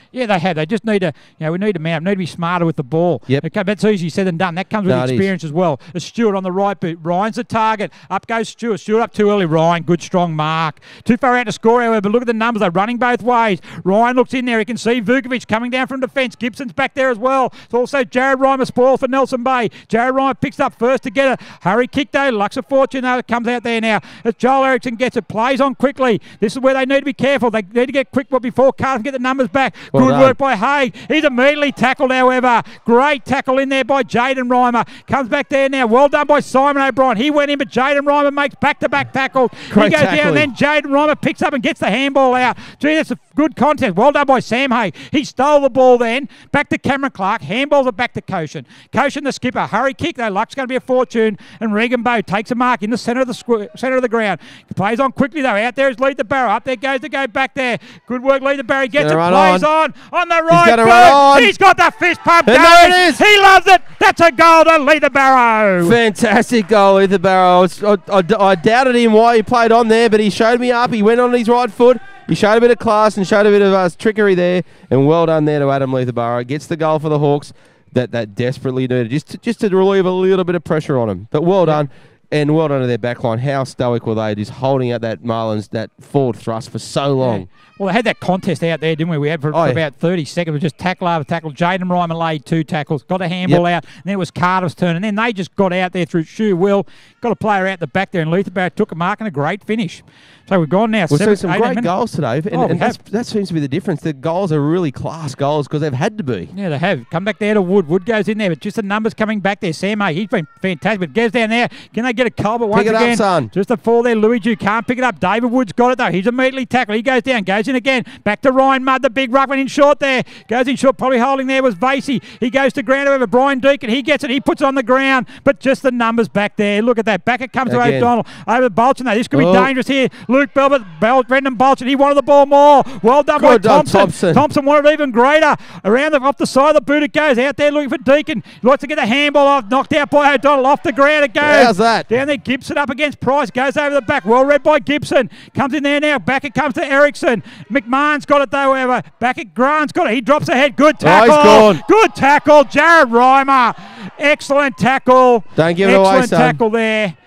Yeah, they have. They just need to, we need to man up. Need to be smarter with the ball. Yep. That's easy said than done. That comes with experience as well. A Stewart on the right boot. Ryan's the target. Up goes Stewart. Stewart up too early. Ryan, good strong mark. Too far out to score, however. But look at the numbers. They're running both ways. Ryan looks in there. He can see Vukovic coming down from defence. Gibson's back there as well. It's also Jared Reimer spoil for Nelson Bay. Jared Reimer picks up first to get a hurry kick though. Lux of Fortune though. It comes out there now. As Joel Ericsson gets it. Plays on quickly. This is where they need to be careful. They need to get quick before Cardiff get the numbers back. Good work by Hay. He's immediately tackled, however. Great tackle in there by Jaden Reimer. Comes back there now. Well done by Simon O'Brien. He went in, but Jaden Reimer makes back-to-back tackles. He goes down, then Jaden Reimer picks up and gets the handball out. Gee, that's a good contest. Well done by Sam Hay. He stole the ball then. Back to Cameron Clark. Handballs are back to Koshin. Koshin, the skipper. Hurry kick, though. Luck's going to be a fortune. And Regan Bowe takes a mark in the centre of the ground. Plays on quickly, though. Out there is Letha Barra. Up there goes to go back there. Good work, Letha Barra. He gets it. Plays on the right. He's got the fist pump going. There it is. He loves it. That's a goal to Letha Barrow. Fantastic goal, Letha Barrow. I doubted him why he played on there, but he showed me up. He went on his right foot. He showed a bit of class and showed a bit of trickery there. And well done there to Adam Letha Barrow. Gets the goal for the Hawks that desperately needed, just to relieve a little bit of pressure on him. But well done. And well done to their backline. How stoic were they, just holding out that Marlins, that forward thrust for so long. Yeah. Well, they had that contest out there, didn't we? We had for about 30 seconds. It was just tackle after tackle. Jaden Reimer laid 2 tackles, got a handball out, and then it was Cardiff's turn. And then they just got out there through Shoe Will, got a player out the back there, and Letha Barrow took a mark and a great finish. So we've gone now. We've seen some great goals today, and that seems to be the difference. The goals are really class goals because they've had to be. Yeah, they have. Come back there to Wood. Wood goes in there, but just the numbers coming back there. Sam A, he's been fantastic, but goes down there. Can they get a Colbert once again? Pick it up, son. Just a fall there. Louis Jew can't pick it up. David Wood's got it, though. He's immediately tackled. He goes down, goes in again. Back to Ryan Mudd, the big ruckman in short there. Goes in short, probably holding there was Vasey. He goes to ground over Brian Deacon. He gets it. He puts it on the ground, but just the numbers back there. Look at that. Back it comes to O'Donnell. Over Bolchin, though. This could be dangerous here. Luke Belbert, Brendan Bolchin. He wanted the ball more. Well done by Thompson. Thompson wanted it even greater. Off the side of the boot it goes. Out there looking for Deacon. He likes to get the handball off. Knocked out by O'Donnell. Off the ground it goes. How's that? Down there, Gibson up against Price. Goes over the back. Well read by Gibson. Comes in there now. Back it comes to Ericsson. McMahon's got it though, however. Back it, Grant's got it. He drops ahead. Good tackle. He's gone. Good tackle. Jared Reimer. Excellent tackle. Don't give it away, son. Excellent tackle there.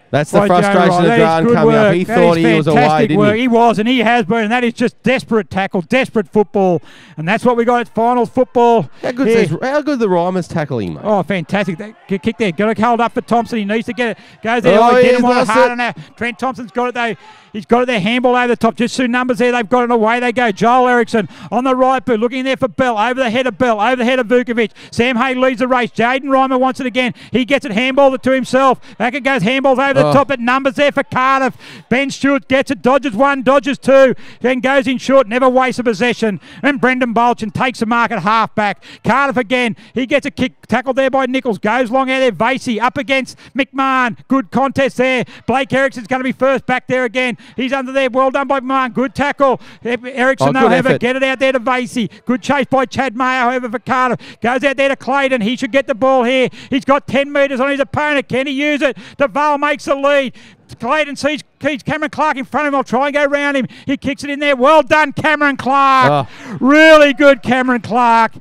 That's the by Joe frustration Wright. of That Grant is good coming up. work. He That thought is he was away, fantastic didn't work. he? He was, and he has been. And that is just desperate tackle, desperate football. And that's what we got at finals football. How good the Rymers tackling, mate? Oh, fantastic. That kick there. Got to hold up for Thompson. He needs to get it. Goes there. Oh, Get he's him on it lost hard it. now. Trent Thompson's got it, though. He's got it there. Handball over the top. Just two numbers there. They've got it away. They go. Joel Eriksson on the right boot. Looking there for Bell. Over the head of Bell. Over the head of Vukovic. Sam Hay leads the race. Jaden Reimer wants it again. He gets it. Handball it to himself. Back it goes. Handballs over the top. But numbers there for Cardiff. Ben Stewart gets it. Dodges one. Dodges two. Then goes in short. Never wastes a possession. And Brendan Bolchin takes the mark at half-back. Cardiff again. He gets a kick. Tackled there by Nichols. Goes long out there. Vasey up against McMahon. Good contest there. Blake Ericsson's going to be first back there again. He's under there. Well done by McMahon. Good tackle. Eriksson, however, get it out there to Vasey. Good chase by Chad Mayer, however, for Cardiff. Goes out there to Clayton. He should get the ball here. He's got 10 metres on his opponent. Can he use it? DeVale makes the lead. Clayton sees Cameron Clark in front of him. I'll try and go round him. He kicks it in there. Well done, Cameron Clark. Really good, Cameron Clark.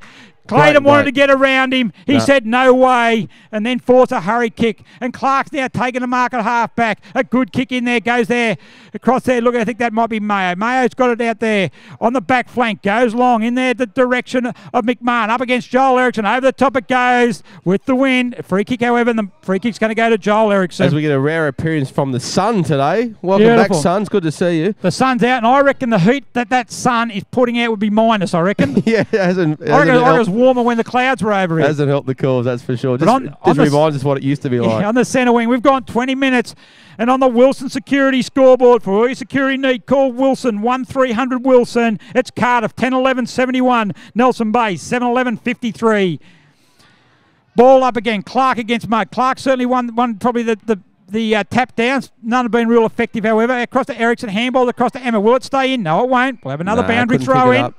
Clayton wanted to get around him. He said no way, and then forced a hurry kick. And Clark's now taking the mark at half-back. A good kick in there, goes there, across there. Look, I think that might be Mayo. Mayo's got it out there on the back flank. Goes long in there, the direction of McMahon. Up against Joel Eriksson. Over the top it goes with the win. Free kick, however, and the free kick's going to go to Joel Eriksson. As we get a rare appearance from the Sun today. Welcome back, Suns. Good to see you. The sun's out, and I reckon the heat that sun is putting out would be minus, I reckon. Yeah, it hasn't. I reckon it was warmer when the clouds were over here. Hasn't helped the cause, that's for sure. Just reminds us what it used to be like. On the centre wing, we've gone 20 minutes. And on the Wilson Security scoreboard, for all your security need, call Wilson, 1300 Wilson. It's Cardiff, 10-11-71. Nelson Bay, 7-11-53. Ball up again. Clark against Mudd. Clark certainly won probably the tap downs. None have been real effective, however. Across to Eriksson, handball across to Emma. Will it stay in? No, it won't. We'll have another boundary throw in.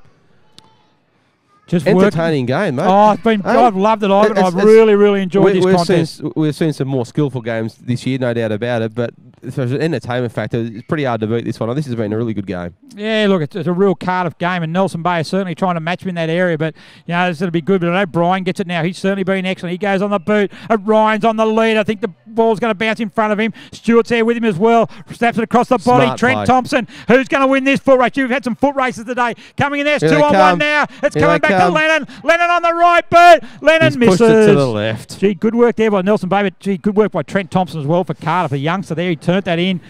Just entertaining game, mate. Oh, it's been. I've loved it, Ivan. I've really enjoyed this contest. We've seen some more skillful games this year, no doubt about it. But as an entertainment factor, it's pretty hard to beat this one. This has been a really good game. Yeah, look, it's a real Cardiff game, and Nelson Bay is certainly trying to match him in that area. But you know, it's going to be good. But I know Brian gets it now. He's certainly been excellent. He goes on the boot. Ryan's on the lead. I think the ball's going to bounce in front of him. Stewart's there with him as well. Snaps it across the body. Smart Trent play. Thompson, who's going to win this foot race? We've had some foot races today. Coming in there, it's 2-on-1 now. It's coming back to Lennon. Lennon on the right boot. Lennon misses. Pushed it to the left. Gee, good work there by Nelson Bay. But gee, good work by Trent Thompson as well for Cardiff, a youngster there. He turned that in,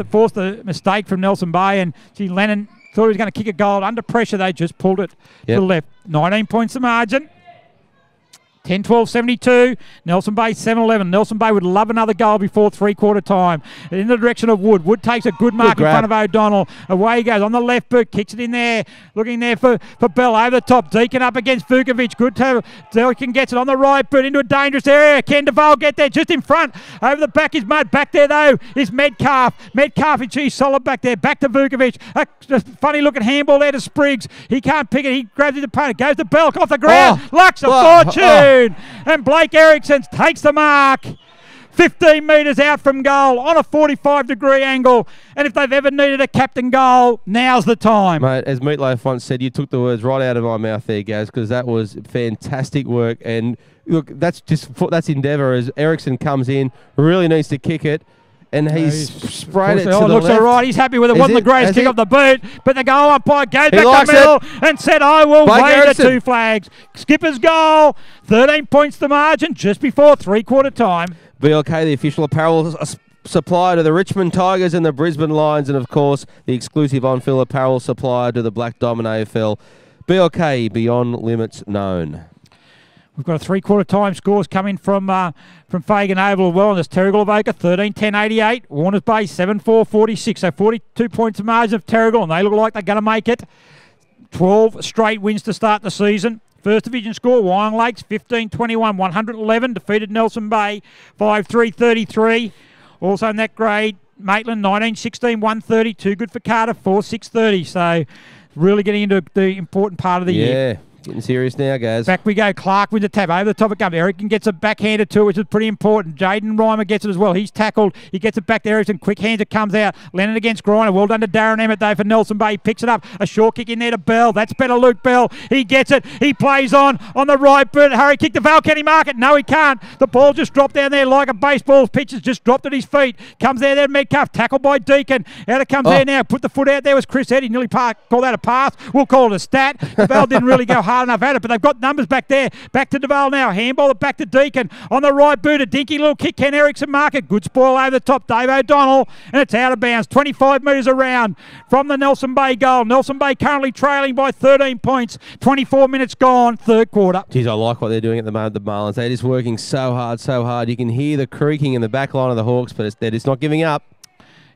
forced the mistake from Nelson Bay, and gee, Lennon thought he was going to kick a goal. Under pressure, they just pulled it to the left. 19 points the margin. 10-12-72. Nelson Bay 7-11. Nelson Bay would love another goal before three-quarter time. In the direction of Wood. Wood takes a good mark in front of O'Donnell. Away he goes on the left boot. Kicks it in there. Looking there for Bell over the top. Deacon up against Vukovic. Good to Deacon gets it on the right boot into a dangerous area. Can DeVale get there? Just in front. Over the back is Mudd. Back there though is Metcalf. Metcalf is solid back there. Back to Vukovic. A funny looking handball there to Spriggs. He can't pick it. He grabs his opponent. Goes to Belk off the ground. Lucks a fortune. And Blake Eriksson takes the mark. 15 metres out from goal on a 45-degree angle. And if they've ever needed a captain goal, now's the time. Mate, as Meatloaf once said, you took the words right out of my mouth there, Gaz, because that was fantastic work. And look, that's endeavour as Eriksson comes in, really needs to kick it. And he's sprayed it to the left. Looks all right. He's happy with it. Wasn't the greatest kick off the boot, but the goal umpire goes back the middle and said, I will wave the two flags. Skipper's goal. 13 points the margin just before three-quarter time. BLK, the official apparel supplier to the Richmond Tigers and the Brisbane Lions, and of course the exclusive on-field apparel supplier to the Black Diamond AFL. BLK, beyond limits known. We've got a three-quarter time scores coming from Fagan Oval as well. And there's Terrigal of Oka, 13-10-88. Warners Bay, 7-4-46. So 42 points of margin of Terrigal, and they look like they're going to make it. 12 straight wins to start the season. First division score, Wyong Lakes, 15-21, 111. Defeated Nelson Bay, 5-3-33. Also in that grade, Maitland, 19-16, 130. Too good for Cardiff, 4-6-30. So really getting into the important part of the year. Getting serious now, guys. Back we go. Clark with the tap. Over the top it comes. Ericsson gets it backhanded too, which is pretty important. Jaden Reimer gets it as well. He's tackled. He gets it back to Ericsson. Quick hands, it comes out. Lennon against Griner. Well done to Darren Emmett, though, for Nelson Bay. He picks it up. A short kick in there to Bell. That's better, Luke Bell. He gets it. He plays on the right boot. Hurry, kick the Val. Can he mark it? No, he can't. The ball just dropped down there like a baseball pitch. Has just dropped at his feet. Comes there, Metcalf. Tackled by Deacon. Out it comes there now. Put the foot out there was Chris Head. He nearly called that a pass. We'll call it a stat. The Val didn't really go hard enough at it, but they've got numbers back there. Back to Duval now. Handball it back to Deacon. On the right boot, a dinky little kick. Ken Erickson mark it. Good spoil over the top. Dave O'Donnell. And it's out of bounds. 25 metres around from the Nelson Bay goal. Nelson Bay currently trailing by 13 points. 24 minutes gone. Third quarter. Geez, I like what they're doing at the moment, the Marlins. They're just working so hard, so hard. You can hear the creaking in the back line of the Hawks, but they're just not giving up.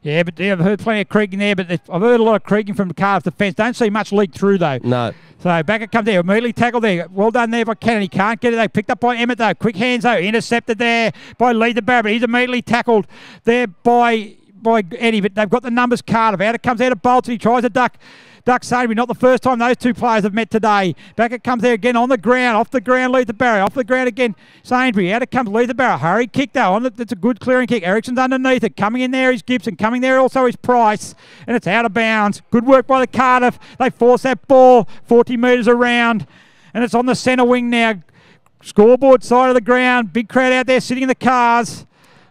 Yeah, but I've heard plenty of creaking there, but I've heard a lot of creaking from the Cardiff defence. Don't see much leak through, though. No. So back it comes there. Immediately tackled there. Well done there by Kennedy. Can't get it, though. Picked up by Emmett, though. Quick hands, though. Intercepted there by Leader Barrett. He's immediately tackled there by Eddie, but they've got the numbers. Cardiff. Out it comes out of Bolton. He tries to duck Sainsbury. Not the first time those two players have met today. Back it comes there again on the ground. Off the ground, Leader Barrett. Off the ground again, Sainsbury. Out it comes Leader Barrett. Hurry kick, though. It's a good clearing kick. Ericsson's underneath it. Coming in there is Gibson. Coming there also is Price. And it's out of bounds. Good work by the Cardiff. They force that ball 40 metres around. And it's on the centre wing now. Scoreboard side of the ground. Big crowd out there sitting in the cars.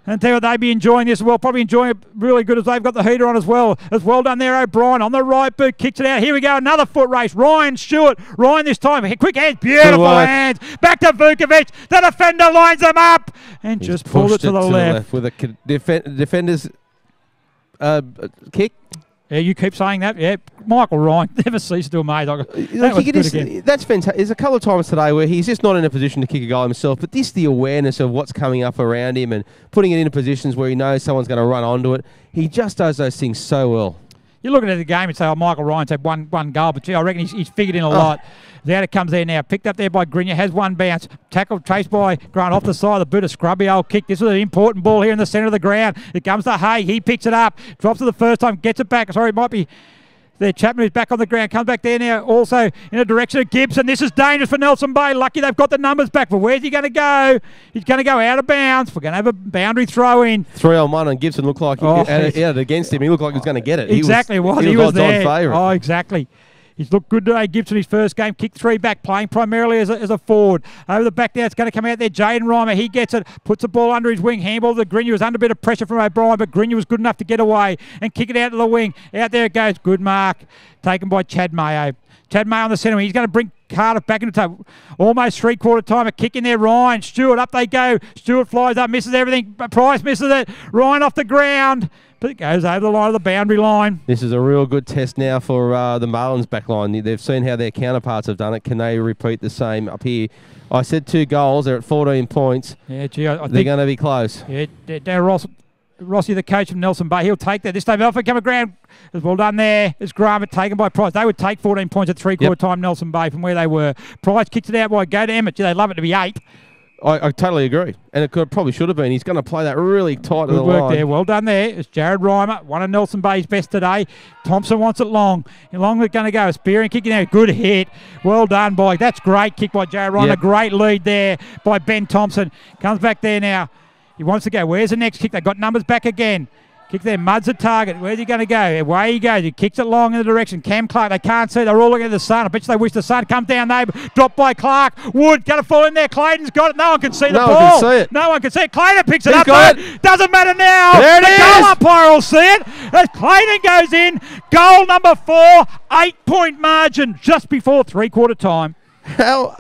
And tell you what, they'd be enjoying this as well. Probably enjoying it really good as they've got the heater on as well. As well done there, O'Brien. On the right boot, kicks it out. Here we go, another foot race. Ryan Stewart. Ryan this time. Quick hands, beautiful hands. Back to Vukovic. The defender lines them up. And just pulled it to the left. With a defender's kick. Yeah, you keep saying that. Yeah, Michael Ryan never ceases to amaze. That's fantastic. There's a couple of times today where he's just not in a position to kick a goal himself, but the awareness of what's coming up around him and putting it into positions where he knows someone's going to run onto it. He just does those things so well. You're looking at the game and say, oh, Michael Ryan's had one goal, but I reckon he's figured in a lot. Out it comes there now. Picked up there by Grenier. Has one bounce. Tackled, chased by Grant off the side of the boot. A scrubby old kick. This is an important ball here in the centre of the ground. It comes to Hay. He picks it up. Drops it the first time. Gets it back. Sorry, it might be there. Chapman who's back on the ground. Comes back there now. Also in the direction of Gibson. This is dangerous for Nelson Bay. Lucky they've got the numbers back. But where's he going to go? He's going to go out of bounds. We're going to have a boundary throw in. 3-on-1 and Gibson looked like he had it against him. He looked like he was going to get it. Exactly. He was there. Favourite. Oh, exactly. He's looked good today, Gibson, his first game. Kicked three back, playing primarily as a forward. Over the back there, it's going to come out there. Jaden Reimer, he gets it, puts the ball under his wing. Handball to Grenier. Was under a bit of pressure from O'Brien, but Grenier was good enough to get away and kick it out to the wing. Out there it goes. Good mark. Taken by Chad Mayo. Chad Mayo on the centre wing. He's going to bring Cardiff back into time. Almost three-quarter time. A kick in there. Ryan. Stewart. Up they go. Stewart flies up. Misses everything. Price misses it. Ryan off the ground. But it goes over the line of the boundary line. This is a real good test now for the Marlins back line. They've seen how their counterparts have done it. Can they repeat the same up here? I said 2 goals. They're at 14 points. Yeah, gee, I think they're going to be close. Yeah, Darren Rossi, the coach from Nelson Bay, he'll take that. This time, Alfred come ground. As well done there. It's Grant taken by Price. They would take 14 points at three-quarter time, Nelson Bay, from where they were. Price kicks it out by go to Emmett. Gee, they'd love it to be 8. I totally agree. And it probably should have been. He's going to play that really tight to the line. Good work there. Well done there. It's Jared Reimer, one of Nelson Bay's best today. Thompson wants it long. Long it's going to go. Spearing kicking out. Good hit. Well done, boy. That's great kick by Jared Reimer. Yep. Great lead there by Ben Thompson. Comes back there now. He wants to go. Where's the next kick? They've got numbers back again. Kick there. Mud's the target. Where's he going to go? Away he goes. He kicks it long in the direction. Cam Clark, they can't see. They're all looking at the sun. I bet you they wish the sun comes down there. Dropped by Clark. Wood going to fall in there. Clayton's got it. No one can see the ball. No one can see it. No one can see it. Clayton picks it He's up. got it. Doesn't matter now. There it is. The goal umpire will see it. As Clayton goes in. Goal number 4. 8-point margin just before three-quarter time. How...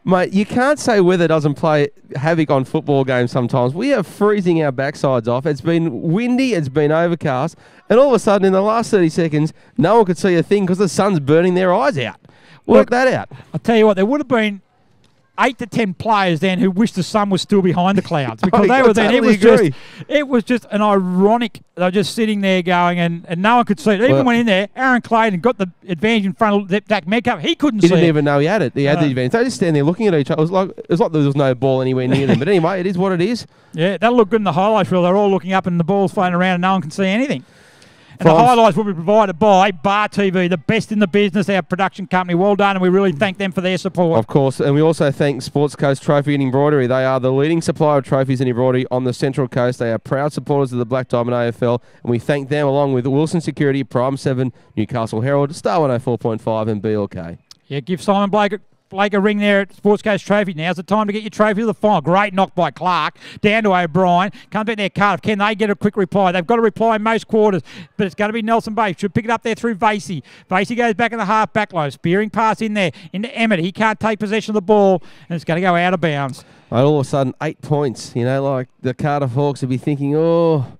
Mate, you can't say weather doesn't play havoc on football games sometimes. We are freezing our backsides off. It's been windy, it's been overcast, and all of a sudden in the last 30 seconds, no one could see a thing because the sun's burning their eyes out. Work that out. I'll tell you what, there would have been 8 to 10 players then who wished the sun was still behind the clouds because they were there. It was just an ironic. They were just sitting there going, and no one could see it. Even when in there, Aaron Clayton got the advantage in front of Dak Metcalf. He couldn't see it. He didn't even know he had it. He had the advantage. They just stand there looking at each other. It was like there was no ball anywhere near them. But anyway, it is what it is. Yeah, that'll look good in the highlights reel. They're all looking up and the ball's floating around and no one can see anything. And the Primes- highlights will be provided by Bar TV, the best in the business, our production company. Well done, and we really thank them for their support. Of course, and we also thank Sports Coast Trophy and Embroidery. They are the leading supplier of trophies and embroidery on the Central Coast. They are proud supporters of the Black Diamond AFL, and we thank them along with Wilson Security, Prime 7, Newcastle Herald, Star 104.5 and BLK. Yeah, give Simon Blake a ring there at Sports Coast Trophy. Now's the time to get your trophy to the final. Great knock by Clark. Down to O'Brien. Comes back there, Cardiff. Can they get a quick reply? They've got a reply in most quarters, but it's going to be Nelson Bay. Should pick it up there through Vasey. Vasey goes back in the half back line. Spearing pass in there into Emmett. He can't take possession of the ball, and it's going to go out of bounds. All of a sudden, 8 points. You know, like the Cardiff Hawks would be thinking, oh,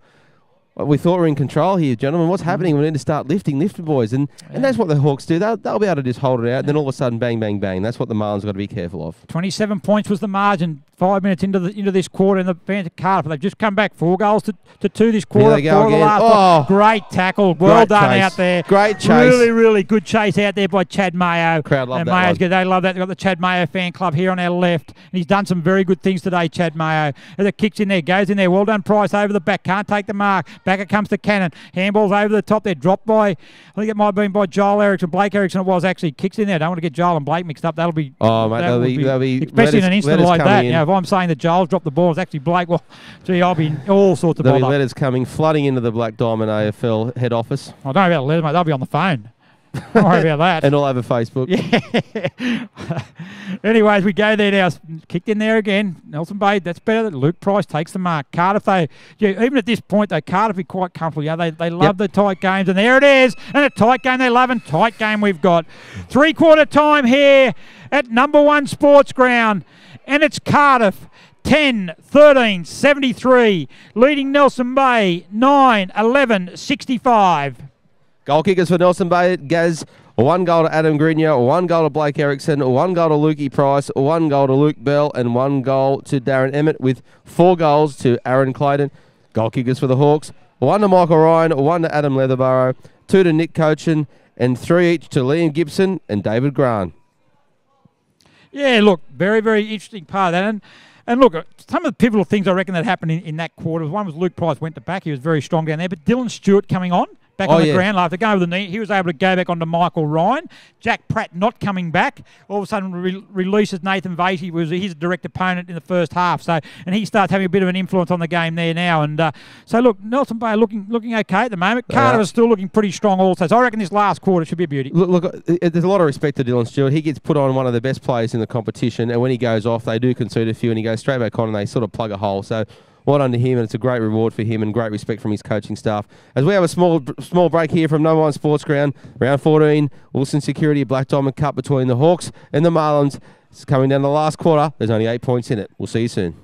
we thought we were in control here, gentlemen. What's happening? We need to start lifting boys. And that's what the Hawks do. They'll be able to just hold it out. Then all of a sudden, bang, bang, bang. That's what the Marlins got to be careful of. 27 points was the margin. 5 minutes into this quarter in the advance of Cardiff. They've just come back 4 goals to 2 this quarter. Here they go again. Oh, great tackle. Well done chase. out there. Great chase. Really, really good chase out there by Chad Mayo. Crowd love and that Mayo's one. good. They love that. They've got the Chad Mayo fan club here on our left. And he's done some very good things today, Chad Mayo. And the kicks in there, goes in there. Well done, Price over the back. Can't take the mark. Back it comes to Cannon. Handballs over the top there. Dropped by, I think it might have been by Joel Erickson. Blake Erickson it was actually. Kicks in there. Don't want to get Joel and Blake mixed up. That'll be... Oh, mate, that'll be especially in an instant like that. In. You know, if I'm saying that Joel's dropped the ball, it's actually Blake. Well, gee, I'll be all sorts of There'll be bother. letters coming, flooding into the Black Diamond AFL head office. I don't know about the letters, mate. They'll be on the phone. Don't worry about that. And all over Facebook. Yeah. Anyways, we go there now. Kicked in there again. Nelson Bay, that's better. Luke Price takes the mark. Cardiff, even at this point, though, Cardiff be quite comfortable. Yeah, they love the tight games. And there it is. And a tight game they love and tight game we've got. 3/4 time here at number 1 Sports Ground. And it's Cardiff. 10, 13, 73. Leading Nelson Bay, 9, 11, 65. Goal kickers for Nelson Bay, Gaz. 1 goal to Adam Grenier, 1 goal to Blake Erickson, 1 goal to Lukey Price, 1 goal to Luke Bell, and 1 goal to Darren Emmett, with 4 goals to Aaron Clayton. Goal kickers for the Hawks, 1 to Michael Ryan, 1 to Adam Leatherborough, 2 to Nick Cochin, and 3 each to Liam Gibson and David Grant. Yeah, look, very, very interesting part of that. And look, some of the pivotal things I reckon that happened in that quarter. One was Luke Price went to back. He was very strong down there. But Dylan Stewart coming on. Back on the ground after going with the knee. He was able to go back onto Michael Ryan. Jack Pratt not coming back. All of a sudden releases Nathan Vasey. He's a direct opponent in the first half. So, and he starts having a bit of an influence on the game there now. And so look, Nelson Bay looking okay at the moment. Cardiff is still looking pretty strong also. So I reckon this last quarter should be a beauty. Look, there's a lot of respect to Dylan Stewart. He gets put on one of the best players in the competition, and when he goes off, they do concede a few, and he goes straight back on, and they sort of plug a hole. So well done to him, and it's a great reward for him and great respect from his coaching staff. As we have a small break here from number 1 Sports Ground, round 14, Wilson Security Black Diamond Cup between the Hawks and the Marlins. It's coming down the last quarter. There's only 8 points in it. We'll see you soon.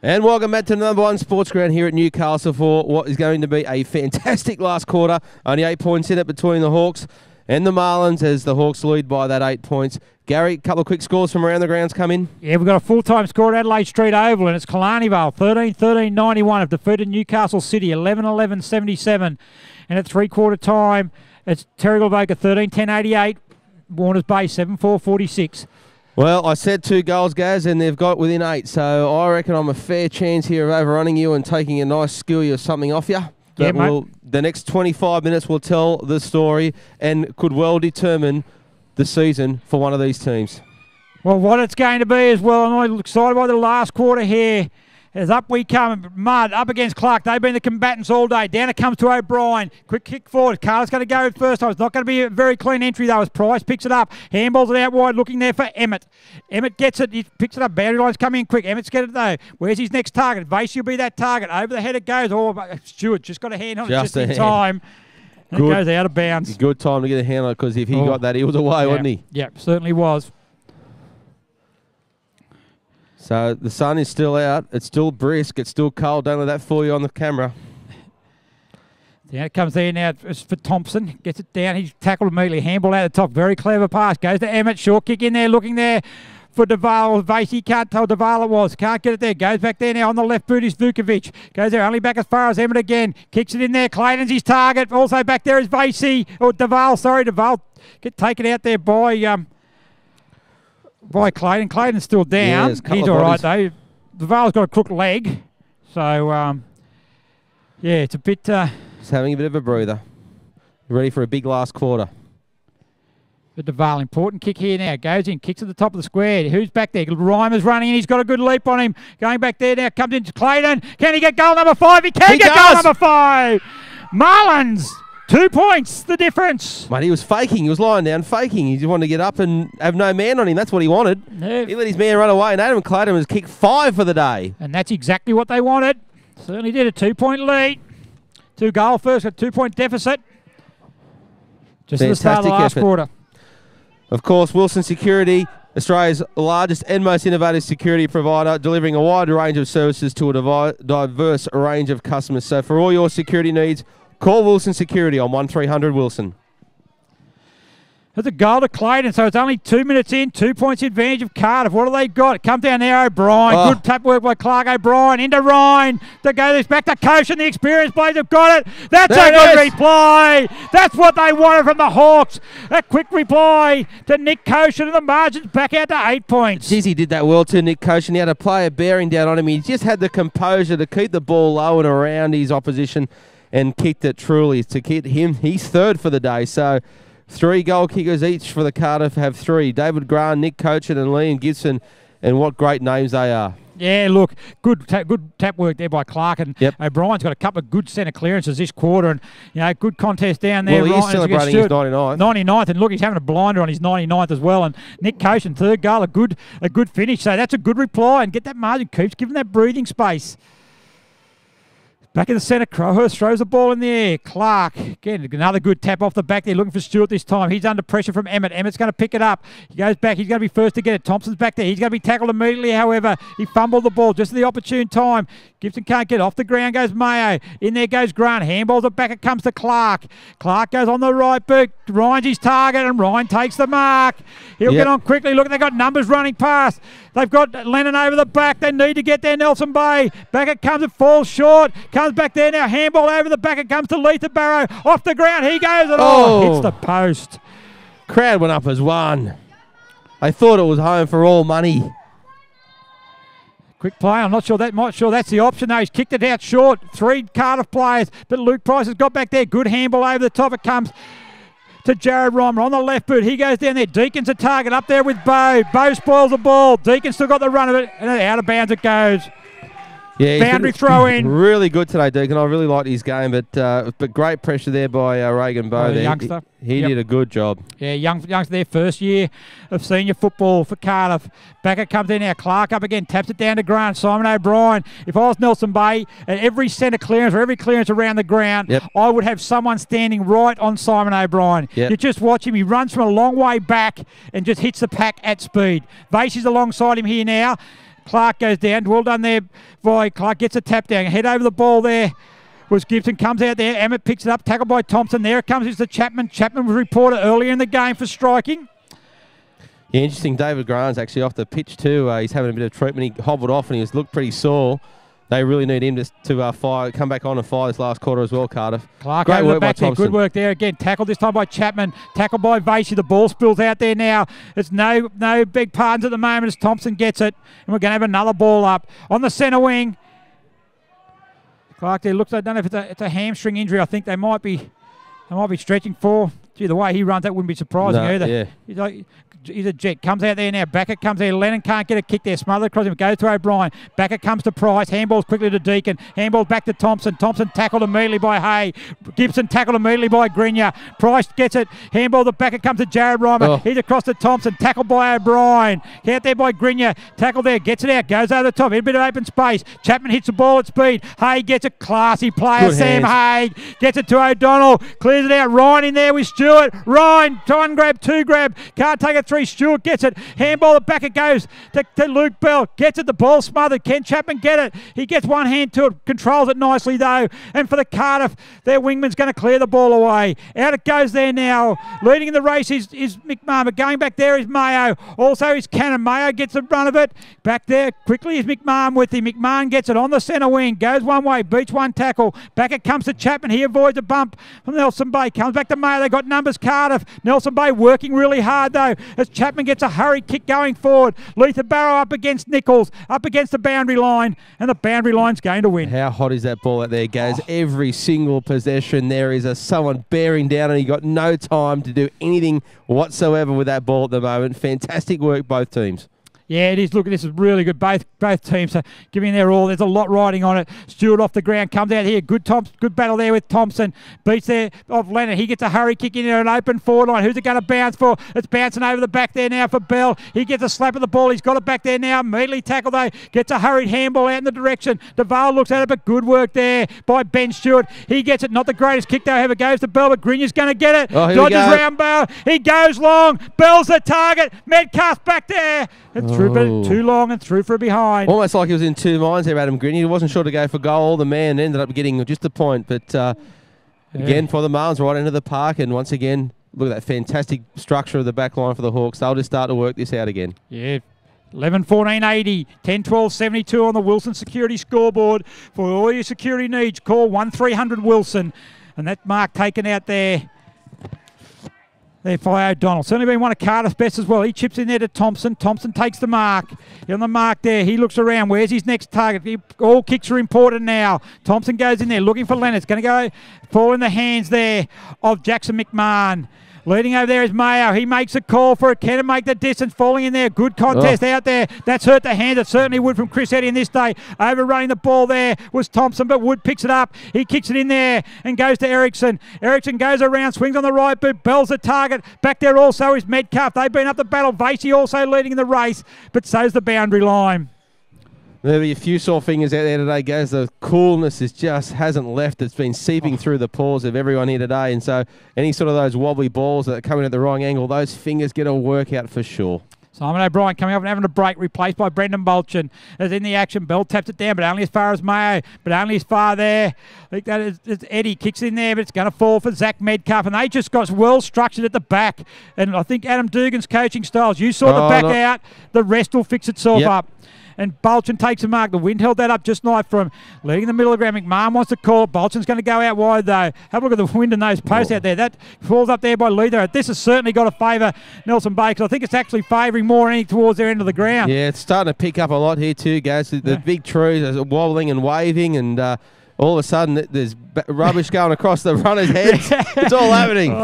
And welcome back to the number one sports ground here at Newcastle for what is going to be a fantastic last quarter. Only 8 points in it between the Hawks and the Marlins as the Hawks lead by that 8 points. Gary, a couple of quick scores from around the grounds come in. Yeah, we've got a full-time score at Adelaide Street Oval, and it's Killarney Vale 13-13-91 have defeated Newcastle City 11-11-77. And at three-quarter time, it's Terrigal Voca 13-10-88, Warners Bay 7-4-46. Well, I said 2 goals, Gaz, and they've got within 8, so I reckon I'm a fair chance here of overrunning you and taking a nice skilly or something off you. Yeah, mate. The next 25 minutes will tell the story and could well determine the season for one of these teams. Well, what it's going to be as well, and I'm excited by the last quarter here. As up we come, Mudd up against Clark. They've been the combatants all day. Down it comes to O'Brien. Quick kick forward. Carter's going to go first time. It's not going to be a very clean entry though as Price picks it up. Handballs it out wide, looking there for Emmett. Emmett gets it. He picks it up. Boundary line's coming in quick. Emmett's get it though. Where's his next target? Vasey will be that target. Over the head it goes. Oh, Stewart just got a hand on it just in time. And it goes out of bounds. Good time to get a hand on it because if he got that, he was away, wasn't he? Yeah, certainly was. So the sun is still out. It's still brisk. It's still cold. Don't let that fool you on the camera. Down it comes there now for Thompson. Gets it down. He's tackled immediately. Handball out the top. Very clever pass. Goes to Emmett. Short kick in there. Looking there for Duval. Vasey can't tell Duval it was. Can't get it there. Goes back there now on the left boot is Vukovic. Goes there only back as far as Emmett again. Kicks it in there. Clayton's his target. Also back there is Vasey. Or Duval. Sorry, Duval. Get taken out there by Clayton. Clayton's still down. Yeah, he's all right though. Duval's got a crooked leg. So, yeah, it's a bit... He's having a bit of a breather. Ready for a big last quarter. For Duval, important kick here now. Goes in, kicks at the top of the square. Who's back there? Reimer's running in. He's got a good leap on him. Going back there now. Comes into Clayton. Can he get goal number 5? He can get goal number 5. Marlins. 2 points, the difference. Mate, he was faking. He was lying down faking. He just wanted to get up and have no man on him. That's what he wanted. Yeah. He let his man run away, and Adam Clayton was kicked 5 for the day. And that's exactly what they wanted. Certainly did. A 2-point lead. 2 goal first, a 2-point deficit. Just at the start of the last quarter. Of course, Wilson Security, Australia's largest and most innovative security provider, delivering a wide range of services to a diverse range of customers. So for all your security needs, call Wilson Security on 1300 Wilson. There's a goal to Clayton, so it's only 2 minutes in. 2 points advantage of Cardiff. What do they got? It comes down there, O'Brien. Oh. Good tap work by Clark O'Brien. Into Ryan. To go this back to Koshin. The experienced players have got it. That's a good reply. That's what they wanted from the Hawks. A quick reply to Nick Koshin, and the margin's back out to 8 points. Jeez, he did that well too, Nick Koshin. He had a player bearing down on him. He just had the composure to keep the ball low and around his opposition and kicked it truly to get him. He's 3rd for the day. So 3 goal kickers each for the Cardiff have 3. David Grant, Nick Cochin and Liam Gibson. And what great names they are. Yeah, look, good tap work there by Clark. And yep. O'Brien's got a couple of good centre clearances this quarter. And, you know, good contest down there. Well, he's celebrating his 99th. 99th. And look, he's having a blinder on his 99th as well. And Nick Cochin, 3rd goal, a good finish. So that's a good reply. And get that margin, keeps giving that breathing space. Back in the centre, Crowhurst throws the ball in the air. Clark, again, another good tap off the back there, looking for Stewart this time. He's under pressure from Emmett. Emmett's going to pick it up. He goes back. He's going to be first to get it. Thompson's back there. He's going to be tackled immediately, however. He fumbled the ball just at the opportune time. Gibson can't get it. Off the ground goes Mayo. In there goes Grant. Handballs it back. It comes to Clark. Clark goes on the right boot. Ryan's his target, and Ryan takes the mark. He'll get on quickly. Look, they've got numbers running past. They've got Lennon over the back. They need to get there. Nelson Bay. Back it comes. It falls short. Comes back there now. Handball over the back. It comes to Letha Barrow. Off the ground. He goes. And hits the post. Crowd went up as one. They thought it was home for all money. Quick play. I'm not sure that's the option though. He's kicked it out short. 3 Cardiff players. But Luke Price has got back there. Good handball over the top. It comes to Jared Reimer on the left boot. He goes down there. Deacon's a target up there with Bo. Bo spoils the ball. Deacon still got the run of it. And out of bounds it goes. Yeah, boundary throw in. Really good today, Deacon. I really liked his game, but great pressure there by Reagan Bowe. The youngster. He did a good job. Yeah, youngster there, first year of senior football for Cardiff. Back it comes in now. Clark up again, taps it down to Grant. Simon O'Brien. If I was Nelson Bay, at every centre clearance or every clearance around the ground, I would have someone standing right on Simon O'Brien. You just watch him. He runs from a long way back and just hits the pack at speed. Vasey's alongside him here now. Clark goes down. Well done there by Clark. Gets a tap down. Head over the ball there was Gibson. Comes out there. Emmett picks it up. Tackled by Thompson. There it comes. It's the Chapman. Chapman was reported earlier in the game for striking. Yeah, interesting. David Grant's actually off the pitch too. He's having a bit of treatment. He hobbled off and he looked pretty sore. They really need him to come back on and fire this last quarter as well, Cardiff. Clark Great over work the back by there. Thompson. Good work there again. Tackled this time by Chapman. Tackled by Vasey. The ball spills out there now. It's no big pardons at the moment as Thompson gets it. And we're going to have another ball up. On the centre wing. Clark there looks, I don't know if it's a hamstring injury. I think they might be stretching for. Gee, the way he runs, that wouldn't be surprising either. Yeah. He's a jet. Comes out there now. Backett comes there. Lennon can't get a kick there. Smothered across him. Goes to O'Brien. Backett comes to Price. Handballs quickly to Deacon. Handballs back to Thompson. Thompson tackled immediately by Hay. Gibson tackled immediately by Grenier. Price gets it. Handball to Backett comes to Jared Reimer. Oh. He's across to Thompson. Tackled by O'Brien. Out there by Grenier. Tackled there. Gets it out. Goes over the top. In a bit of open space. Chapman hits the ball at speed. Hay gets a classy player. Good Sam hands. Hay gets it to O'Donnell. Clears it out. Ryan in there with Stewart. Ryan, one grab, two grab. Can't take it three. Stewart gets it. Handball the back it goes to Luke Bell. Gets it. The ball smothered. Can Chapman get it? He gets one hand to it. Controls it nicely though. And for the Cardiff, their wingman's going to clear the ball away. Out it goes there now. Leading in the race is McMahon. But going back there is Mayo. Also is Cannon. Mayo gets the run of it. Back there quickly is McMahon with him. McMahon gets it on the centre wing. Goes one way. Beats one tackle. Back it comes to Chapman. He avoids a bump from Nelson Bay. Comes back to Mayo. They got numbers. Cardiff. Nelson Bay working really hard though as Chapman gets a hurry kick going forward. Letha Barrow up against Nichols, up against the boundary line, and the boundary line's going to win. How hot is that ball out there, guys? Every single possession there is someone bearing down and he got no time to do anything whatsoever with that ball at the moment. Fantastic work, both teams. Yeah, it is. Look, this is really good. Both teams are giving their all. There's a lot riding on it. Stewart off the ground, comes out here. Good battle there with Thompson. Beats there of Leonard. He gets a hurry kick in there, an open forward line. Who's it going to bounce for? It's bouncing over the back there now for Bell. He gets a slap of the ball. He's got it back there now. Immediately tackled though. Gets a hurried handball out in the direction. DeVale looks at it, but good work there by Ben Stewart. He gets it. Not the greatest kick though. Ever goes to Bell, but Grinier's going to get it. Oh, Dodges round Bell. He goes long. Bell's the target. Metcalf back there. And through, but too long and through for a behind. Almost like he was in two minds there, Adam Green. He wasn't sure to go for goal. The man ended up getting just a point. But again, for the Marlins, right into the park. And once again, look at that fantastic structure of the back line for the Hawks. They'll just start to work this out again. Yeah. 11-14-80, 10-12-72 on the Wilson Security scoreboard. For all your security needs, call 1300 Wilson. And that mark taken out there by O'Donnell. Certainly been one of Cardiff's best as well. He chips in there to Thompson. Thompson takes the mark. He's on the mark there. He looks around. Where's his next target? All kicks are important now. Thompson goes in there looking for Leonard. It's going to go fall in the hands there of Jackson McMahon. Leading over there is Mayo. He makes a call for it. Can it make the distance? Falling in there. Good contest out there. That's hurt the hand. It certainly would from Chris Eddy in this day. Overrunning the ball there was Thompson, but Wood picks it up. He kicks it in there and goes to Ericsson. Ericsson goes around, swings on the right boot. Bell's the target. Back there also is Metcalf. They've been up the battle. Vasey also leading in the race, but so's the boundary line. There'll be a few sore fingers out there today, guys. The coolness just hasn't left. It's been seeping through the pores of everyone here today. And so any sort of those wobbly balls that are coming at the wrong angle, those fingers get a workout for sure. Simon O'Brien coming up and having a break, replaced by Brendan Bolchin. As in the action, Bell taps it down, but only as far as Mayo, but only as far there. I think that is Eddie kicks in there, but it's going to fall for Zach Metcalf, and they just got well structured at the back. And I think Adam Dugan's coaching styles, you saw the back out, the rest will fix itself up. And Bolchin takes a mark. The wind held that up just nice for him. Leading in the middle of the ground. McMahon wants to call it. Bolchin's going to go out wide, though. Have a look at the wind and those posts out there. That falls up there by Letha. This has certainly got to favour Nelson Bay, because I think it's actually favouring more anything towards their end of the ground. Yeah, it's starting to pick up a lot here too, guys. The big trees are wobbling and waving, and all of a sudden there's rubbish going across the runners' heads. It's all happening.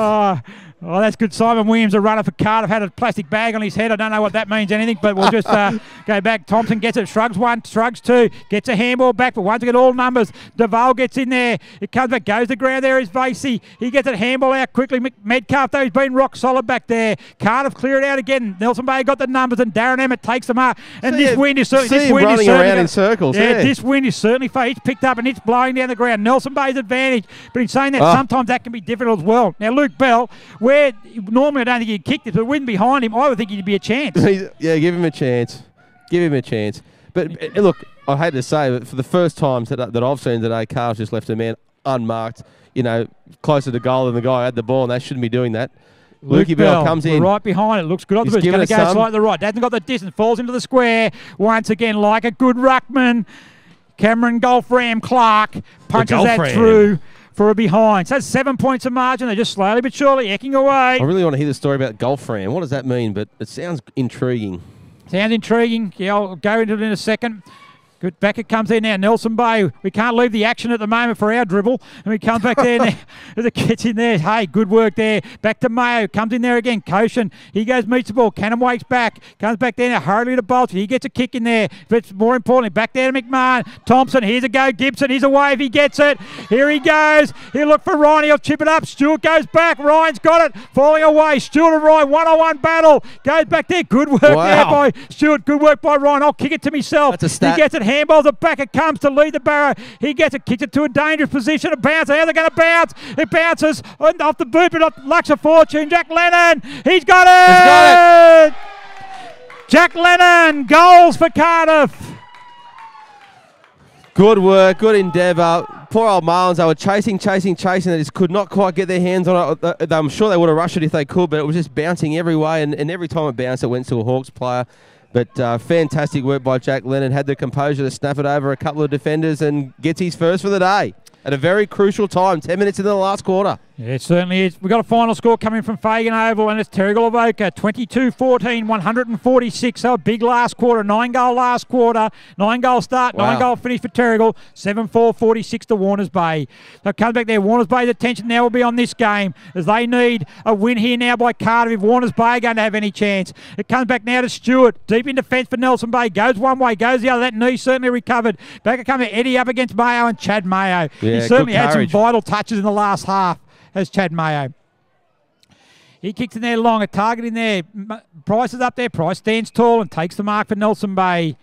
Oh, that's good. Simon Williams, a runner for Cardiff, had a plastic bag on his head. I don't know what that means anything, but we'll just go back. Thompson gets it. Shrugs one, shrugs two. Gets a handball back, but once again, all numbers. DeVale gets in there. It comes back, goes to the ground. There is Vasey. He gets it handball out quickly. Metcalf, though, he's been rock solid back there. Cardiff clear it out again. Nelson Bay got the numbers, and Darren Emmett takes the mark. And this wind is certainly... running around in circles. Yeah, this wind is certainly... It's picked up, and it's blowing down the ground. Nelson Bay's advantage, but in saying that, sometimes that can be difficult as well. Now, Luke Bell, where... Normally, I don't think he'd kick this, but the wind behind him, I would think he'd be a chance. Yeah, give him a chance. Give him a chance. But look, I hate to say, but for the first time that I've seen today, Cardiff just left a man unmarked, closer to goal than the guy who had the ball, and they shouldn't be doing that. Lukey Bell comes in. Right behind it. Looks good on the boots. Going to go slightly to the right. Hasn't got the distance. Falls into the square. Once again, like a good ruckman. Cameron Golfram Clark punches that through for a behind. So that's 7 points of margin. They're just slowly but surely ecking away. I really want to hear the story about Golfram. What does that mean? But it sounds intriguing. Sounds intriguing. Yeah, I'll go into it in a second. Good. Back it comes there now. Nelson Bay. We can't leave the action at the moment for our dribble. And we come back there now. As it gets in there. Hey, good work there. Back to Mayo. Comes in there again. Koshin. He goes, meets the ball. Cannon wakes back. Comes back there now. Hurriedly to Bolter. He gets a kick in there. But more importantly, back there to McMahon. Thompson. Here's a go. Gibson. Here's a wave. He gets it. Here he goes. He'll look for Ryan. He'll chip it up. Stewart goes back. Ryan's got it. Falling away. Stewart and Ryan. One-on-one battle. Goes back there. Good work there by Stewart. Good work by Ryan. I'll kick it to myself. That's a stat. He gets it. Handballs it back. It comes to lead the barrow. He gets it, kicks it to a dangerous position. A bounce. How are they going to bounce? It bounces off the boot, but off Lux of Fortune. Jack Lennon. He's got it. He's got it. Jack Lennon. Goals for Cardiff. Good work. Good endeavour. Poor old Marlins. They were chasing. They just could not quite get their hands on it. I'm sure they would have rushed it if they could, but it was just bouncing every way, and every time it bounced, it went to a Hawks player. But fantastic work by Jack Lennon. Had the composure to snap it over a couple of defenders and gets his first for the day at a very crucial time, 10 minutes into the last quarter. Yeah, it certainly is. We've got a final score coming from Fagan Oval, and it's Terrigal Avoca, 22-14, 146. So a big last quarter, 9-goal last quarter, 9-goal start, 9-goal finish for Terrigal, 7-4-46 to Warners Bay. So it comes back there. Warners Bay's attention now will be on this game, as they need a win here now by Cardiff if Warners Bay are going to have any chance. It comes back now to Stewart, deep in defence for Nelson Bay. Goes one way, goes the other. That knee certainly recovered. Back it comes to Eddie up against Mayo and Chad Mayo. Yeah, he certainly had some vital touches in the last half. As Chad Mayo. He kicks in there long, a target in there. Price is up there. Price stands tall and takes the mark for Nelson Bay.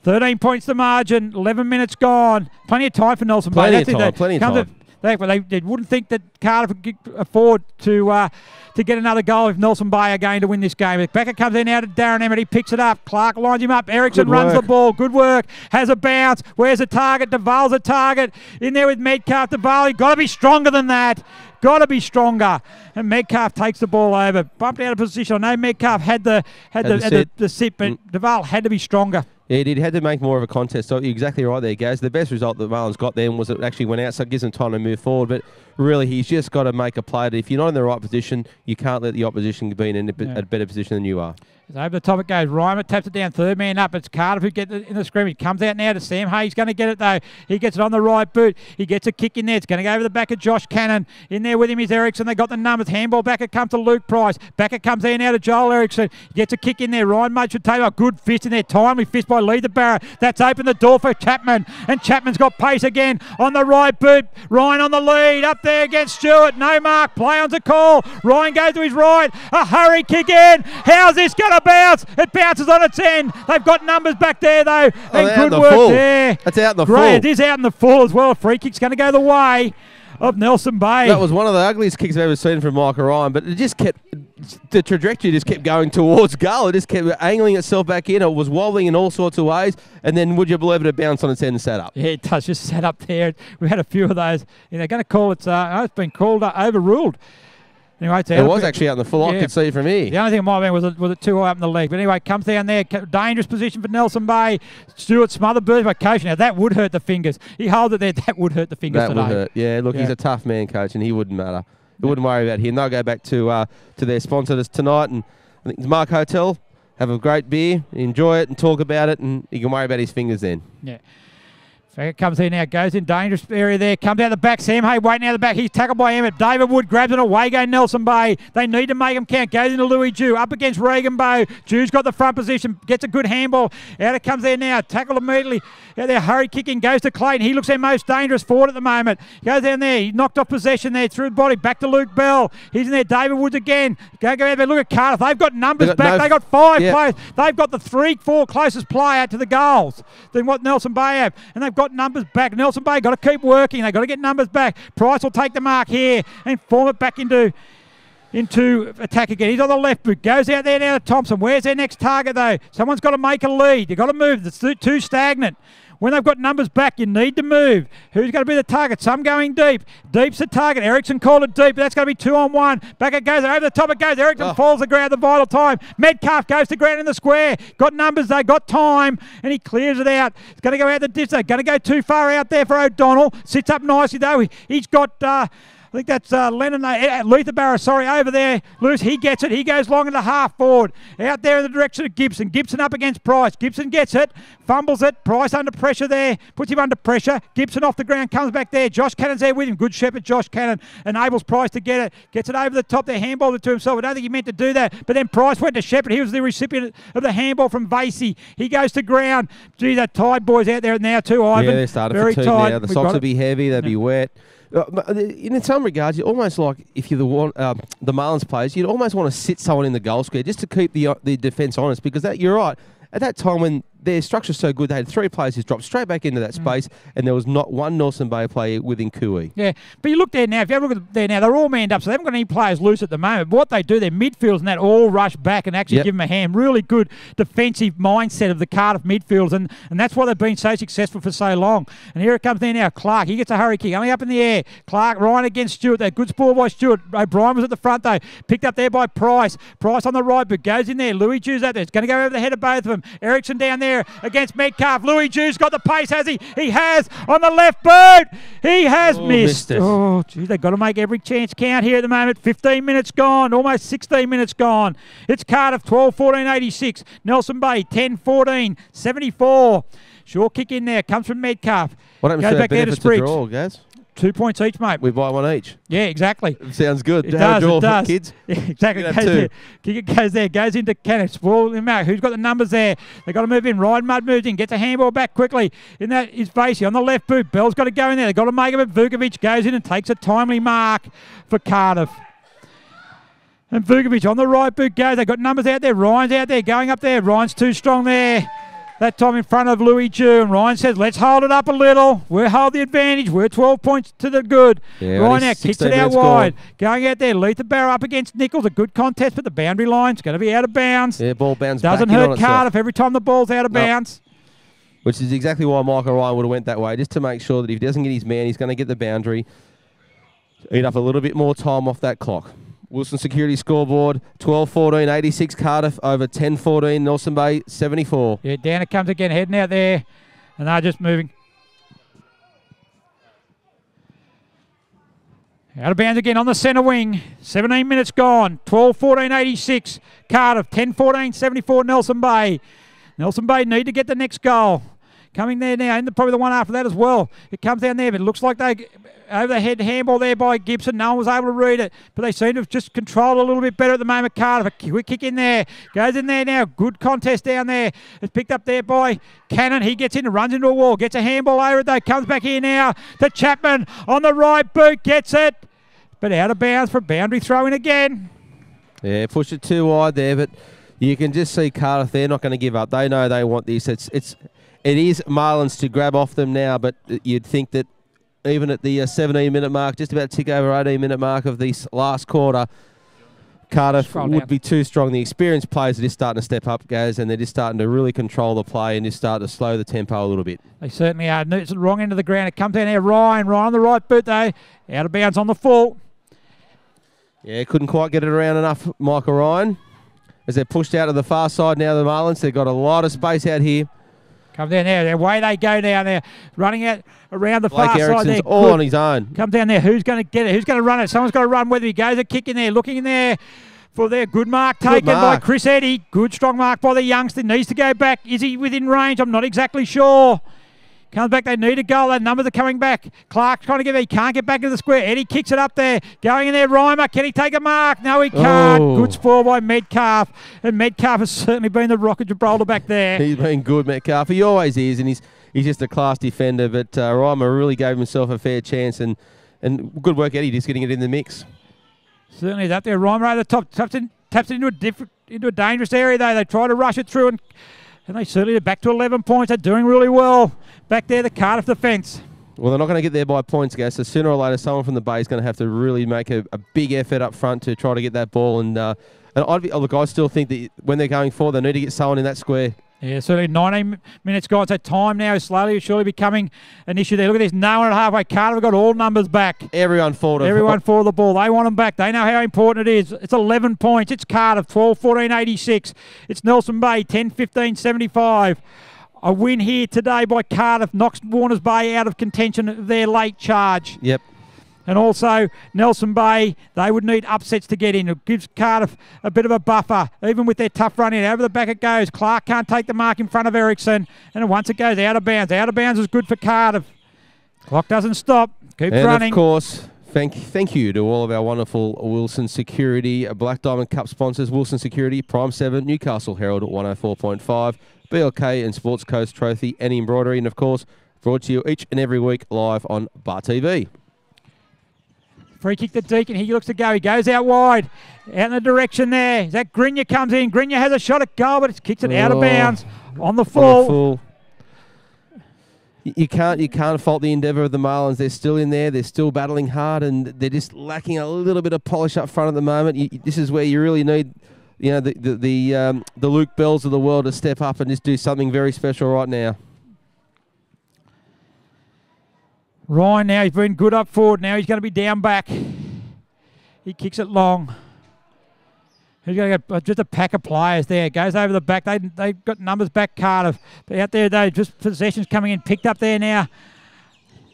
13 points the margin, 11 minutes gone. Plenty of time for Nelson Bay. Plenty of time. They wouldn't think that Cardiff could afford to get another goal if Nelson Bay are going to win this game. Back it comes in now to Darren Emmett. He picks it up. Clark lines him up. Erickson runs the ball. Good work. Has a bounce. Where's the target? Duval's a target. In there with Metcalf. Duval. Got to be stronger than that. Got to be stronger. And Metcalf takes the ball over. Bumped out of position. I know Metcalf had the sit, but Duval had to be stronger. Yeah, he had to make more of a contest. So you're exactly right there, guys. The best result that Marlins got then was it actually went out, so it gives them time to move forward. But really, he's just got to make a play that if you're not in the right position, you can't let the opposition be in a better position than you are. Over the top it goes. Reimer taps it down. Third man up. It's Cardiff who gets it in the scrimmage. Comes out now to Sam Hayes. Going to get it though. He gets it on the right boot. He gets a kick in there. It's going to go over the back of Josh Cannon. In there with him is Erickson. They got the numbers. Handball back. It comes to Luke Price. Back it comes there now to Joel Erickson. He gets a kick in there. Ryan Mudge should take a good fist in there. Timely fist by Lee the Barra. That's opened the door for Chapman. And Chapman's got pace again on the right boot. Ryan on the lead. Up there against Stewart. No mark. Play on's a call. Ryan goes to his right. A hurry kick in. How's this going to bounce? It bounces on its end. They've got numbers back there, though. And good work there. That's out in the full. It is out in the full as well. Free kick's going to go the way of Nelson Bay. That was one of the ugliest kicks I've ever seen from Michael Ryan, but it just kept, the trajectory just kept going towards goal. It just kept angling itself back in. It was wobbling in all sorts of ways, and then would you believe it bounced on its end and sat up? Yeah, it does. Just sat up there. We had a few of those. And they're going to call it, it's been called overruled. Anyway, it was actually out in the full. I could see from here. The only thing it might have been was it too high up in the leg. But anyway, comes down there. Dangerous position for Nelson Bay. Stewart smothered Burns by Coach. Now, that would hurt the fingers. He holds it there. That would hurt the fingers that today. Would hurt. Yeah, look, he's a tough man, Coach, and he wouldn't matter. He wouldn't worry about him. They'll go back to their sponsors tonight. And I think it's Mark Hotel. Have a great beer. Enjoy it and talk about it. And you can worry about his fingers then. Yeah. It comes in now, goes in dangerous area there, comes out the back, Sam Hay waiting out the back, he's tackled by Emmett, David Wood grabs it away, go Nelson Bay, they need to make him count, goes into Louis Jew, up against Regan Bow, Jew's got the front position, gets a good handball, out it comes there now, tackled immediately, out there, hurry kicking, goes to Clayton, he looks their most dangerous forward at the moment, goes down there, he knocked off possession there, through the body, back to Luke Bell, he's in there, David Woods again, go out there, look at Cardiff, they've got numbers back, they've got 5 players, they've got the 3-4 closest player to the goals than what Nelson Bay have, and they've got numbers back. Nelson Bay got to keep working. They've got to get numbers back. Price will take the mark here and form it back into into attack again. He's on the left boot. Goes out there now to Thompson. Where's their next target, though? Someone's got to make a lead. They've got to move. It's too stagnant. When they've got numbers back, you need to move. Who's going to be the target? Some going deep. Deep's the target. Ericsson called it deep. That's going to be 2-on-1. Back it goes. Over the top it goes. Ericsson falls the ground at the vital time. Metcalf goes to ground in the square. Got numbers, though. Got time. And he clears it out. It's going to go out the ditch, though. Going to go too far out there for O'Donnell. Sits up nicely, though. He's got... I think that's Lennon, Letherbarrow, over there. Loose, he gets it. He goes long into half forward. Out there in the direction of Gibson. Gibson up against Price. Gibson gets it. Fumbles it. Price under pressure there. Puts him under pressure. Gibson off the ground. Comes back there. Josh Cannon's there with him. Good shepherd, Josh Cannon. Enables Price to get it. Gets it over the top there. Handballed it to himself. I don't think he meant to do that. But then Price went to Shepherd. He was the recipient of the handball from Vasey. He goes to ground. Gee, that tied boys out there now too, Ivan. Yeah, they're starting very for two tight. now. The socks will be heavy. They'll be wet. In some regards, you almost like if you're the Marlins players, you'd almost want to sit someone in the goal square just to keep the defence honest, because you're right. At that time when their structure's so good, they had 3 players who dropped straight back into that space, and there was not one Nelson Bay player within Kui. Yeah, but you look there now, if you have a look at there now, they're all manned up, so they haven't got any players loose at the moment. But what they do, their midfielders and that all rush back and actually give them a hand. Really good defensive mindset of the Cardiff midfielders, and that's why they've been so successful for so long. And here it comes there now, Clark. He gets a hurry kick, only up in the air. Clark, Ryan against Stewart there. Good spoil by Stewart. O'Brien was at the front, though. Picked up there by Price. Price on the right, but goes in there. Louis Jew's out there. It's going to go over the head of both of them. Ericsson down there against Metcalf. Louis Jew's got the pace, has he? He has on the left boot. He has missed. Oh, geez, they've got to make every chance count here at the moment. 15 minutes gone, almost 16 minutes gone. It's Cardiff 12-14-86. Nelson Bay 10-14-74. Short kick in there, comes from Metcalf. What happens to that benefit to draw, Gaz? 2 points each, mate. We buy one each. Yeah, exactly. Sounds good. It does. Kids. Yeah, exactly. Kick goes there, goes into Cannon. Spoil him out. Who's got the numbers there? They've got to move in. Ryan Mudd moves in, gets a handball back quickly. In that is Vasey on the left boot. Bell's got to go in there. They've got to make it, but Vukovic goes in and takes a timely mark for Cardiff. And Vukovic on the right boot goes. They've got numbers out there. Ryan's out there, going up there. Ryan's too strong there. That time in front of Louis Jew, and Ryan says, let's hold it up a little. We'll hold the advantage. We're 12 points to the good. Yeah, Ryan now kicks it out wide. Going out there, Letherbarrow up against Nichols. A good contest, but the boundary line's going to be out of bounds. Yeah, ball bounds Doesn't back hurt Cardiff every time the ball's out of bounds. Which is exactly why Michael Ryan would have went that way, just to make sure that if he doesn't get his man, he's going to get the boundary. Eat up a little bit more time off that clock. Wilson Security scoreboard, 12-14-86 Cardiff over 10-14 Nelson Bay 74. Yeah, down it comes again, heading out there, and they're just moving. Out of bounds again on the centre wing. 17 minutes gone. 12-14-86 Cardiff, 10-14-74 Nelson Bay. Nelson Bay need to get the next goal. Coming there now, and probably the one after that as well. It comes down there, but it looks like they over the head handball there by Gibson. No one was able to read it, but they seem to have just controlled a little bit better at the moment. Cardiff, a quick kick in there. Goes in there now. Good contest down there. It's picked up there by Cannon. He gets in and runs into a wall. Gets a handball over it though. Comes back here now to Chapman on the right boot. Gets it, but out of bounds for a boundary throw in again. Yeah, pushed it too wide there, but you can just see Cardiff. They're not going to give up. They know they want this. It is Marlins to grab off them now, but you'd think that even at the 17-minute mark, just about tick over 18-minute mark of this last quarter, Cardiff would be too strong. The experienced players are just starting to step up, guys, and they're just starting to really control the play and just start to slow the tempo a little bit. They certainly are. It's the wrong end of the ground. It comes down there. Ryan on the right boot, though. Out of bounds on the full. Yeah, couldn't quite get it around enough, Michael Ryan. As they're pushed out to the far side now, the Marlins, they've got a lot of space out here. Come down there. Away they go down there. Running out around the far side there. All on his own. Come down there. Who's going to get it? Who's going to run it? Someone's got to run. Whether he goes a kick in there. Looking in there for their good mark taken by Chris Eddy. Good strong mark by the youngster. Needs to go back. Is he within range? I'm not exactly sure. Comes back, they need a goal. That numbers are coming back. Clark's trying to get it. He can't get back into the square. Eddie kicks it up there. Going in there, Reimer. Can he take a mark? No, he can't. Oh. Good spoil by Metcalf. And Metcalf has certainly been the Rock of Gibraltar back there. He's been good, Metcalf. He always is, and he's just a class defender. But Reimer really gave himself a fair chance. And good work, Eddie, just getting it in the mix. Certainly up there. Reimer over the top. Taps it into a dangerous area, though. They try to rush it through, and they certainly are back to 11 points. They're doing really well. Back there, the Cardiff defence. Well, they're not going to get there by points, guys. So sooner or later, someone from the bay is going to have to really make a big effort up front to try to get that ball. And look, I still think that when they're going forward, they need to get someone in that square. Yeah, certainly 19 minutes gone. So time now is slowly, surely becoming an issue there. Look at this, no one at halfway. Cardiff have got all numbers back. Everyone forward the ball. They want them back. They know how important it is. It's 11 points. It's Cardiff, 12-14, 86. It's Nelson Bay, 10-15, 75. A win here today by Cardiff knocks Warners Bay out of contention of their late charge. Yep. And also, Nelson Bay, they would need upsets to get in. It gives Cardiff a bit of a buffer, even with their tough run in. Over the back it goes. Clark can't take the mark in front of Ericsson. And once it goes out of bounds. Out of bounds is good for Cardiff. Clock doesn't stop. Keeps running. And, of course, thank you to all of our wonderful Wilson Security Black Diamond Cup sponsors. Wilson Security, Prime 7, Newcastle Herald, 104.5, BLK and Sports Coast Trophy and Embroidery. And, of course, brought to you each and every week live on Bar TV. Free kick to Deacon. He looks to go. He goes out wide. Out in the direction there. Zach Grinya comes in. Grinya has a shot at goal, but it's kicks it out of bounds on the full. You can't fault the endeavour of the Marlins. They're still in there. They're still battling hard, and they're just lacking a little bit of polish up front at the moment. This is where you really need, the Luke Bells of the world to step up and just do something very special right now. Ryan now, he's been good up forward. Now he's going to be down back. He kicks it long. He's going to get just a pack of players there. Goes over the back. They've got numbers back, Cardiff. But out there, though, just possessions coming in. Picked up there now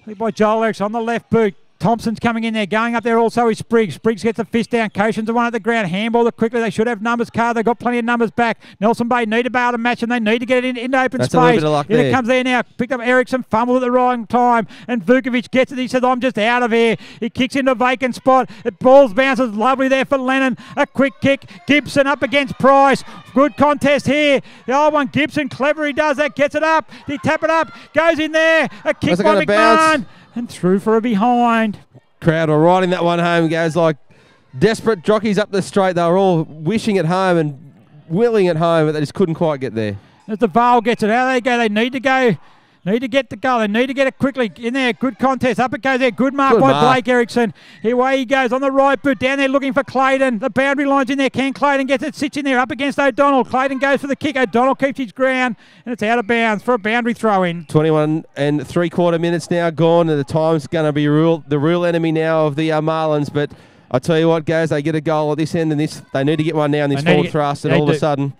by Joel Erickson on the left boot. Thompson's coming in there. Going up there also is Spriggs. Spriggs gets a fist down. Coshin's the one at the ground. Handball it quickly. They should have numbers, Cardiff. They've got plenty of numbers back. Nelson Bay need to be able to match, and they need to get it into open space. A little bit of luck there. It comes there now. Picked up Ericsson. Fumbled at the wrong time. And Vukovic gets it. He says, I'm just out of here. He kicks into a vacant spot. It balls bounces lovely there for Lennon. A quick kick. Gibson up against Price. Good contest here. The old one, Gibson. Clever he does that. Gets it up. He tap it up. Goes in there. A kick by McMahon. And through for a behind. Crowd were riding that one home, guys, like desperate jockeys up the straight. They were all wishing at home and willing at home, but they just couldn't quite get there. As the Vale gets it, how they go? They need to go. Need to get the goal. They need to get it quickly in there. Good contest. Up it goes there. Good mark by Blake Ericsson. Here away he goes on the right boot. Down there looking for Clayton. The boundary line's in there. Can Clayton get it? Sits in there up against O'Donnell. Clayton goes for the kick. O'Donnell keeps his ground. And it's out of bounds for a boundary throw in. 21 and 3/4 minutes now gone. And the time's going to be the real enemy now of the Marlins. But I tell you what, guys, they get a goal at this end. And they need to get one now in this forward thrust. And all of a sudden...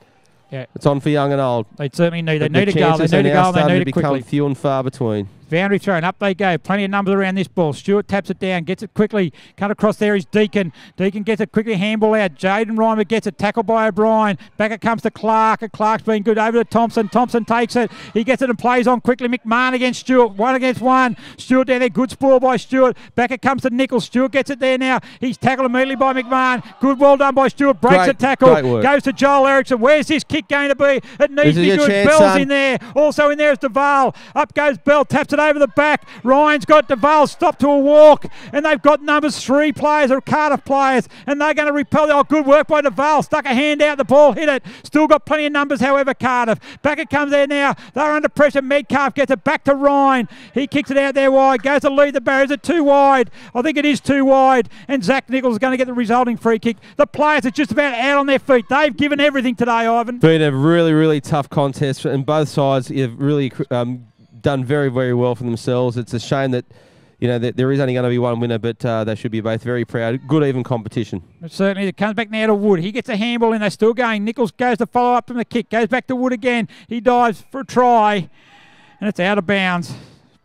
Yeah. It's on for young and old. They certainly need. They need a goal. They need a goal. They need it quickly. Become few and far between. Boundary thrown. Up they go. Plenty of numbers around this ball. Stewart taps it down. Gets it quickly. Cut across there is Deacon. Deacon gets it quickly. Handball out. Jaden Reimer gets it. Tackled by O'Brien. Back it comes to Clark. And Clark's been good. Over to Thompson. Thompson takes it. He gets it and plays on quickly. McMahon against Stewart. 1 against 1. Stewart down there. Good spoil by Stewart. Back it comes to Nichols. Stewart gets it there now. He's tackled immediately by McMahon. Good. Well done by Stewart. Breaks the tackle. Goes to Joel Ericsson. Where's this kick going to be? It needs to be good. Bell's in there. Also in there is DeVale. Up goes Bell. Taps it over the back. Ryan's got DeVale stopped to a walk, and they've got numbers 3 players or Cardiff players, and they're going to repel. Oh, good work by DeVale. Stuck a hand out, the ball hit it. Still got plenty of numbers, however, Cardiff. Back it comes there now. They're under pressure. Metcalf gets it back to Ryan. He kicks it out there wide. Goes to lead the barriers. Is it too wide? I think it is too wide, and Zach Nichols is going to get the resulting free kick. The players are just about out on their feet. They've given everything today, Ivan. Been a really, really tough contest, and both sides have really done very, very well for themselves. It's a shame that, that there is only going to be one winner, but they should be both very proud. Good, even competition. Certainly. It comes back now to Wood. He gets a handball in. They're still going. Nichols goes to follow up from the kick. Goes back to Wood again. He dives for a try, and it's out of bounds.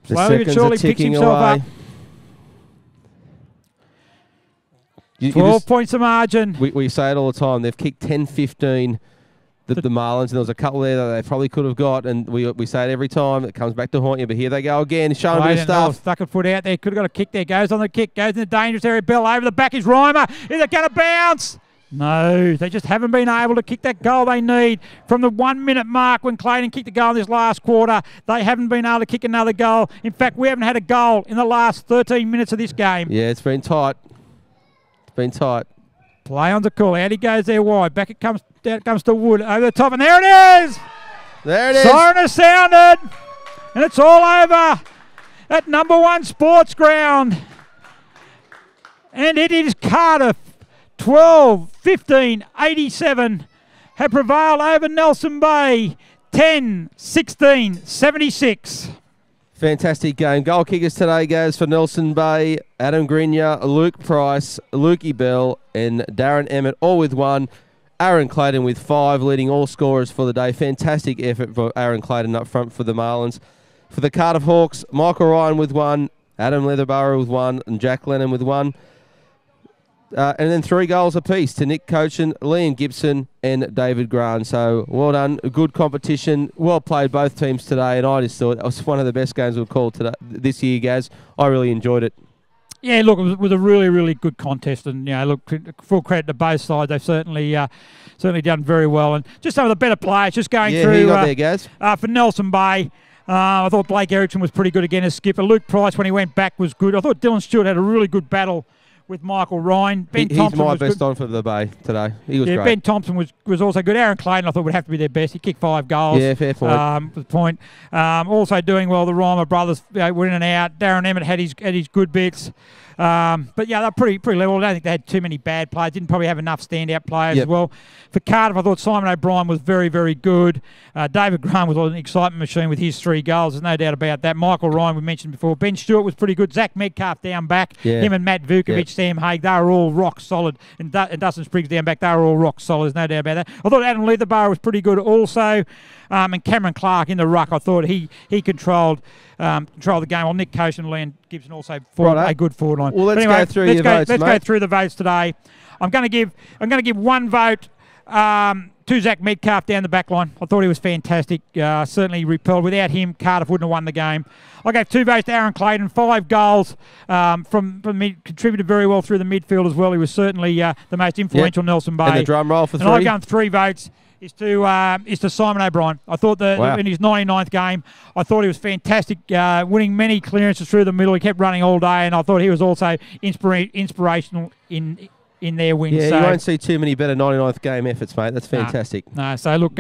Slowly but surely picks himself up. 12 points of margin. We say it all the time. They've kicked 10-15. The Marlins, and there was a couple there that they probably could have got, and we say it every time. It comes back to haunt you, but here they go again, showing a bit of stuff. Stuck a foot out there, could have got a kick there. Goes on the kick, goes in the dangerous area. Bell over the back is Reimer. Is it going to bounce? No, they just haven't been able to kick that goal they need. From the 1 minute mark when Clayton kicked the goal in this last quarter, they haven't been able to kick another goal. In fact, we haven't had a goal in the last 13 minutes of this game. Yeah, it's been tight. It's been tight. Play on the call. Out he goes there wide. Back it comes. Down it comes to Wood. Over the top. And there it is. There it is. Siren has sounded. And it's all over. at number 1 Sports Ground. And it is Cardiff, 12-15-87, have prevailed over Nelson Bay, 10-16-76. Fantastic game. Goal kickers today goes for Nelson Bay, Adam Grinya, Luke Price, Lukey Bell and Darren Emmett, all with 1. Aaron Clayton with 5, leading all scorers for the day. Fantastic effort for Aaron Clayton up front for the Marlins. For the Cardiff Hawks, Michael Ryan with 1, Adam Leatherborough with 1 and Jack Lennon with 1. And then 3 goals apiece to Nick Cochin, Liam Gibson and David Grant. So well done. A good competition. Well played both teams today. And I just thought it was one of the best games we've called today, this year, Gaz. I really enjoyed it. Yeah, look, it was a really, really good contest. And, you know, look, full credit to both sides. They've certainly done very well. And just some of the better players just going through. Who you got there, Gaz? For Nelson Bay. I thought Blake Erickson was pretty good again as skipper. Luke Price, when he went back, was good. I thought Dylan Stewart had a really good battle with Michael Ryan. He's my best on for the Bay today. He was great. Ben Thompson was also good. Aaron Clayton, I thought, would have to be their best. He kicked 5 goals. Yeah, fair point. For the point. Also doing well, the Reimer brothers were in and out. Darren Emmett had his good bits. But yeah, they're pretty level. I don't think they had too many bad players. Didn't probably have enough standout players as well. For Cardiff, I thought Simon O'Brien was very, very good. David Grant was an excitement machine with his 3 goals. There's no doubt about that. Michael Ryan, we mentioned before. Ben Stewart was pretty good. Zach Metcalf down back. Yeah. Him and Matt Vukovic, Sam Haig, they were all rock solid. And Dustin Spriggs down back, they were all rock solid. There's no doubt about that. I thought Adam Leatherborough was pretty good also. And Cameron Clark in the ruck, I thought he controlled the game. Well, Nick Cochin and Liam Gibson also fought a good forward line. Well, let's go through your votes, Let's go through the votes today. I'm going to give 1 vote to Zach Metcalf down the back line. I thought he was fantastic. Certainly repelled. Without him, Cardiff wouldn't have won the game. I gave 2 votes to Aaron Clayton. 5 goals from mid, contributed very well through the midfield as well. He was certainly the most influential Nelson Bay. And the drum roll for 3. And I've gone 3 votes. Is to Simon O'Brien. I thought in his 99th game, I thought he was fantastic, winning many clearances through the middle. He kept running all day, and I thought he was also inspirational in their win. Yeah, you won't see too many better 99th game efforts, mate. That's fantastic. No, so look,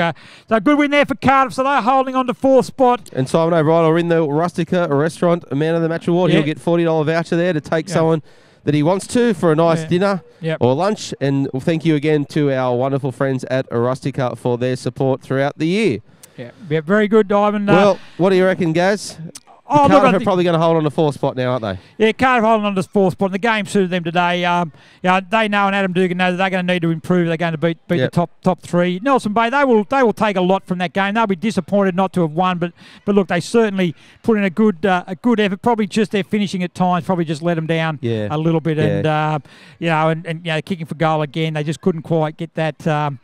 so good win there for Cardiff. So they're holding on to 4th spot. And Simon O'Brien will in the Rustica restaurant, a man of the match award. He'll get $40 voucher there to take someone that he wants to for a nice dinner or lunch. And thank you again to our wonderful friends at Rustica for their support throughout the year. Yeah, very good, Ivan. Well, what do you reckon, Gaz? Cardiff are probably going to hold on to 4th spot now, aren't they? Yeah, Cardiff holding on to 4th spot. And the game suited them today. They know, and Adam Dugan know that they're going to need to improve. They're going to beat the top 3. Nelson Bay, they will take a lot from that game. They'll be disappointed not to have won, but look, they certainly put in a good effort. Probably just their finishing at times probably just let them down a little bit. And kicking for goal again, they just couldn't quite get that.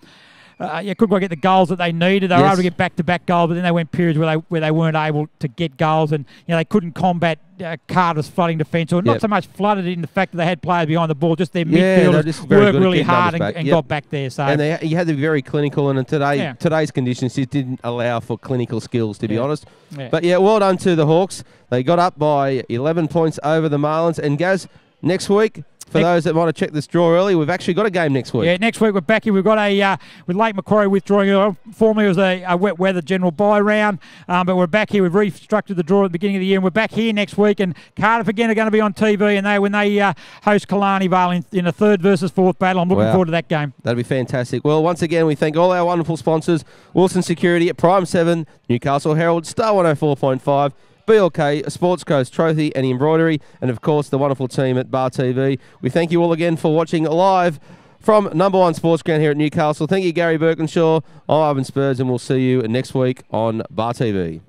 Couldn't quite get the goals that they needed. They were able to get back-to-back goals, but then they went periods where they weren't able to get goals, and they couldn't combat Cardiff's flooding defence, or not so much flooded in the fact that they had players behind the ball, just their midfielders worked really hard and got back there. So you had to be very clinical, and today's conditions just didn't allow for clinical skills, to be honest. But well done to the Hawks. They got up by 11 points over the Marlins. And Gaz, next week, for those that want to check this draw early, we've actually got a game next week. Yeah, next week we're back here. We've got with Lake Macquarie withdrawing. Formerly it was a wet weather general bye round, but we're back here. We've restructured the draw at the beginning of the year, and we're back here next week. And Cardiff again are going to be on TV, and when they host Killarney Vale in a 3rd versus 4th battle. I'm looking forward to that game. That'll be fantastic. Well, once again, we thank all our wonderful sponsors: Wilson Security at Prime 7, Newcastle Herald, Star 104.5. BLK, Sports Coast Trophy and Embroidery, and of course the wonderful team at Bar TV. We thank you all again for watching live from number 1 Sports Ground here at Newcastle. Thank you, Gary Birkinshaw. I'm Ivan Spurs, and we'll see you next week on Bar TV.